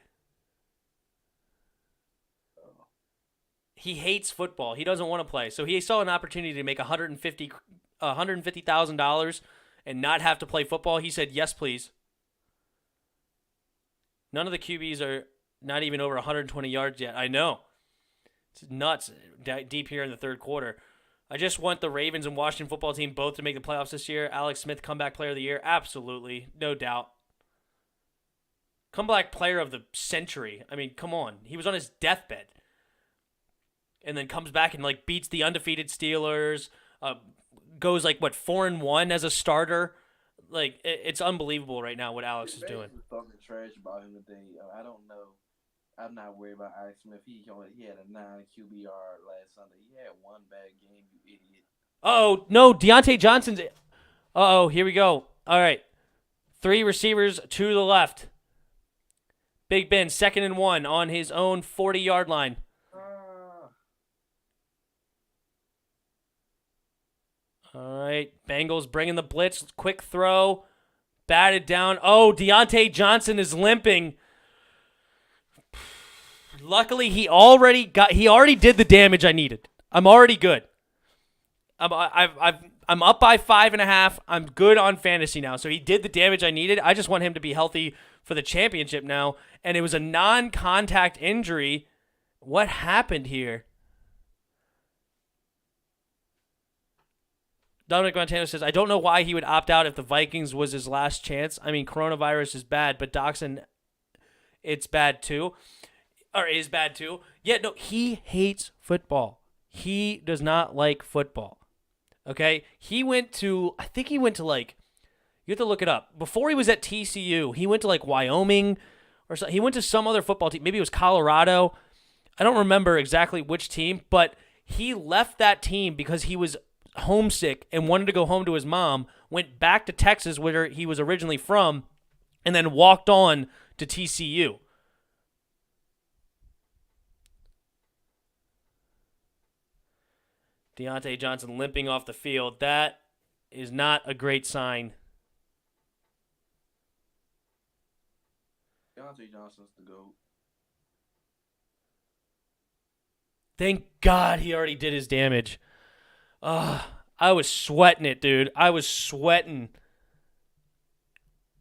Oh. He hates football. He doesn't want to play. So he saw an opportunity to make $150,000 and not have to play football. He said, yes, please. None of the QBs are not even over 120 yards yet. I know. It's nuts deep here in the third quarter. I just want the Ravens and Washington football team both to make the playoffs this year. Alex Smith, comeback player of the year. Absolutely. No doubt. Comeback player of the century. I mean, come on. He was on his deathbed. And then comes back and beats the undefeated Steelers. goes like, 4-1 as a starter. Like, it's unbelievable right now what Alex is doing. Was talking trash about him today. I don't know. I'm not worried about Alex Smith. He had a 9 QBR last Sunday. He had one bad game, you idiot. Oh, no, Deontay Johnson's. Uh-oh, here we go. All right. 3 receivers to the left. Big Ben, 2nd and 1 on his own 40-yard line. All right, Bengals bringing the blitz. Quick throw. Batted down. Oh, Deontay Johnson is limping. Luckily, he already did the damage I needed. I'm already good. I'm up by 5.5. I'm good on fantasy now. So he did the damage I needed. I just want him to be healthy for the championship now. And it was a non-contact injury. What happened here? Dominic Montano says, I don't know why he would opt out if the Vikings was his last chance. I mean, coronavirus is bad, but Doxson, it's bad too. Or is bad too. Yeah, no, he hates football. He does not like football. Okay? I think he went to like, you have to look it up. Before he was at TCU, he went to like Wyoming or something. He went to some other football team. Maybe it was Colorado. I don't remember exactly which team, but he left that team because he was homesick and wanted to go home to his mom, went back to Texas where he was originally from, and then walked on to TCU. Deontay Johnson limping off the field. That is not a great sign. Deontay Johnson's the GOAT. Thank God he already did his damage. I was sweating it, dude. I was sweating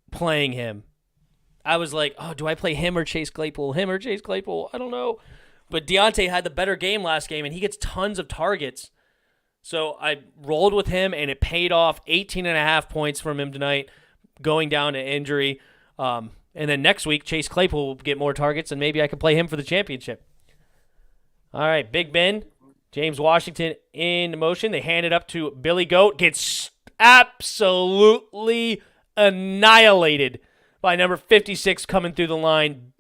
playing him. I was like, oh, do I play him or Chase Claypool? Him or Chase Claypool? I don't know. But Deontay had the better game last game, and he gets tons of targets. So I rolled with him, and it paid off. 18.5 points from him tonight, going down to injury. And then next week, Chase Claypool will get more targets, and maybe I can play him for the championship. All right, Big Ben. James Washington in motion. They hand it up to Billy Goat. Gets absolutely annihilated by number 56 coming through the line.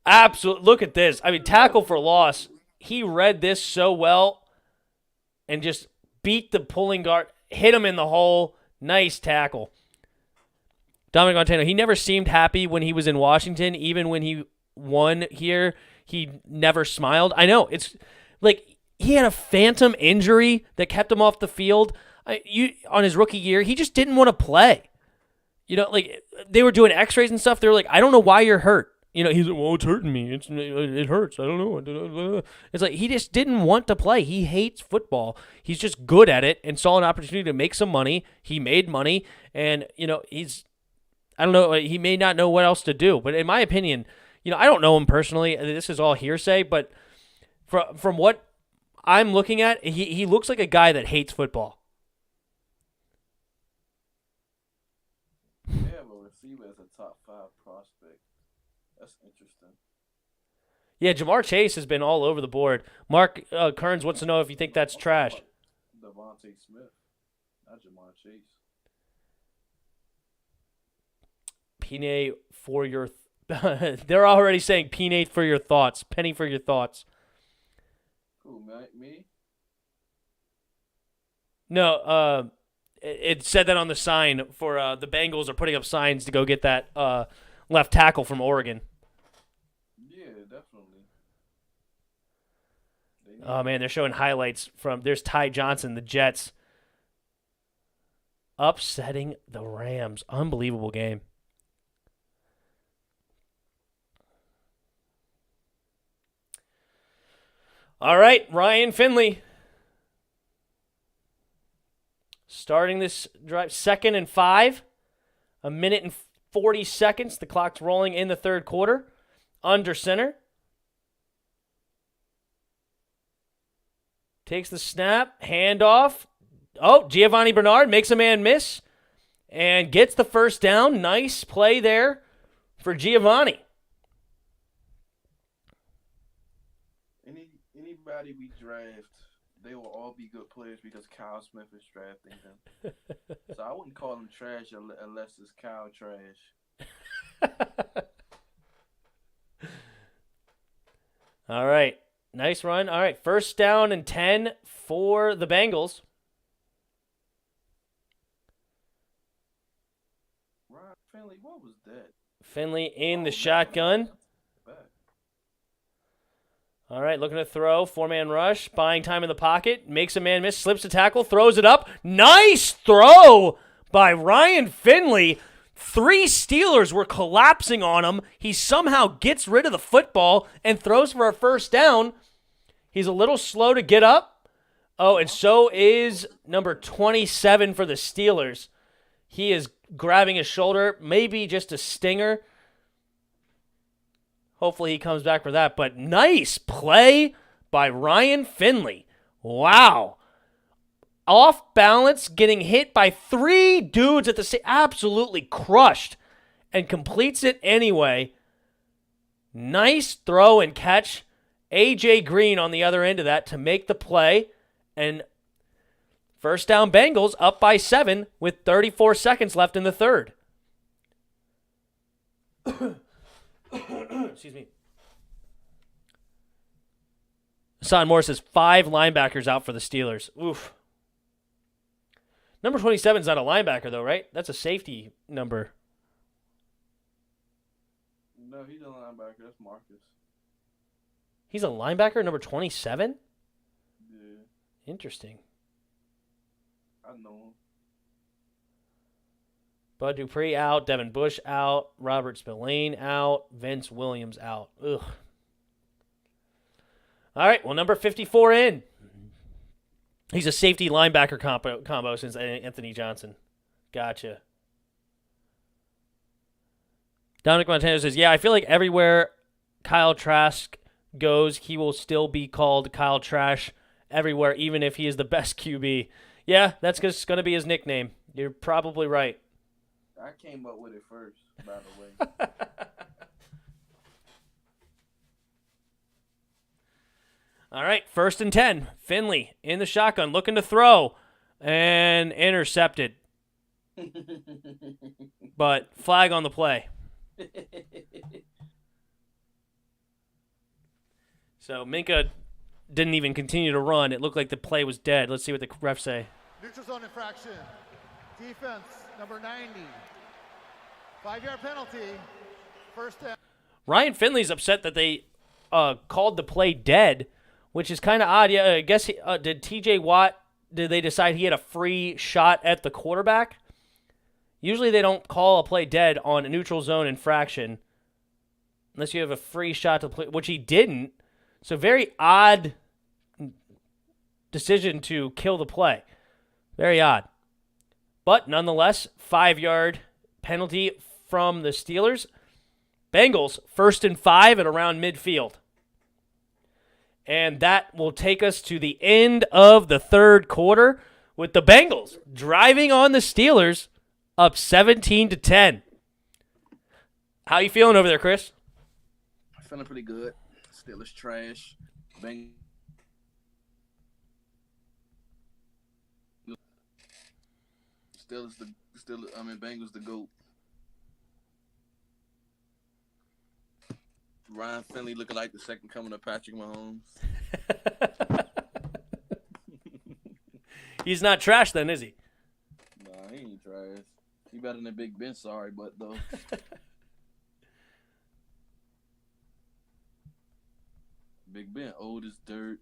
Absolutely. Look at this. I mean, tackle for loss. He read this so well and just beat the pulling guard, hit him in the hole. Nice tackle. Dominic Montano, he never seemed happy when he was in Washington. Even when he won here, he never smiled. I know. It's like he had a phantom injury that kept him off the field. On his rookie year, he just didn't want to play. You know, like they were doing x-rays and stuff. They were like, I don't know why you're hurt. You know, he's like, well, it's hurting me. It hurts. I don't know. It's like he just didn't want to play. He hates football. He's just good at it and saw an opportunity to make some money. He made money, and, you know, I don't know. He may not know what else to do. But in my opinion, you know, I don't know him personally. This is all hearsay. But from what I'm looking at, he looks like a guy that hates football. They have a receiver as a top 5 prospect. That's interesting. Yeah, Jamar Chase has been all over the board. Mark Kearns wants to know if you think that's trash. Devontae Smith, not Jamar Chase. Pine for your... They're already saying Pine for your thoughts. Penny for your thoughts. Who, me? No, it said that on the sign for the Bengals are putting up signs to go get that left tackle from Oregon. Yeah, definitely. Oh, man, they're showing highlights from... There's Ty Johnson, the Jets, upsetting the Rams. Unbelievable game. All right, Ryan Finley. Starting this drive, 2nd and 5. 1 minute and 40 seconds. The clock's rolling in the third quarter. Under center. Takes the snap. Handoff. Oh, Giovanni Bernard makes a man miss. And gets the first down. Nice play there for Giovanni. Everybody we draft, they will all be good players because Kyle Smith is drafting them. So I wouldn't call them trash unless it's Kyle trash. All right. Nice run. All right. First down and 10 for the Bengals. Ryan Finley, what was that? Finley in the shotgun. All right, looking to throw. 4-man rush. Buying time in the pocket. Makes a man miss. Slips a tackle. Throws it up. Nice throw by Ryan Finley. 3 Steelers were collapsing on him. He somehow gets rid of the football and throws for a first down. He's a little slow to get up. Oh, and so is number 27 for the Steelers. He is grabbing his shoulder. Maybe just a stinger. Hopefully he comes back for that. But nice play by Ryan Finley. Wow. Off balance, getting hit by 3 dudes at the same, absolutely crushed, and completes it anyway. Nice throw and catch. A.J. Green on the other end of that to make the play. And first down Bengals up by 7 with 34 seconds left in the third. Excuse me. Hassan Moore says 5 linebackers out for the Steelers. Oof. Number 27 is not a linebacker, though, right? That's a safety number. No, he's a linebacker. That's Marcus. He's a linebacker, number 27? Yeah, Interesting. I know him. Bud Dupree out. Devin Bush out. Robert Spillane out. Vince Williams out. Ugh. All right, well, number 54 in. He's a safety linebacker combo since Anthony Johnson. Gotcha. Dominic Montana says, yeah, I feel like everywhere Kyle Trask goes, he will still be called Kyle Trash everywhere, even if he is the best QB. Yeah, that's just going to be his nickname. You're probably right. I came up with it first, by the way. All right, first and 10. Finley in the shotgun, looking to throw, and intercepted. But flag on the play. So Minka didn't even continue to run. It looked like the play was dead. Let's see what the refs say. Neutral zone infraction. Defense, number 90. 5-yard penalty. First down. Ryan Finley's upset that they called the play dead, which is kind of odd. Yeah, I guess did TJ Watt, did they decide he had a free shot at the quarterback? Usually they don't call a play dead on a neutral zone infraction unless you have a free shot to play, which he didn't. So very odd decision to kill the play. Very odd. But nonetheless, 5-yard penalty from the Steelers. Bengals, 1st and 5 at around midfield. And that will take us to the end of the third quarter with the Bengals driving on the Steelers up 17-10. How you feeling over there, Chris? Feeling pretty good. Steelers trash. Bengals the GOAT. Ryan Finley looking like the second coming of Patrick Mahomes. He's not trash then, is he? Nah, he ain't trash. He better than Big Ben, sorry, but though. Big Ben, old as dirt,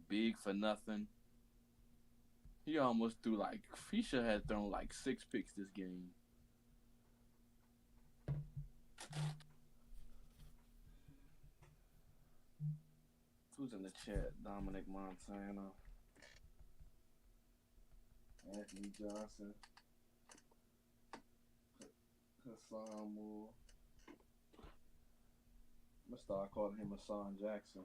big for nothing. He almost threw he should have thrown 6 picks this game. Who's in the chat? Dominic Montana, Anthony Johnson, Hassan Moore. I'm gonna start calling him Hassan Jackson.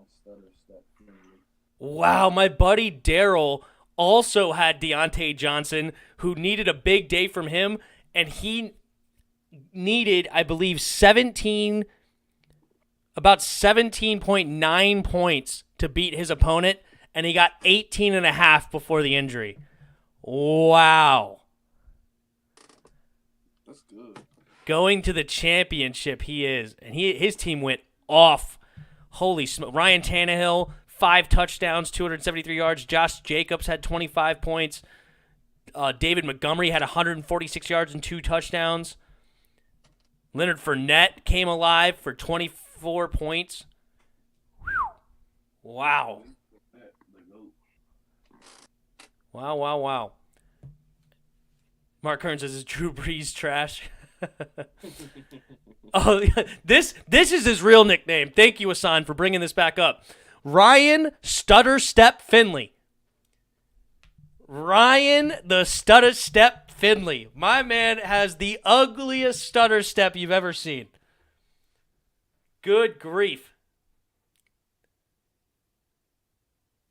Stutter step Finley. Wow, my buddy Daryl also had Deontay Johnson, who needed a big day from him, and he needed, I believe, about 17.9 points to beat his opponent, and he got 18.5 before the injury. Wow. That's good. Going to the championship, he is, and his team went off. Holy smoke! Ryan Tannehill, 5 touchdowns, 273 yards. Josh Jacobs had 25 points. David Montgomery had 146 yards and 2 touchdowns. Leonard Fournette came alive for 24 points. Whew. Wow. Wow. Mark Hearn says, "Is Drew Brees trash?" Oh, this is his real nickname. Thank you, Hassan, for bringing this back up. Ryan Stutter Step Finley. Ryan the Stutter Step Finley. My man has the ugliest stutter step you've ever seen. Good grief.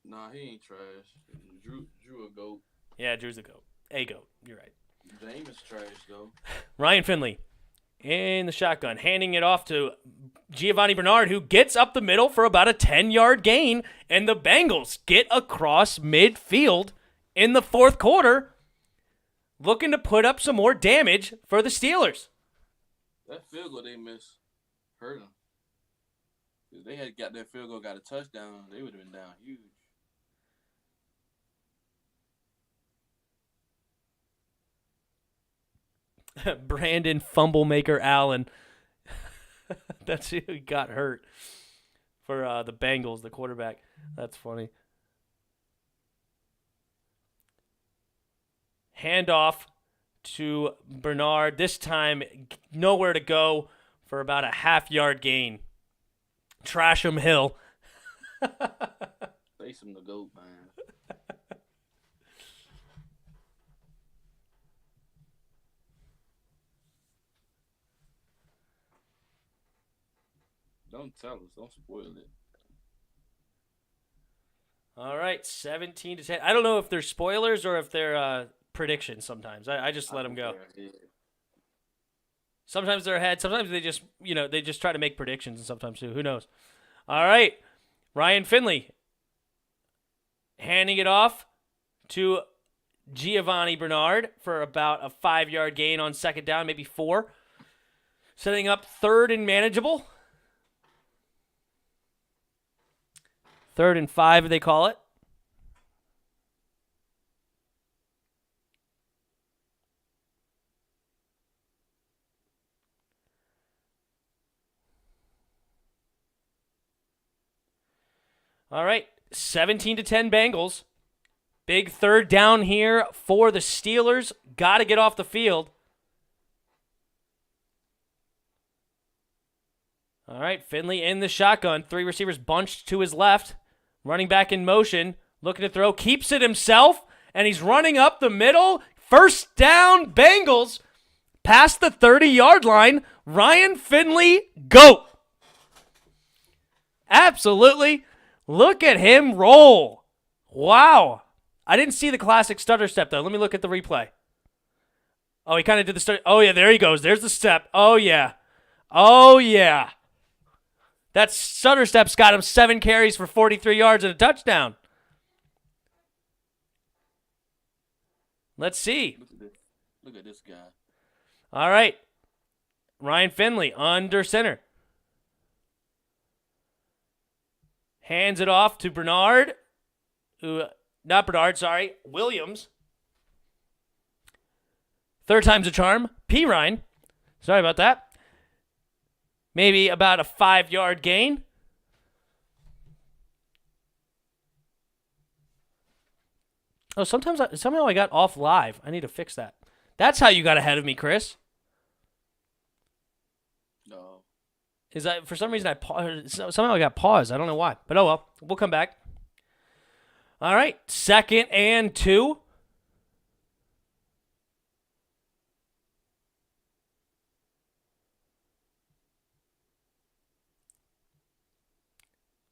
Nah, he ain't trash. Drew a goat. Yeah, Drew's a goat. A goat. You're right. James is trash though. Ryan Finley in the shotgun, handing it off to Giovanni Bernard, who gets up the middle for about a 10-yard gain, and the Bengals get across midfield in the fourth quarter, looking to put up some more damage for the Steelers. That field goal they missed hurt them. If they had got that field goal, got a touchdown, they would have been down huge. Brandon Fumblemaker Allen. That's who got hurt for the Bengals, the quarterback. That's funny. Handoff to Bernard. This time, nowhere to go for about a half-yard gain. Trasham Hill. Face him the goat, man. Don't tell us. Don't spoil it. All right, 17-10. I don't know if they're spoilers or if they're predictions sometimes. I just let them go. Sometimes they're ahead. Sometimes they just try to make predictions, and sometimes too. Who knows? All right, Ryan Finley handing it off to Giovanni Bernard for about a 5-yard gain on second down, maybe 4. Setting up third and manageable. 3rd and 5, they call it. All right, 17-10 Bengals. Big third down here for the Steelers. Got to get off the field. All right, Finley in the shotgun. 3 receivers bunched to his left. Running back in motion. Looking to throw. Keeps it himself. And he's running up the middle. First down, Bengals. Past the 30-yard line. Ryan Finley, go. Absolutely. Look at him roll. Wow. I didn't see the classic stutter step, though. Let me look at the replay. Oh, he kind of did the stutter. Oh, yeah, there he goes. There's the step. Oh, yeah. Oh, yeah. That stutter step's got him 7 carries for 43 yards and a touchdown. Let's see. Look at this guy. All right. Ryan Finley under center. Hands it off to Bernard. Williams. Third time's a charm. Ryan. Sorry about that. Maybe about a 5-yard gain. Oh, somehow I got off live. I need to fix that. That's how you got ahead of me, Chris. No. Is that for some reason I paused? Somehow I got paused. I don't know why, but oh well. We'll come back. All right, 2nd and 2.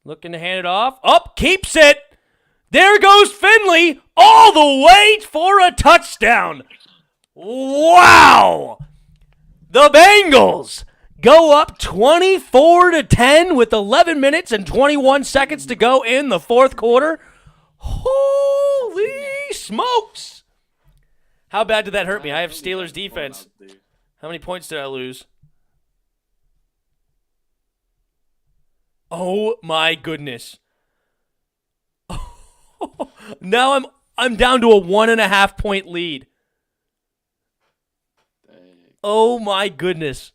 Looking to hand it off. Up, keeps it. There goes Finley all the way for a touchdown. Wow. The Bengals go up 24-10 with 11 minutes and 21 seconds to go in the fourth quarter. Holy smokes. How bad did that hurt me? I have Steelers defense. How many points did I lose? Oh my goodness. Now I'm down to a 1.5 point lead. Oh my goodness.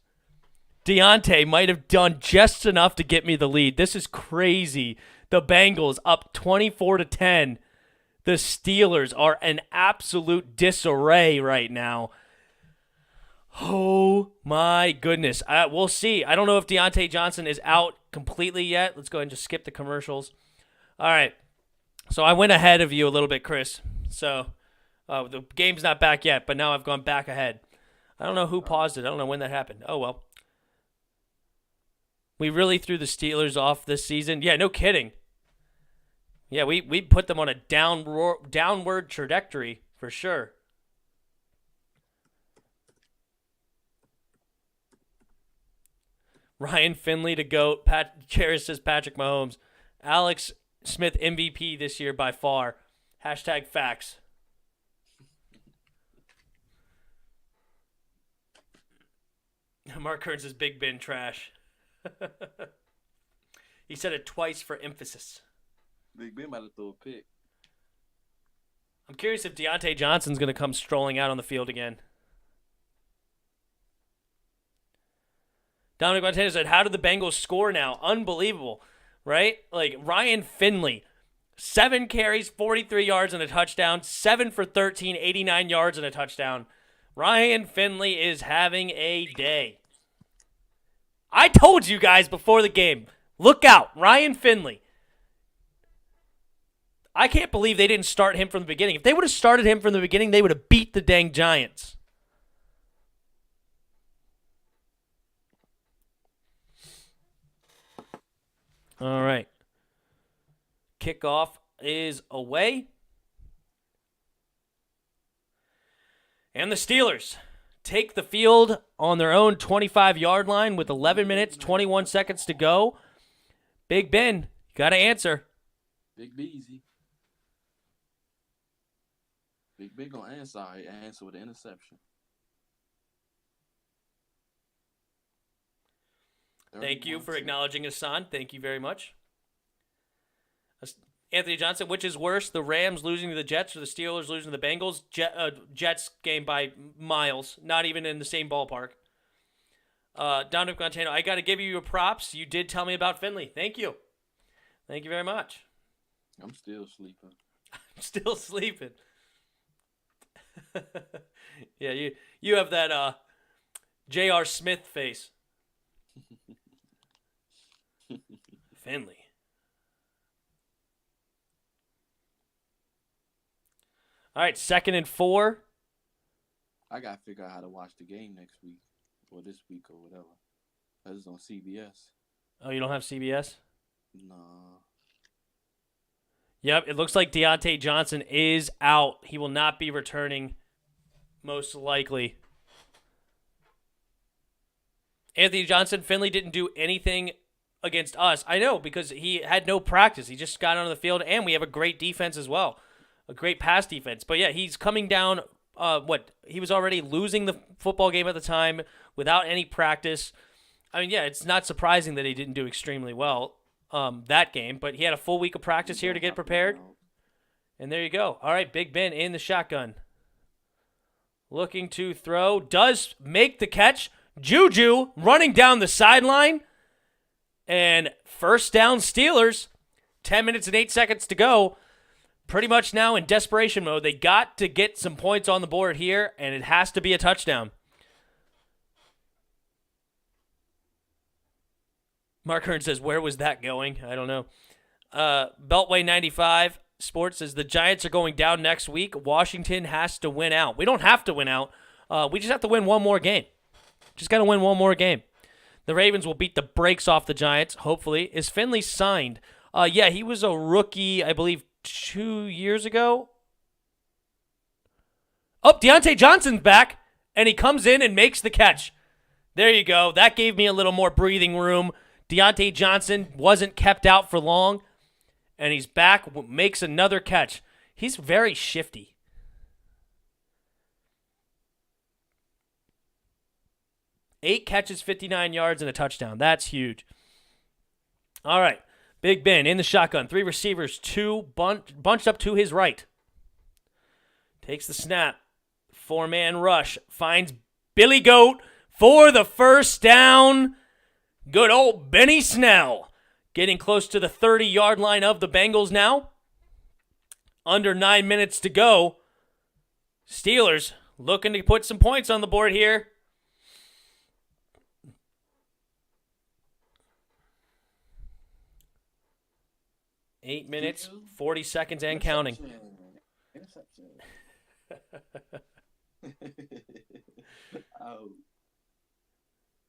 Deontay might have done just enough to get me the lead. This is crazy. The Bengals up 24-10. The Steelers are in absolute disarray right now. Oh my goodness. We'll see. I don't know if Deontay Johnson is out completely yet. Let's go ahead and just skip the commercials. All right. So I went ahead of you a little bit, Chris. So the game's not back yet, but now I've gone back ahead. I don't know who paused it. I don't know when that happened. Oh, well. We really threw the Steelers off this season. Yeah, no kidding. Yeah, we put them on a downward trajectory for sure. Ryan Finley to GOAT. Jairus says Patrick Mahomes. Alex Smith MVP this year by far. Hashtag facts. Mark Kearns says Big Ben trash. He said it twice for emphasis. Big Ben might have thrown a pick. I'm curious if Deontay Johnson's going to come strolling out on the field again. Dominic Montana said, how did the Bengals score now? Unbelievable, right? Like Ryan Finley, 7 carries, 43 yards and a touchdown, 7 for 13, 89 yards and a touchdown. Ryan Finley is having a day. I told you guys before the game, look out, Ryan Finley. I can't believe they didn't start him from the beginning. If they would have started him from the beginning, they would have beat the dang Giants. All right. Kickoff is away. And the Steelers take the field on their own 25-yard line with 11 minutes, 21 seconds to go. Big Ben, got to answer. Big Beezy. Big Ben gonna answer. He answer with an interception. Thank you for acknowledging Hassan. Thank you very much. Anthony Johnson, which is worse, the Rams losing to the Jets or the Steelers losing to the Bengals? Jets game by miles, not even in the same ballpark. Dominic Montano, I got to give you your props. You did tell me about Finley. Thank you. Thank you very much. I'm still sleeping. I'm still sleeping. Yeah, you have that J.R. Smith face. Finley. All right, 2nd and 4. I got to figure out how to watch the game next week or this week or whatever. That is on CBS. Oh, you don't have CBS? Nah. Yep, it looks like Deontay Johnson is out. He will not be returning, most likely. Anthony Johnson, Finley didn't do anything against us. I know, because he had no practice. He just got onto the field, and we have a great defense as well. A great pass defense. But, yeah, he's coming down, he was already losing the football game at the time without any practice. I mean, yeah, it's not surprising that he didn't do extremely well that game, but he had a full week of practice here to get prepared. And there you go. All right, Big Ben in the shotgun. Looking to throw. Does make the catch. Juju running down the sideline. And first down Steelers. 10 minutes and 8 seconds to go. Pretty much now in desperation mode. They got to get some points on the board here, and it has to be a touchdown. Mark Hearn says, where was that going? I don't know. Beltway 95 Sports says, the Giants are going down next week. Washington has to win out. We don't have to win out. We just have to win one more game. Just got to win one more game. The Ravens will beat the brakes off the Giants, hopefully. Is Finley signed? Yeah, he was a rookie, I believe, 2 years ago. Oh, Deontay Johnson's back, and he comes in and makes the catch. There you go. That gave me a little more breathing room. Deontay Johnson wasn't kept out for long, and he's back, makes another catch. He's very shifty. Eight catches, 59 yards, and a touchdown. That's huge. All right. Big Ben in the shotgun. 3 receivers, 2 bunched up to his right. Takes the snap. 4-man rush. Finds Billy Goat for the first down. Good old Benny Snell. Getting close to the 30-yard line of the Bengals now. Under 9 minutes to go. Steelers looking to put some points on the board here. Eight minutes, 40 seconds, and counting. Interception. Oh.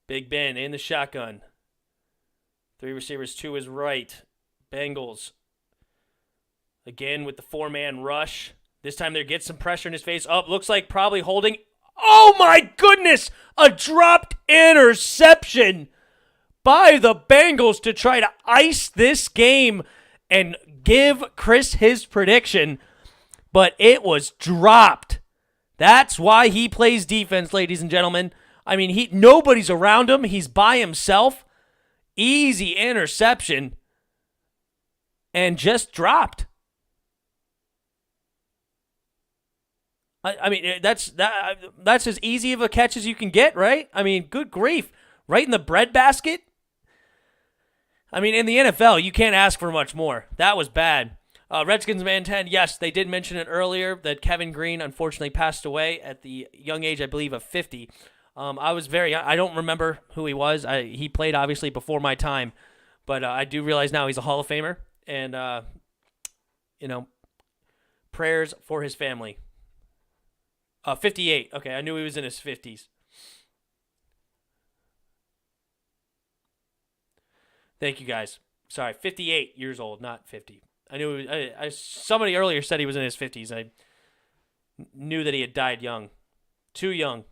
Big Ben in the shotgun. 3 receivers to his right. Bengals. Again with the 4-man rush. This time they get some pressure in his face. Up, looks like probably holding. Oh my goodness! A dropped interception by the Bengals to try to ice this game and give Chris his prediction, but it was dropped. That's why he plays defense, ladies and gentlemen. I mean, nobody's around him. He's by himself. Easy interception, and just dropped. I mean, that's as easy of a catch as you can get, right? I mean, good grief. Right in the breadbasket. I mean, in the NFL, you can't ask for much more. That was bad. Redskins Man 10, yes, they did mention it earlier that Kevin Green unfortunately passed away at the young age, I believe, of 50. I don't remember who he was. He played, obviously, before my time. But I do realize now he's a Hall of Famer. And, prayers for his family. 58. Okay, I knew he was in his 50s. Thank you, guys. Sorry, 58 years old, not 50. I knew somebody earlier said he was in his 50s. I knew that he had died young. Too young.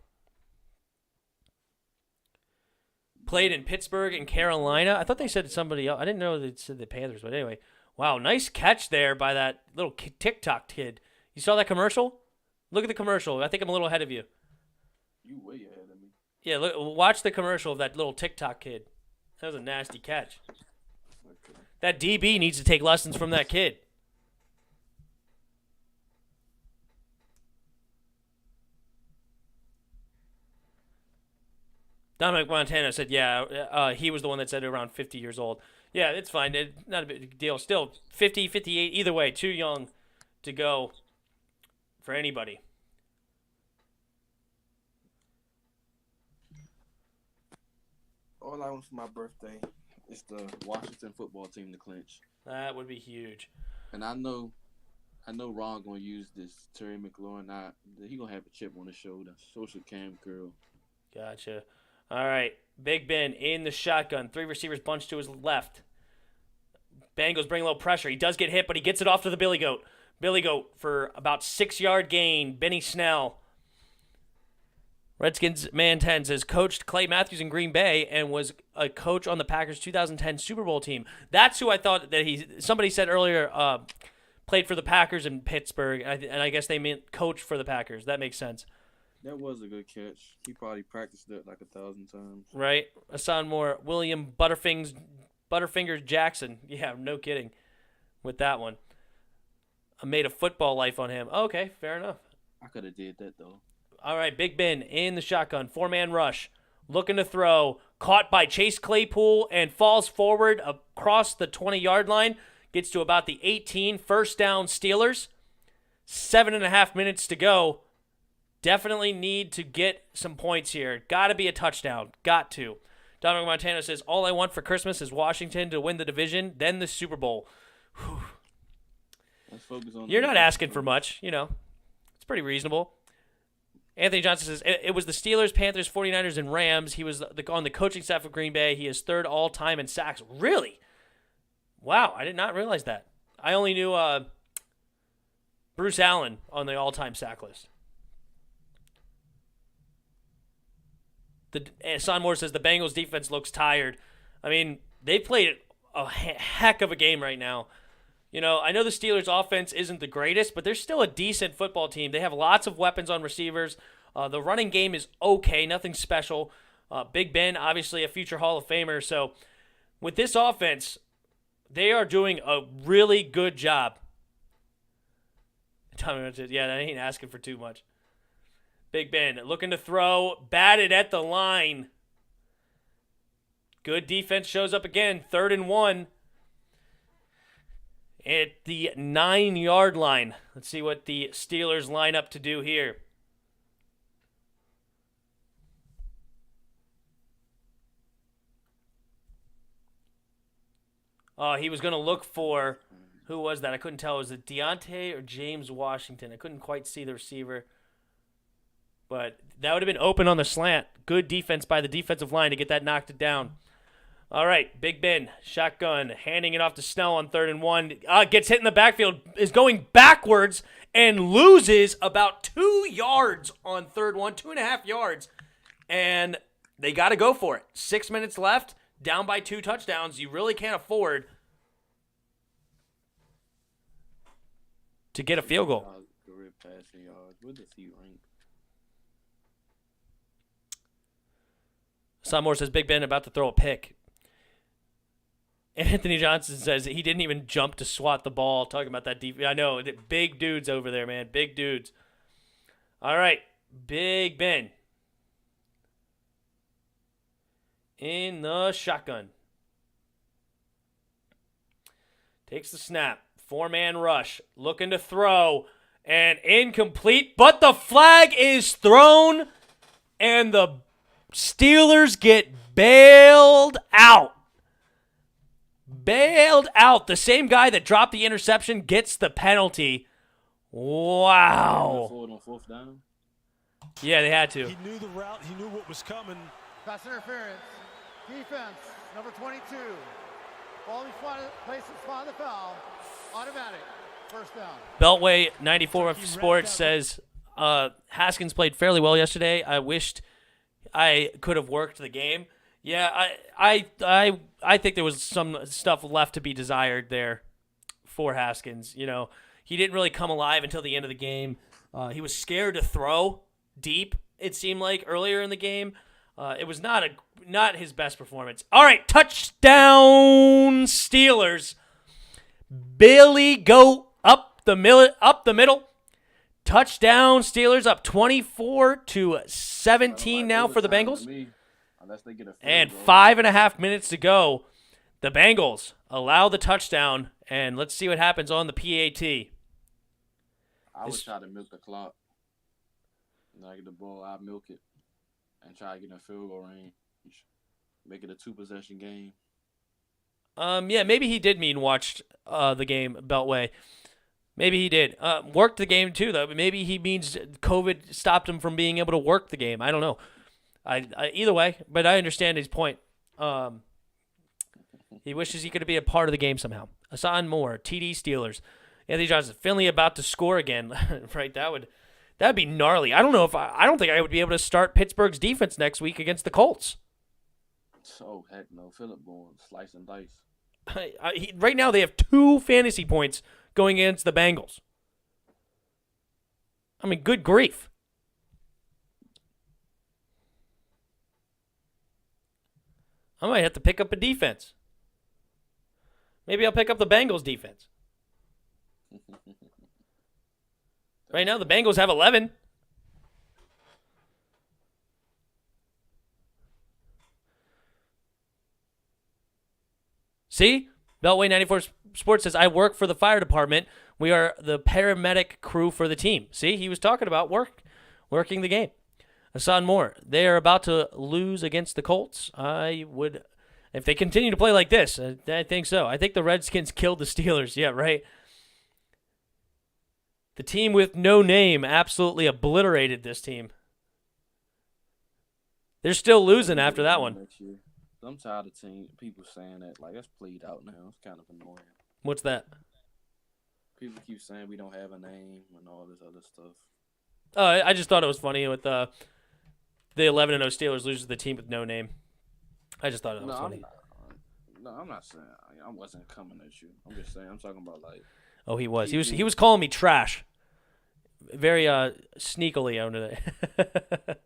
Played in Pittsburgh and Carolina. I thought they said somebody else. I didn't know they said the Panthers, but anyway. Wow, nice catch there by that little TikTok kid. You saw that commercial? Look at the commercial. I think I'm a little ahead of you. You way ahead of me. Yeah, watch the commercial of that little TikTok kid. That was a nasty catch. Okay. That DB needs to take lessons from that kid. Dominic Montana said, he was the one that said around 50 years old. Yeah, it's fine. Not a big deal. Still, 50, 58, either way, too young to go for anybody. All I want for my birthday is the Washington football team to clinch. That would be huge. And I know Ron gonna use this Terry McLaurin. He gonna have a chip on his shoulder. Social cam girl. Gotcha. All right, Big Ben in the shotgun. 3 receivers bunched to his left. Bengals bring a little pressure. He does get hit, but he gets it off to the Billy Goat. Billy Goat for about 6-yard gain. Benny Snell. Redskins Man 10 says coached Clay Matthews in Green Bay and was a coach on the Packers 2010 Super Bowl team. That's who I thought that somebody said earlier played for the Packers in Pittsburgh, and I guess they meant coach for the Packers. That makes sense. That was a good catch. He probably practiced it like 1,000 times. Right? Hassan Moore, William Butterfingers Jackson. Yeah, no kidding with that one. I made a football life on him. Okay, fair enough. I could have did that, though. All right, Big Ben in the shotgun. 4-man rush. Looking to throw. Caught by Chase Claypool and falls forward across the 20-yard line. Gets to about the 18. First down Steelers. 7.5 minutes to go. Definitely need to get some points here. Got to be a touchdown. Got to. Dominic Montana says, all I want for Christmas is Washington to win the division, then the Super Bowl. Whew. Let's focus on. You're not asking for much, It's pretty reasonable. Anthony Johnson says, it was the Steelers, Panthers, 49ers, and Rams. He was on the coaching staff of Green Bay. He is 3rd all-time in sacks. Really? Wow, I did not realize that. I only knew Bruce Allen on the all-time sack list. Son Moore says the Bengals defense looks tired. I mean, they played a heck of a game right now. You know, I know the Steelers' offense isn't the greatest, but they're still a decent football team. They have lots of weapons on receivers. The running game is okay, nothing special. Big Ben, obviously a future Hall of Famer. So with this offense, they are doing a really good job. Yeah, that ain't asking for too much. Big Ben looking to throw, batted at the line. Good defense shows up again, 3rd and 1. At the 9-yard line. Let's see what the Steelers line up to do here. He was going to look for, who was that? I couldn't tell. Was it Deontay or James Washington? I couldn't quite see the receiver. But that would have been open on the slant. Good defense by the defensive line to get that knocked down. All right, Big Ben, shotgun, handing it off to Snell on 3rd and 1. Gets hit in the backfield, is going backwards, and loses about 2 yards on 3rd one, 2.5 yards. And they got to go for it. 6 minutes left, down by 2 touchdowns. You really can't afford to get a field goal. Career passing yards. Where does he rank? Moore says Big Ben about to throw a pick. Anthony Johnson says he didn't even jump to swat the ball. Talking about that defense. I know, big dudes over there, man. Big dudes. All right, Big Ben. In the shotgun. Takes the snap. 4-man rush. Looking to throw. And incomplete. But the flag is thrown. And the Steelers get bailed out. Bailed out. The same guy that dropped the interception gets the penalty. Wow. Forward on 4th down. Yeah, they had to. He knew the route. He knew what was coming. Pass interference. Defense, number 22. Ball places spot the foul. Automatic. 1st down. Beltway 94 of Sports says Haskins played fairly well yesterday. I wished I could have worked the game. Yeah, I think there was some stuff left to be desired there for Haskins. You know, he didn't really come alive until the end of the game. He was scared to throw deep, it seemed like, earlier in the game. It was not his best performance. All right, touchdown Steelers. Billy Goat up the middle. Touchdown Steelers, up 24-17 now for the Bengals. Unless they get a and 5.5 minutes to go. The Bengals allow the touchdown, and let's see what happens on the PAT. I would try to milk the clock. When I get the ball, I'll milk it and try to get in a field goal range. Make it a 2-possession game. Yeah, maybe he did watched the game, Beltway. Maybe he did. Worked the game too, though. Maybe he means COVID stopped him from being able to work the game. I don't know. Either way, but I understand his point. He wishes he could be a part of the game somehow. Hassan Moore, TD Steelers. Anthony Johnson, Finley about to score again. Right, that'd be gnarly. I don't think I would be able to start Pittsburgh's defense next week against the Colts. Oh, heck no. Phillip going slice and dice. Right now they have 2 fantasy points going against the Bengals. I mean, good grief. I might have to pick up a defense. Maybe I'll pick up the Bengals defense. Right now, the Bengals have 11. See? Beltway 94 Sports says, I work for the fire department. We are the paramedic crew for the team. See? He was talking about working the game. Hassan Moore, they are about to lose against the Colts. If they continue to play like this, I think so. I think the Redskins killed the Steelers. Yeah, right. The team with no name absolutely obliterated this team. They're still losing after that one. I'm tired of people saying that. Like, that's played out now. It's kind of annoying. What's that? People keep saying we don't have a name and all this other stuff. Oh, I just thought it was funny with the 11-0 Steelers loses to the team with no name. I just thought it was funny. I'm not saying I wasn't coming at you. I'm just saying I'm talking about like. Oh, he was. He was calling me trash. Very sneakily under there.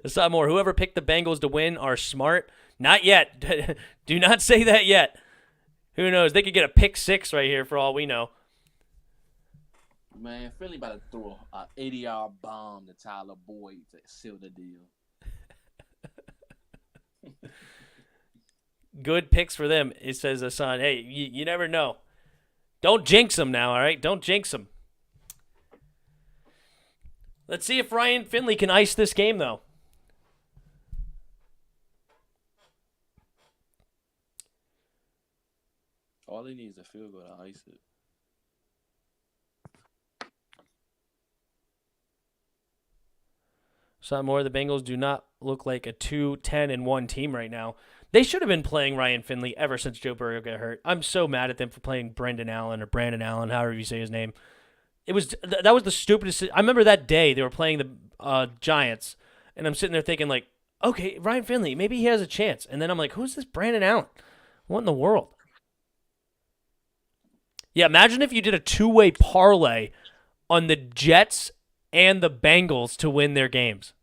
Aside more, whoever picked the Bengals to win are smart. Not yet. Do not say that yet. Who knows? They could get a pick 6 right here for all we know. Man, Philly about to throw an 80-yard bomb to Tyler Boyd to seal the deal. Good picks for them. It says Hassan. Hey, you never know. Don't jinx them now, all right? Don't jinx them. Let's see if Ryan Finley can ice this game, though. All he needs is a field goal to ice it. Some more. The Bengals do not look like a 2-10-1 team right now. They should have been playing Ryan Finley ever since Joe Burrow got hurt. I'm so mad at them for playing Brandon Allen, however you say his name. That was the stupidest. I remember that day they were playing the Giants, and I'm sitting there thinking like, okay, Ryan Finley, maybe he has a chance. And then I'm like, who's this Brandon Allen? What in the world? Yeah, imagine if you did a 2-way parlay on the Jets and the Bengals to win their games.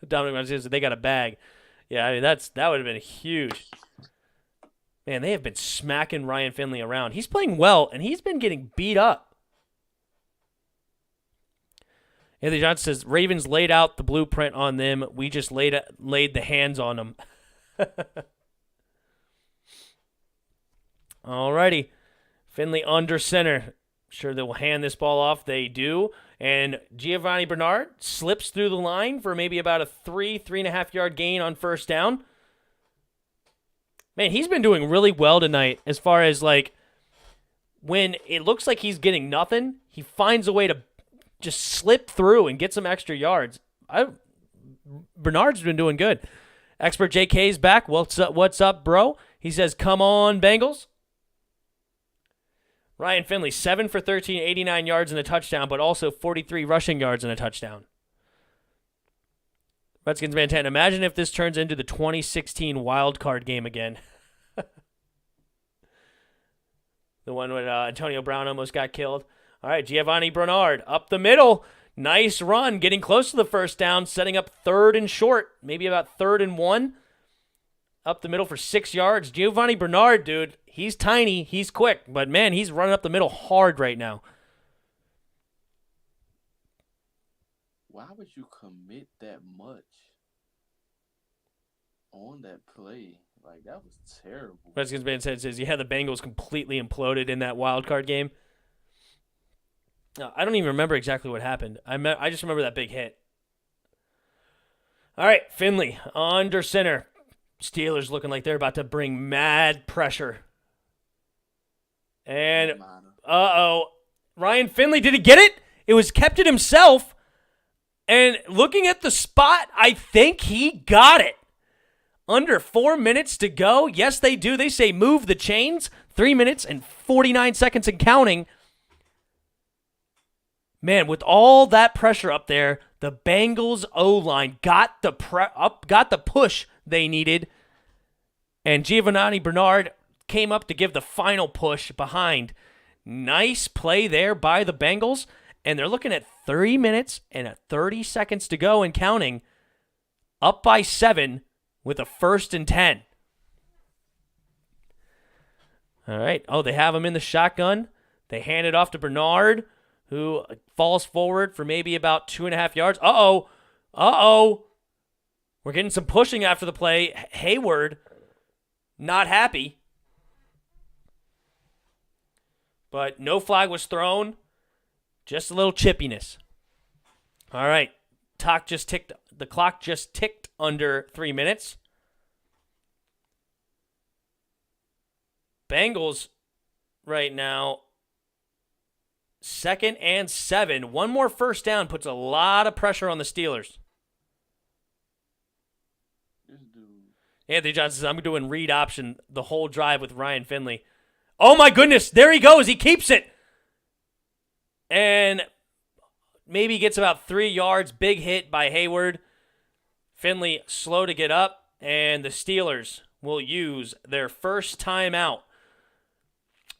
Dominic Martinez said they got a bag. Yeah, I mean that would have been huge. Man, they have been smacking Ryan Finley around. He's playing well, and he's been getting beat up. Anthony Johnson says, Ravens laid out the blueprint on them. We just laid the hands on them. Alrighty. Finley under center. Sure they will hand this ball off. They do. And Giovanni Bernard slips through the line for maybe about a 3.5 yard gain on first down. Man, he's been doing really well tonight as far as like when it looks like he's getting nothing, he finds a way to just slip through and get some extra yards. Bernard's been doing good. Expert JK's back. What's up, bro? He says, come on, Bengals. Ryan Finley, 7 for 13, 89 yards and a touchdown, but also 43 rushing yards and a touchdown. Redskins man 10. Imagine if this turns into the 2016 wild card game again. The one when Antonio Brown almost got killed. All right, Giovanni Bernard up the middle. Nice run, getting close to the first down, setting up 3rd and short, maybe about 3rd and 1. Up the middle for 6 yards. Giovanni Bernard, dude, he's tiny, he's quick, but man, he's running up the middle hard right now. Why would you commit that much on that play? Like, that was terrible. Redskins man says, yeah, the Bengals completely imploded in that wild card game. I don't even remember exactly what happened. I just remember that big hit. All right, Finley under center. Steelers looking like they're about to bring mad pressure. And, Ryan Finley, did he get it? It was kept it himself. And looking at the spot, I think he got it. Under 4 minutes to go. Yes, they do. They say move the chains. 3 minutes and 49 seconds and counting. Man, with all that pressure up there, the Bengals O-line got the push they needed, and Giovanni Bernard came up to give the final push behind. Nice play there by the Bengals, and they're looking at 3 minutes and 30 seconds to go and counting, up by 7 with a 1st and 10. All right. Oh, they have him in the shotgun. They hand it off to Bernard, who falls forward for maybe about 2.5 yards. Uh-oh. We're getting some pushing after the play. Hayward, not happy. But no flag was thrown. Just a little chippiness. All right. The clock just ticked under 3 minutes. Bengals right now 2nd and 7. One more first down puts a lot of pressure on the Steelers. Anthony Johnson says, I'm doing read option the whole drive with Ryan Finley. Oh, my goodness. There he goes. He keeps it. And maybe gets about 3 yards. Big hit by Hayward. Finley slow to get up. And the Steelers will use their first timeout.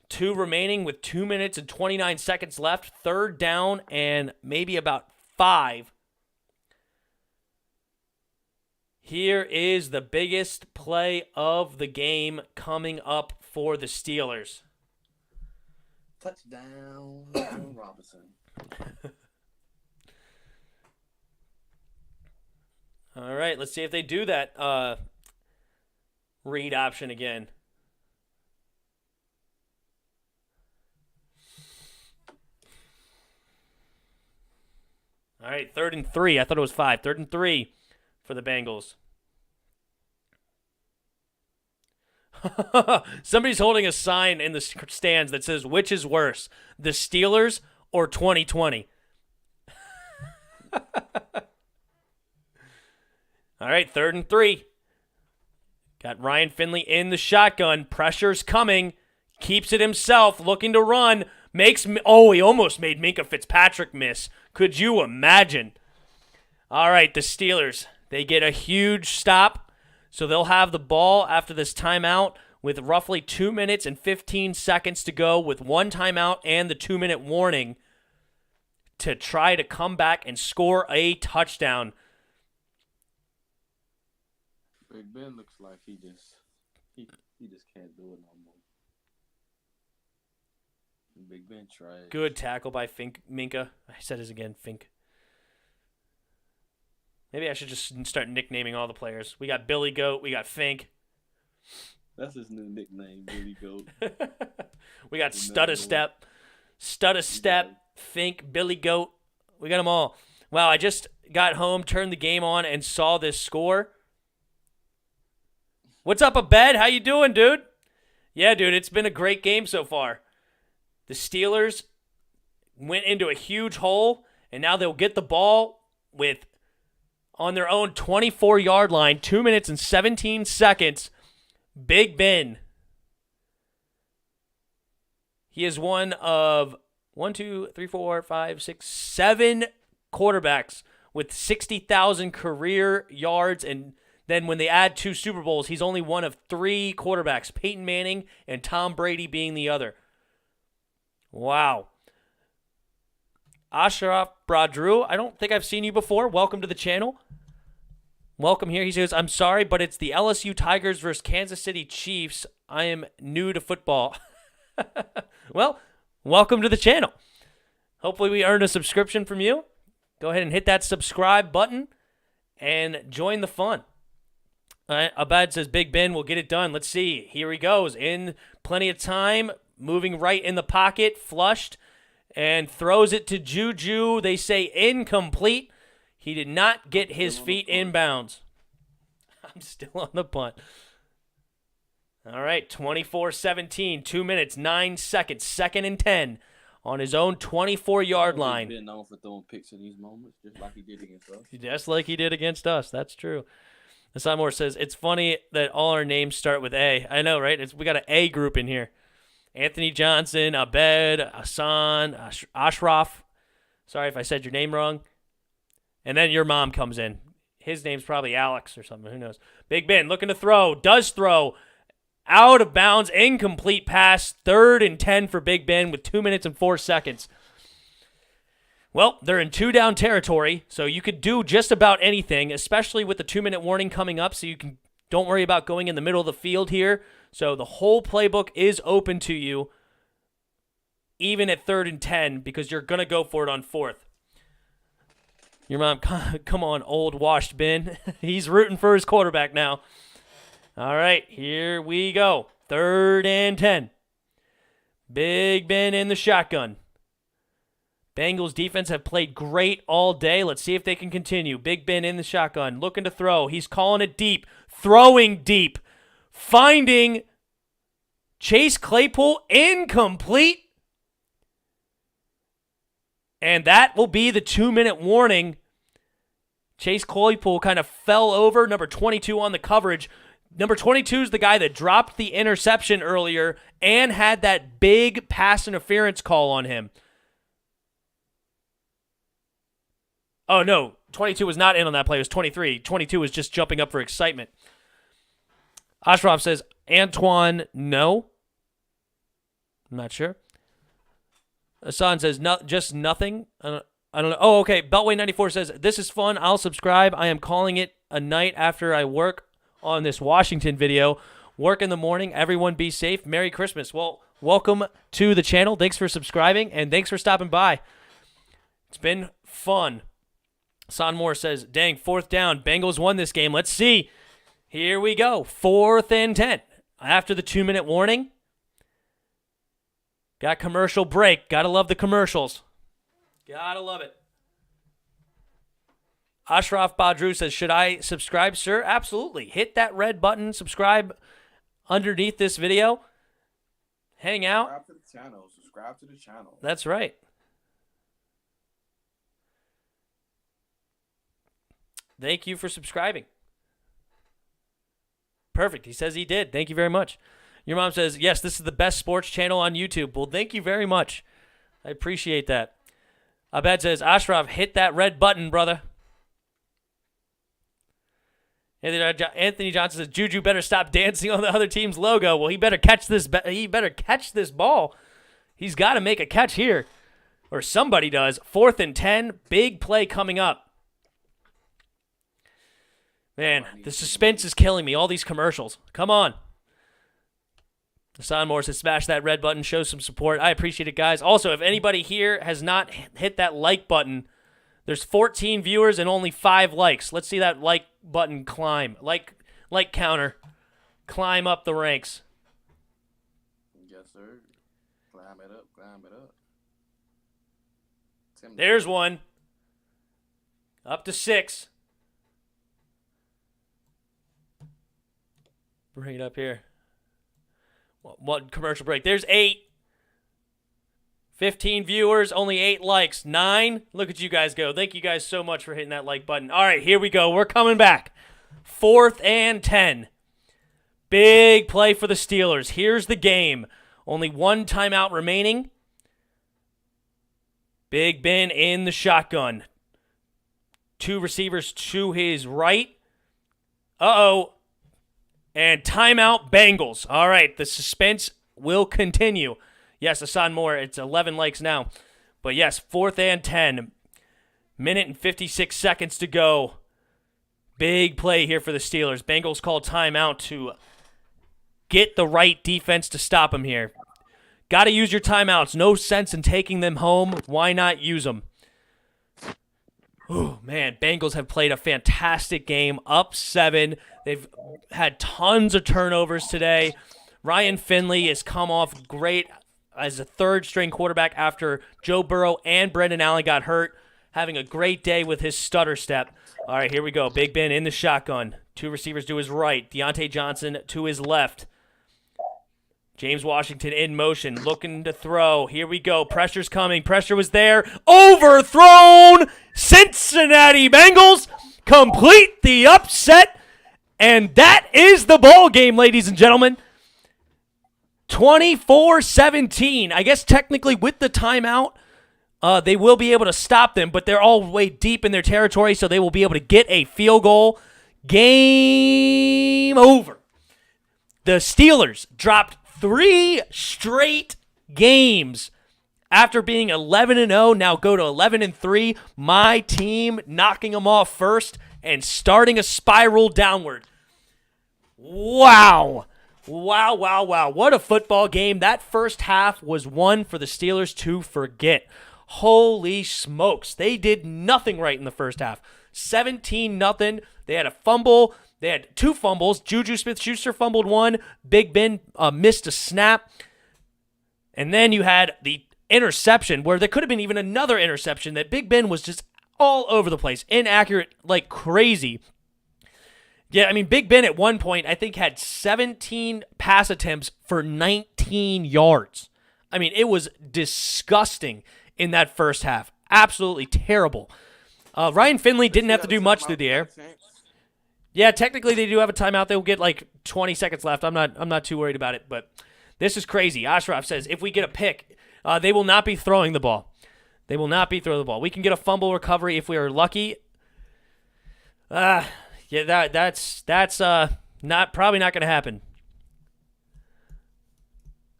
2 remaining with 2 minutes and 29 seconds left. 3rd down and maybe about 5. Here is the biggest play of the game coming up for the Steelers. Touchdown, Robinson. All right, let's see if they do that read option again. All right, 3rd and 3. I thought it was 5. 3rd and 3 for the Bengals. Somebody's holding a sign in the stands that says, which is worse, the Steelers or 2020? All right, 3rd and 3. Got Ryan Finley in the shotgun. Pressure's coming. Keeps it himself, looking to run. He almost made Minkah Fitzpatrick miss. Could you imagine? All right, the Steelers, they get a huge stop, so they'll have the ball after this timeout with roughly 2 minutes and 15 seconds to go with 1 timeout and the 2-minute warning to try to come back and score a touchdown. Big Ben looks like he just can't do it no more. Big Ben tried. Good tackle by Minkah. I said his again, Fink. Maybe I should just start nicknaming all the players. We got Billy Goat. We got Fink. That's his new nickname, Billy Goat. We got Stud-a-Step, Fink, Billy Goat. We got them all. Wow, I just got home, turned the game on, and saw this score. What's up, Abed? How you doing, dude? Yeah, dude, it's been a great game so far. The Steelers went into a huge hole, and now they'll get the ball on their own 24-yard line, 2 minutes and 17 seconds. Big Ben. He is one of 7 quarterbacks with 60,000 career yards, and then when they add 2 Super Bowls, he's only one of 3 quarterbacks, Peyton Manning and Tom Brady being the other. Wow. Ashraf Bradru, I don't think I've seen you before. Welcome to the channel. Welcome here. He says, I'm sorry, but it's the LSU Tigers versus Kansas City Chiefs. I am new to football. Well, welcome to the channel. Hopefully we earned a subscription from you. Go ahead and hit that subscribe button and join the fun. Abad says, Big Ben will get it done. Let's see. Here he goes. In plenty of time. Moving right in the pocket, flushed, and throws it to Juju. They say incomplete. He did not get his feet in bounds. I'm still on the punt. All right, 24-17, 2 minutes, 9 seconds, 2nd and 10 on his own 24-yard line. He's been known for throwing picks in these moments, just like he did against us. Just like he did against us. That's true. Simon says, it's funny that all our names start with A. I know, right? We got an A group in here. Anthony Johnson, Abed, Hassan, Ashraf. Sorry if I said your name wrong. And then your mom comes in. His name's probably Alex or something. Who knows? Big Ben looking to throw. Does throw. Out of bounds. Incomplete pass. 3rd and 10 for Big Ben with 2 minutes and 4 seconds. Well, they're in 2-down territory, so you could do just about anything, especially with the 2-minute warning coming up, so you don't worry about going in the middle of the field here. So the whole playbook is open to you, even at 3rd and 10, because you're going to go for it on 4th. Your mom, come on, old washed Ben. He's rooting for his quarterback now. All right, here we go. 3rd and 10. Big Ben in the shotgun. Bengals defense have played great all day. Let's see if they can continue. Big Ben in the shotgun, looking to throw. He's calling it deep, throwing deep. Finding Chase Claypool, incomplete. And that will be the 2-minute warning. Chase Claypool kind of fell over, number 22 on the coverage. Number 22 is the guy that dropped the interception earlier and had that big pass interference call on him. Oh, no. 22 was not in on that play. It was 23. 22 was just jumping up for excitement. Ashraf says, Antoine, no. I'm not sure. Hassan says, no, just nothing. I don't know. Oh, okay. Beltway94 says, this is fun. I'll subscribe. I am calling it a night after I work on this Washington video. Work in the morning. Everyone be safe. Merry Christmas. Well, welcome to the channel. Thanks for subscribing, and thanks for stopping by. It's been fun. Son Moore says, dang, 4th down. Bengals won this game. Let's see. Here we go. 4th and 10. After the 2-minute warning. Got commercial break. Gotta love the commercials. Gotta love it. Ashraf Badru says, should I subscribe, sir? Absolutely. Hit that red button. Subscribe underneath this video. Hang out. Subscribe to the channel. Subscribe to the channel. That's right. Thank you for subscribing. Perfect. He says he did. Thank you very much. Your mom says, yes, this is the best sports channel on YouTube. Well, thank you very much. I appreciate that. Abed says, Ashraf, hit that red button, brother. Anthony Johnson says, Juju better stop dancing on the other team's logo. Well, he better catch this. He better catch this ball. He's got to make a catch here, or somebody does. 4th and 10, big play coming up. Man, the suspense is killing me. All these commercials. Come on. Hassan Moore says, smash that red button. Show some support. I appreciate it, guys. Also, if anybody here has not hit that like button, there's 14 viewers and only 5 likes. Let's see that like button climb. Like counter. Climb up the ranks. Yes, sir. Climb it up. Climb it up. There's one. Up to 6. Bring it up here. What commercial break? There's 8. 15 viewers, only 8 likes. 9. Look at you guys go. Thank you guys so much for hitting that like button. All right, here we go. We're coming back. 4th and 10. Big play for the Steelers. Here's the game. Only 1 timeout remaining. Big Ben in the shotgun. 2 receivers to his right. Uh-oh. And timeout, Bengals. All right, the suspense will continue. Yes, Hassan Moore, it's 11 likes now. But yes, 4th and 10. Minute and 56 seconds to go. Big play here for the Steelers. Bengals call timeout to get the right defense to stop them here. Got to use your timeouts. No sense in taking them home. Why not use them? Oh, man, Bengals have played a fantastic game, up 7. They've had tons of turnovers today. Ryan Finley has come off great as a third-string quarterback after Joe Burrow and Brendan Allen got hurt, having a great day with his stutter step. All right, here we go. Big Ben in the shotgun. 2 receivers to his right. Deontay Johnson to his left. James Washington in motion, looking to throw. Here we go. Pressure's coming. Pressure was there. Overthrown! Cincinnati Bengals complete the upset. And that is the ball game, ladies and gentlemen. 24-17. I guess technically with the timeout, they will be able to stop them, but they're all way deep in their territory, so they will be able to get a field goal. Game over. The Steelers dropped 3 straight games after being 11-0, now go to 11-3. My team knocking them off first and starting a spiral downward. Wow. Wow, wow, wow. What a football game. That first half was one for the Steelers to forget. Holy smokes. They did nothing right in the first half. 17-0. They had a fumble. They had 2 fumbles. Juju Smith-Schuster fumbled 1. Big Ben missed a snap. And then you had the interception where there could have been even another interception that Big Ben was just all over the place. Inaccurate like crazy. Yeah, I mean, Big Ben at one point, I think, had 17 pass attempts for 19 yards. I mean, it was disgusting in that first half. absolutely terrible. Ryan Finley didn't have to do much through the air. Yeah, technically they do have a timeout. They'll get like 20 seconds left. I'm not too worried about it, but this is crazy. Ashraf says if we get a pick, they will not be throwing the ball. They will not be throwing the ball. We can get a fumble recovery if we are lucky. Yeah, that's probably not going to happen.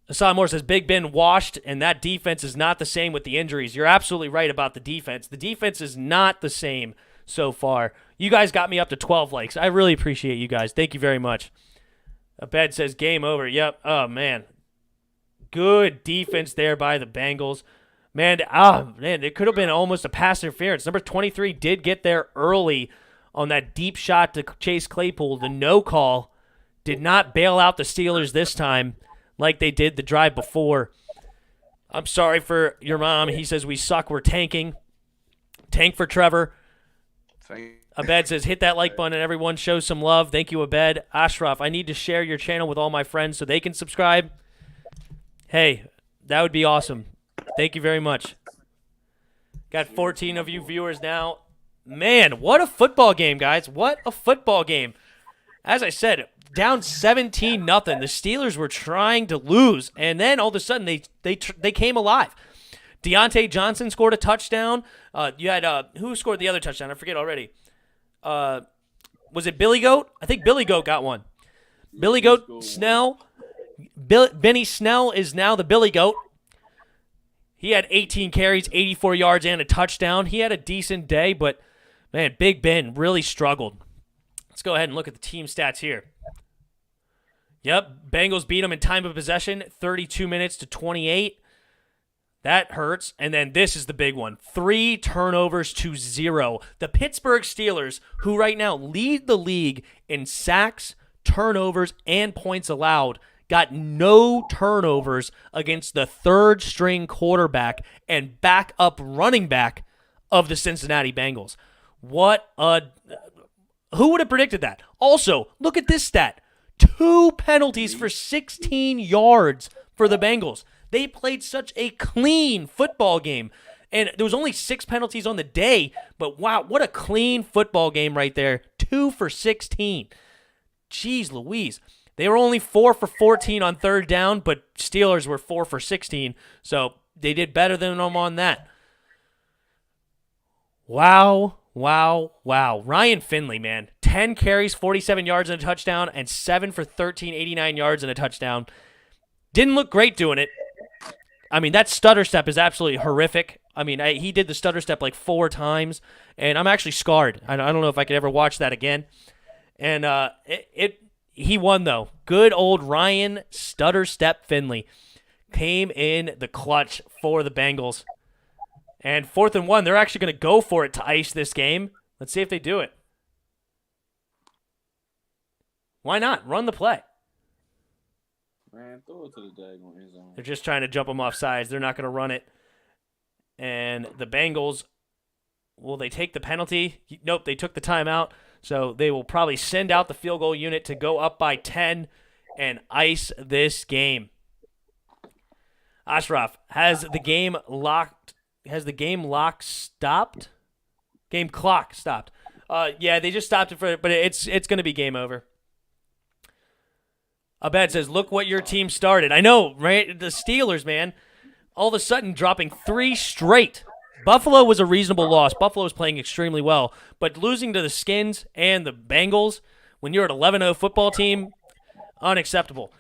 Hassan Moore says Big Ben washed, and that defense is not the same with the injuries. You're absolutely right about the defense. The defense is not the same so far. You guys got me up to 12 likes. I really appreciate you guys. Thank you very much. Abed says game over. Yep. Oh, man. Good defense there by the Bengals. Man, it could have been almost a pass interference. Number 23 did get there early on that deep shot to Chase Claypool. The no call did not bail out the Steelers this time like they did the drive before. I'm sorry for your mom. He says we suck. We're tanking. Tank for Trevor. Abed says hit that like button and everyone show some love. Thank you, Abed. Ashraf, I need to share your channel with all my friends so they can subscribe. Hey, that would be awesome. Thank you very much. Got 14 of you viewers now. Man, what a football game, guys. What a football game. As I said, down 17-0. The Steelers were trying to lose, and then all of a sudden they came alive. Deontay Johnson scored a touchdown. You had who scored the other touchdown? I forget already. Was it Billy Goat? I think Billy Goat got one. Billy Goat Snell. Benny Snell is now the Billy Goat. He had 18 carries, 84 yards, and a touchdown. He had a decent day, but, man, Big Ben really struggled. Let's go ahead and look at the team stats here. Yep, Bengals beat them in time of possession, 32 minutes to 28. That hurts. And then this is the big one, 3 turnovers to 0. The Pittsburgh Steelers, who right now lead the league in sacks, turnovers, and points allowed, got no turnovers against the third-string quarterback and backup running back of the Cincinnati Bengals. Who would have predicted that? Also, look at this stat. 2 penalties for 16 yards for the Bengals. They played such a clean football game. And there was only 6 penalties on the day, but wow, what a clean football game right there. 2 for 16. Jeez Louise. They were only 4 for 14 on third down, but Steelers were 4 for 16, so they did better than them on that. Wow. Ryan Finley, man. 10 carries, 47 yards and a touchdown, and 7 for 13, 89 yards and a touchdown. Didn't look great doing it. I mean, that stutter step is absolutely horrific. I mean, he did the stutter step like 4 times, and I'm actually scarred. I don't know if I could ever watch that again. And he won, though. Good old Ryan Stutter Step Finley came in the clutch for the Bengals. And 4th and 1, they're actually going to go for it to ice this game. Let's see if they do it. Why not? Run the play. Man, throw it to the daggone end zone. They're just trying to jump them off sides. They're not going to run it. And the Bengals, will they take the penalty? Nope, they took the timeout. So they will probably send out the field goal unit to go up by 10 and ice this game. Ashraf, has the game stopped? Game clock stopped. Yeah, they just stopped it but it's going to be game over. Abed says, look what your team started. I know, right? The Steelers, man, all of a sudden dropping 3 straight. Buffalo was a reasonable loss. Buffalo was playing extremely well. But losing to the Skins and the Bengals when you're an 11-0 football team, unacceptable.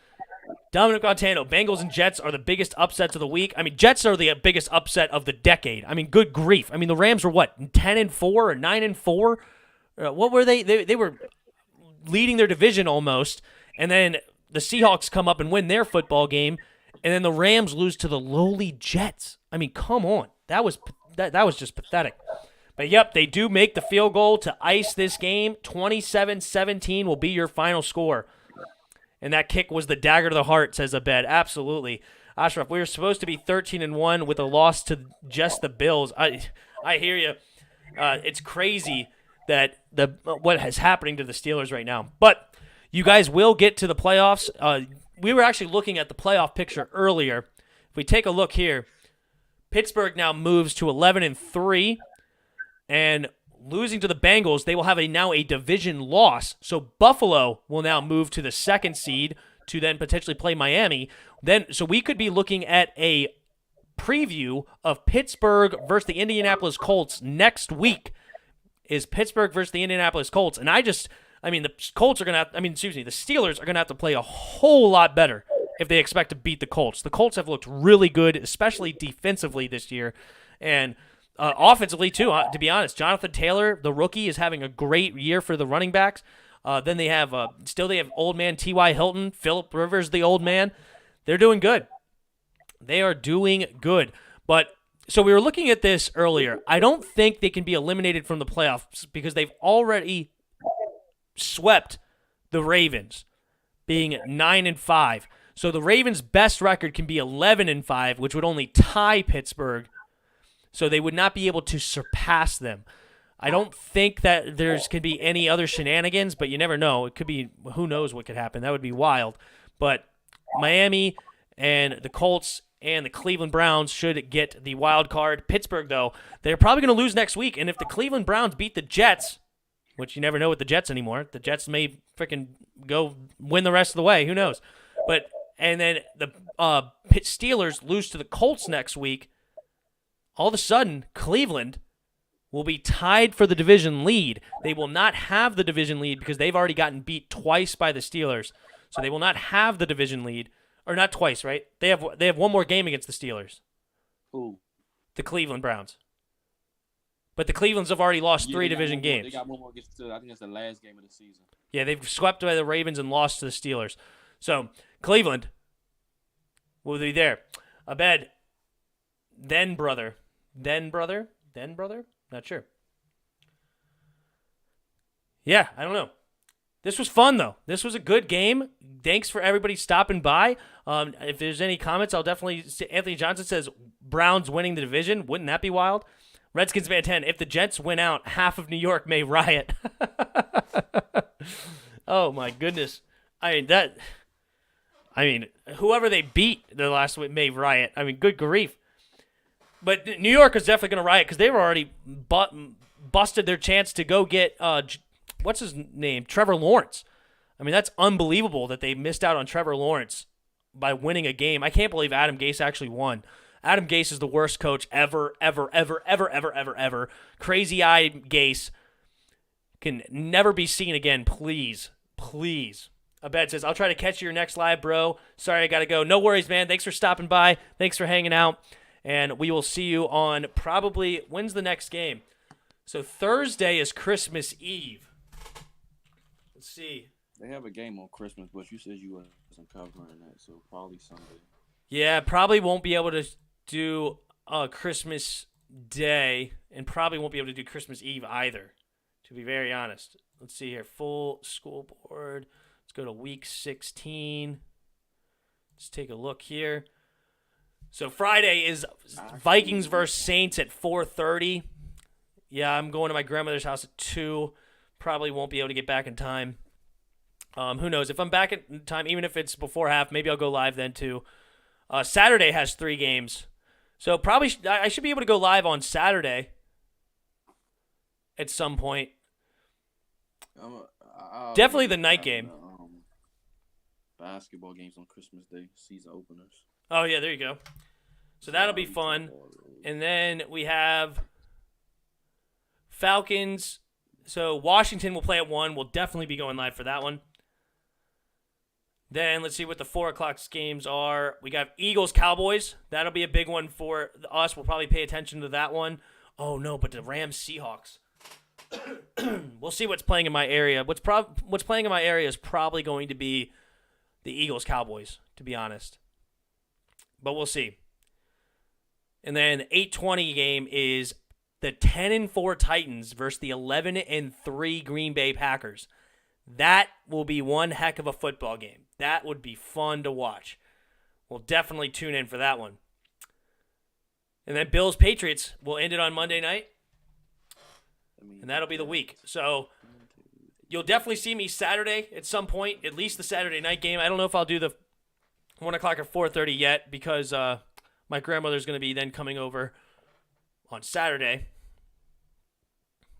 Dominic Montano, Bengals and Jets are the biggest upsets of the week. I mean, Jets are the biggest upset of the decade. I mean, good grief. I mean, the Rams were what, 10-4 or 9-4? What were they? They were leading their division almost, and then the Seahawks come up and win their football game, and then the Rams lose to the lowly Jets. I mean, come on. That was just pathetic. But, yep, they do make the field goal to ice this game. 27-17 will be your final score. And that kick was the dagger to the heart, says Abed. Absolutely. Ashraf, we were supposed to be 13-1 with a loss to just the Bills. I hear you. It's crazy that what is happening to the Steelers right now. But you guys will get to the playoffs. We were actually looking at the playoff picture earlier. If we take a look here, Pittsburgh now moves to 11-3, and losing to the Bengals, they will have now a division loss. So Buffalo will now move to the 2nd seed to then potentially play Miami. So we could be looking at a preview of Pittsburgh versus the Indianapolis Colts next week. Is Pittsburgh versus the Indianapolis Colts, and the Colts are gonna the Steelers are gonna have to play a whole lot better if they expect to beat the Colts. The Colts have looked really good, especially defensively this year, and offensively too. To be honest, Jonathan Taylor, the rookie, is having a great year for the running backs. Then they have old man T.Y. Hilton, Phillip Rivers, the old man. They're doing good. They are doing good. But so we were looking at this earlier. I don't think they can be eliminated from the playoffs because they've already swept the Ravens, being 9-5. So the Ravens' best record can be 11-5, which would only tie Pittsburgh. So they would not be able to surpass them. I don't think that can be any other shenanigans, but you never know. It could be, who knows what could happen. That would be wild. But Miami and the Colts and the Cleveland Browns should get the wild card. Pittsburgh, though, they're probably going to lose next week. And if the Cleveland Browns beat the Jets, which you never know with the Jets anymore, the Jets may freaking go win the rest of the way. Who knows? And then the Steelers lose to the Colts next week. All of a sudden, Cleveland will be tied for the division lead. They will not have the division lead because they've already gotten beat twice by the Steelers. So they will not have the division lead. Or not twice, right? They have one more game against the Steelers. Who? The Cleveland Browns. But the Clevelands have already lost 3 division games. They got one more against I think that's the last game of the season. Yeah, they've swept by the Ravens and lost to the Steelers. So Cleveland will be there. Abed, then brother. Not sure. Yeah, I don't know. This was fun, though. This was a good game. Thanks for everybody stopping by. If there's any comments, I'll definitely... Anthony Johnson says, Browns winning the division. Wouldn't that be wild? Redskins fan 10, if the Jets win out, half of New York may riot. Oh, my goodness. Whoever they beat the last week may riot. Good grief. But New York is definitely going to riot because they were already busted their chance to go get... what's his name? Trevor Lawrence. That's unbelievable that they missed out on Trevor Lawrence by winning a game. I can't believe Adam Gase actually won. Adam Gase is the worst coach ever. Crazy-eyed Gase can never be seen again, please. Abed says, I'll try to catch you your next live, bro. Sorry, I got to go. No worries, man. Thanks for stopping by. Thanks for hanging out. And we will see you on probably, when's the next game? So Thursday is Christmas Eve. Let's see. They have a game on Christmas, but you said you wasn't covering that, so probably Sunday. Yeah, probably won't be able to do Christmas Day, and probably won't be able to do Christmas Eve either, to be very honest. Let's see here. Full school board. Let's go to week 16. Let's take a look here. So Friday is Vikings versus Saints at 4:30. Yeah, I'm going to my grandmother's house at 2. Probably won't be able to get back in time. Who knows? If I'm back in time, even if it's before half, maybe I'll go live then too. Saturday has 3 games. So probably I should be able to go live on Saturday at some point. Definitely the night game. Basketball games on Christmas Day, season openers. Oh, yeah, there you go. So that'll be fun. And then we have Falcons. So Washington will play at 1. We'll definitely be going live for that one. Then let's see what the 4 o'clock games are. We got Eagles-Cowboys. That'll be a big one for us. We'll probably pay attention to that one. Oh, no, but the Rams-Seahawks. We'll see what's playing in my area. What's playing in my area is probably going to be the Eagles-Cowboys, to be honest. But we'll see. And then the 8:20 game is the 10-4 Titans versus the 11-3 Green Bay Packers. That will be one heck of a football game. That would be fun to watch. We'll definitely tune in for that one. And then Bills-Patriots, will end it on Monday night. And that'll be the week. So you'll definitely see me Saturday at some point, at least the Saturday night game. I don't know if I'll do the 1 o'clock or 4:30 yet because my My grandmother's going to be then coming over on Saturday,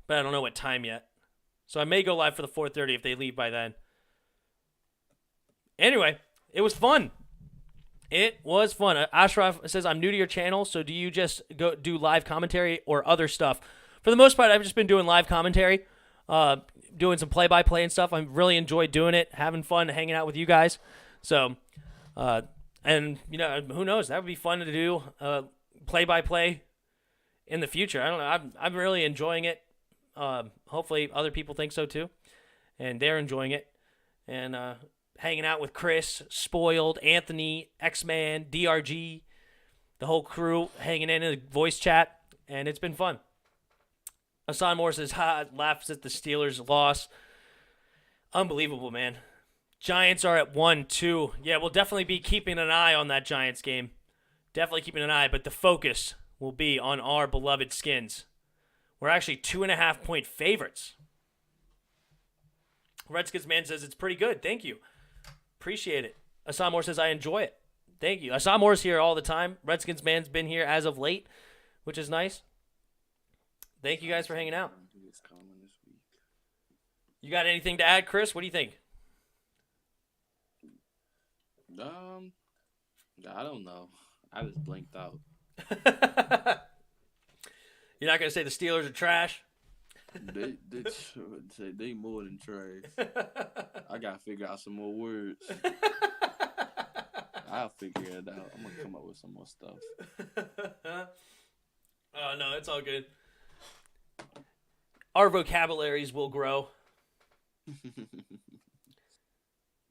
but I don't know what time yet. So I may go live for the 4:30 if they leave by then. Anyway, it was fun. It was fun. Ashraf says, I'm new to your channel, so do you just go do live commentary or other stuff? For the most part, I've just been doing live commentary, doing some play-by-play and stuff. I really enjoyed doing it, having fun, hanging out with you guys. So, and, you know, who knows? That would be fun to do play-by-play in the future. I don't know. I'm really enjoying it. Hopefully other people think so too, and they're enjoying it. And hanging out with Chris, Spoiled, Anthony, X-Man, DRG, the whole crew hanging in a voice chat, and it's been fun. Hassan Moore says, laughs at the Steelers' loss. Unbelievable, man. Giants are at 1-2. Yeah, we'll definitely be keeping an eye on that Giants game. Definitely keeping an eye, but the focus will be on our beloved Skins. We're actually 2.5-point favorites. Redskins man says it's pretty good. Thank you. Appreciate it. Hassan Moore says I enjoy it. Thank you. Hassan Moore's here all the time. Redskins man's been here as of late, which is nice. Thank you guys for hanging out. You got anything to add, Chris? What do you think? I don't know. I just blinked out. You're not gonna say the Steelers are trash? They more than trash. I gotta figure out some more words. I'll figure it out. I'm gonna come up with some more stuff. Oh no, it's all good. Our vocabularies will grow.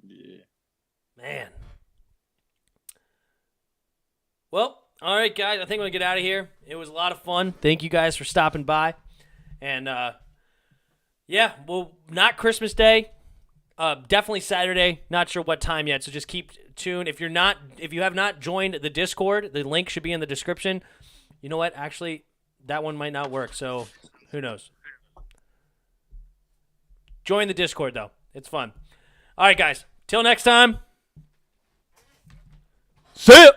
Yeah. Man. Well, all right, guys. I think we'll get out of here. It was a lot of fun. Thank you guys for stopping by. And, yeah, well, not Christmas Day. Definitely Saturday. Not sure what time yet, so just keep tuned. If you have not joined the Discord, the link should be in the description. You know what? Actually, that one might not work, so who knows? Join the Discord, though. It's fun. All right, guys. Till next time. See ya!